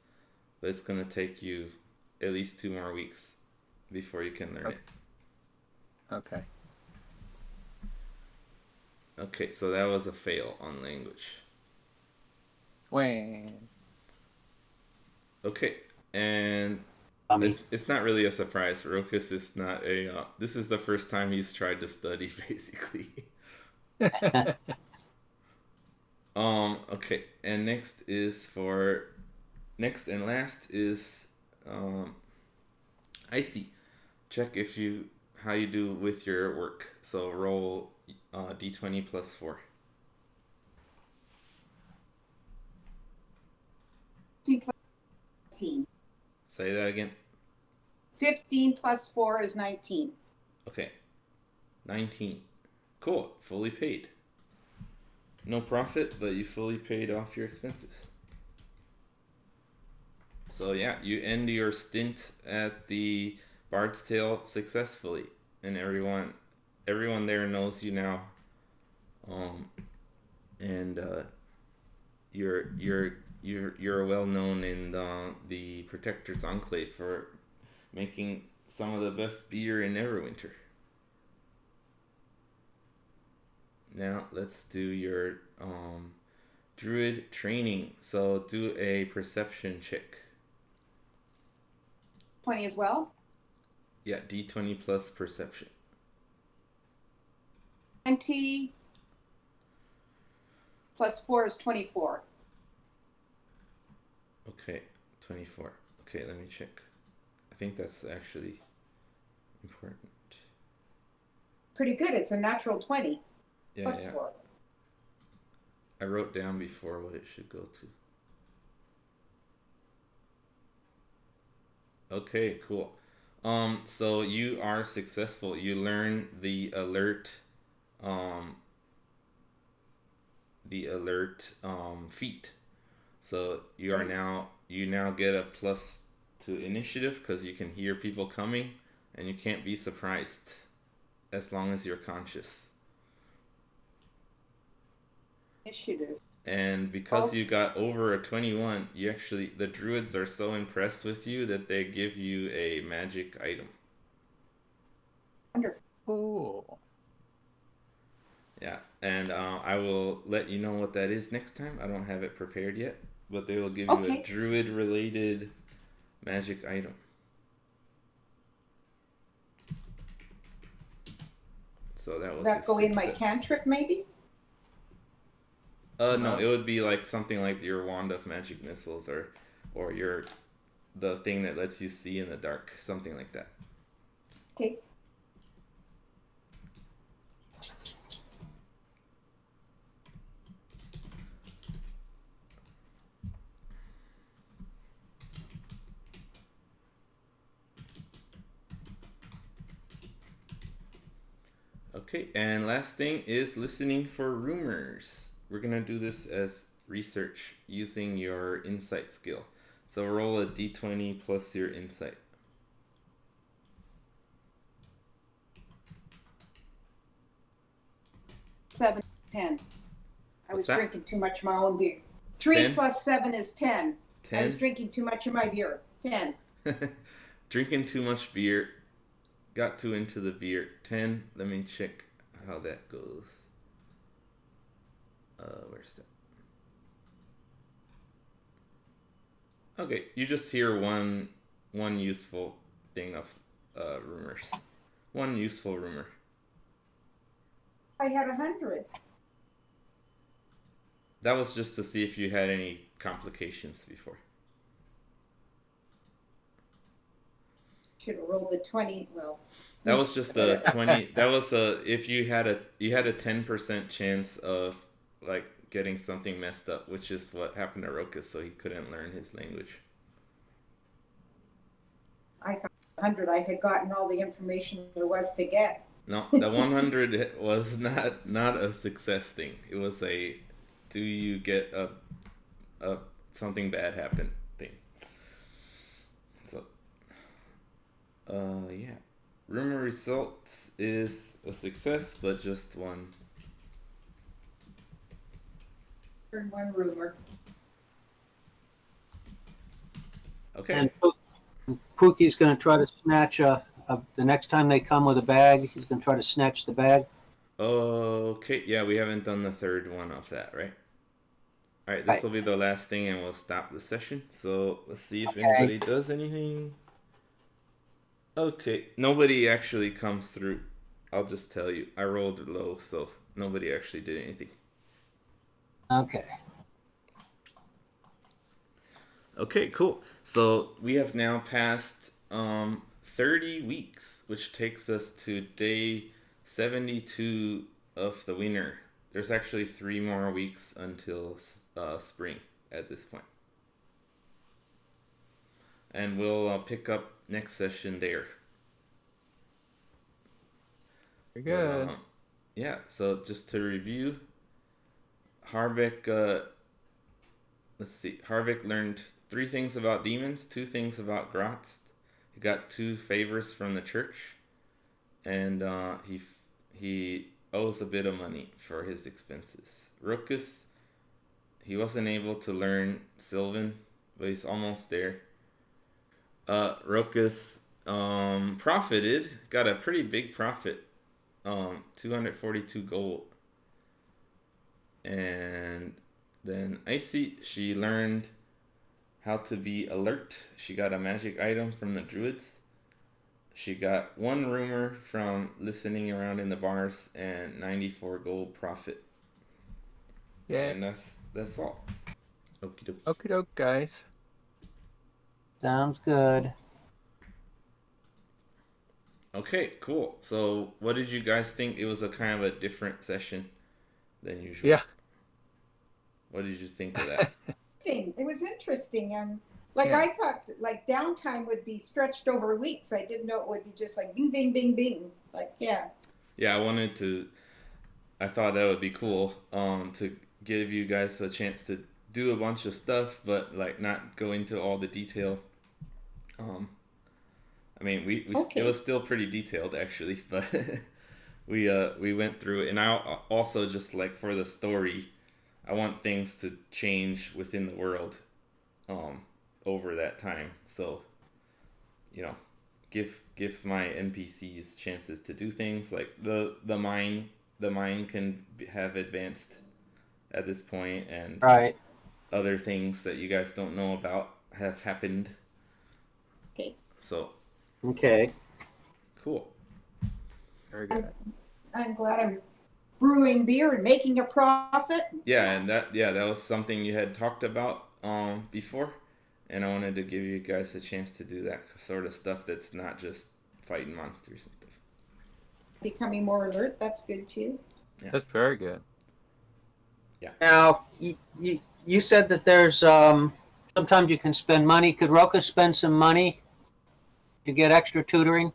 But it's gonna take you at least 2 more weeks before you can learn Okay. it. Okay. Okay, so that was a fail on language. Wang. Okay, and it's not really a surprise. Rokus is not a. This is the first time he's tried to study, basically. Okay, and next and last is Icy. Check how you do with your work. So roll d20 plus 4. 15. Say that again. 15 plus 4 is 19. Okay. 19. Cool. Fully paid. No profit, but you fully paid off your expenses. So yeah, you end your stint at the Bard's Tale successfully, and everyone there knows you now. And you're well known in the Protector's Enclave for making some of the best beer in Neverwinter. Now let's do your Druid Training. So do a perception check. 20 as well? Yeah, d20 plus perception. 20 plus 4 is 24. Okay, 24. Okay, let me check. I think that's actually important. Pretty good. It's a natural 20 plus 4. I wrote down before what it should go to. Okay, cool. So you are successful. You learn the alert the alert feat. So you now get a plus to initiative because you can hear people coming, and you can't be surprised as long as you're conscious. Initiative. And because you got over a 21, the druids are so impressed with you that they give you a magic item. Wonderful. Cool. Yeah, and I will let you know what that is next time. I don't have it prepared yet, but they will give you a druid-related magic item. So that was. Does that go in my cantrip, maybe? No, it would be like something like your wand of magic missiles, or the thing that lets you see in the dark, something like that. Okay. Okay, and last thing is listening for rumors. We're gonna do this as research using your insight skill. So roll a d20 plus your insight. 7, 10. I was that? drinking too much of my own beer. 3 10? plus 7 is 10. 10? I was drinking too much of my beer. 10. Drinking too much beer. Got too into the beer. 10. Let me check how that goes. Where's that? Okay, you just hear one useful thing of rumors. One useful rumor. I had 100. That was just to see if you had any complications before. Should have rolled the 20. Well, that was just a 20. That was if you had a 10% chance of like getting something messed up, which is what happened to Rokas, so he couldn't learn his language. I thought 100. I had gotten all the information there was to get. No, the 100 was not a success thing. It was a do you get a something bad happen thing. So yeah. Rumor results is a success, but just one. Heard one rumor. Okay. And Pookie's going to try to snatch the next time they come with a bag, he's going to try to snatch the bag. Okay, yeah, we haven't done the third one of that, right? All right, this will be the last thing, and we'll stop the session. So let's see if anybody does anything. Okay, nobody actually comes through. I'll just tell you, I rolled low, so nobody actually did anything. Okay. Okay, cool. So we have now passed 30 weeks, which takes us to day 72 of the winter. There's actually 3 more weeks until spring at this point. And we'll pick up next session there. Very good. Yeah, so just to review, Harbek, let's see, Harbek learned 3 things about demons, 2 things about Grotz. He got 2 favors from the church, and he owes a bit of money for his expenses. Rokas, he wasn't able to learn Sylvan, but he's almost there. Rokas profited, got a pretty big profit, 242 gold. And then Icy, she learned how to be alert. She got a magic item from the druids. She got 1 rumor from listening around in the bars and 94 gold profit. Yeah. And that's all. Okie dokie. Okie doke, guys. Sounds good. Okay, cool. So what did you guys think? It was a kind of a different session than usual. Yeah. What did you think of that? It was interesting. I thought like downtime would be stretched over weeks. I didn't know it would be just like bing, bing, bing, bing. Like, yeah. Yeah, I thought that would be cool to give you guys a chance to do a bunch of stuff, but like not go into all the detail. I mean, it Okay. was still pretty detailed actually, but we went through it, and I also just like for the story, I want things to change within the world, over that time. So, you know, give my NPCs chances to do things like the mine can have advanced at this point, and Right. other things that you guys don't know about have happened. Okay. So Okay. cool. Very good. I'm glad I'm brewing beer and making a profit. Yeah, and that was something you had talked about before, and I wanted to give you guys a chance to do that sort of stuff that's not just fighting monsters and stuff. Becoming more alert, that's good too. Yeah. That's very good. Yeah. Now, you said that there's sometimes you can spend money. Could Roka spend some money to get extra tutoring?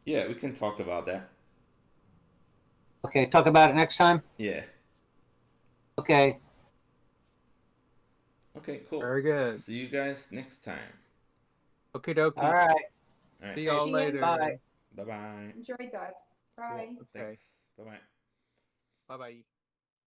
Yeah, we can talk about that. Okay, talk about it next time. Yeah. Okay. Okay, cool. Very good. See you guys next time. Okie dokie. All right. All right. See y'all See ya. later. Bye. Bye-bye. Enjoyed that. Bye. Cool. Thanks. Bye-bye. Bye bye.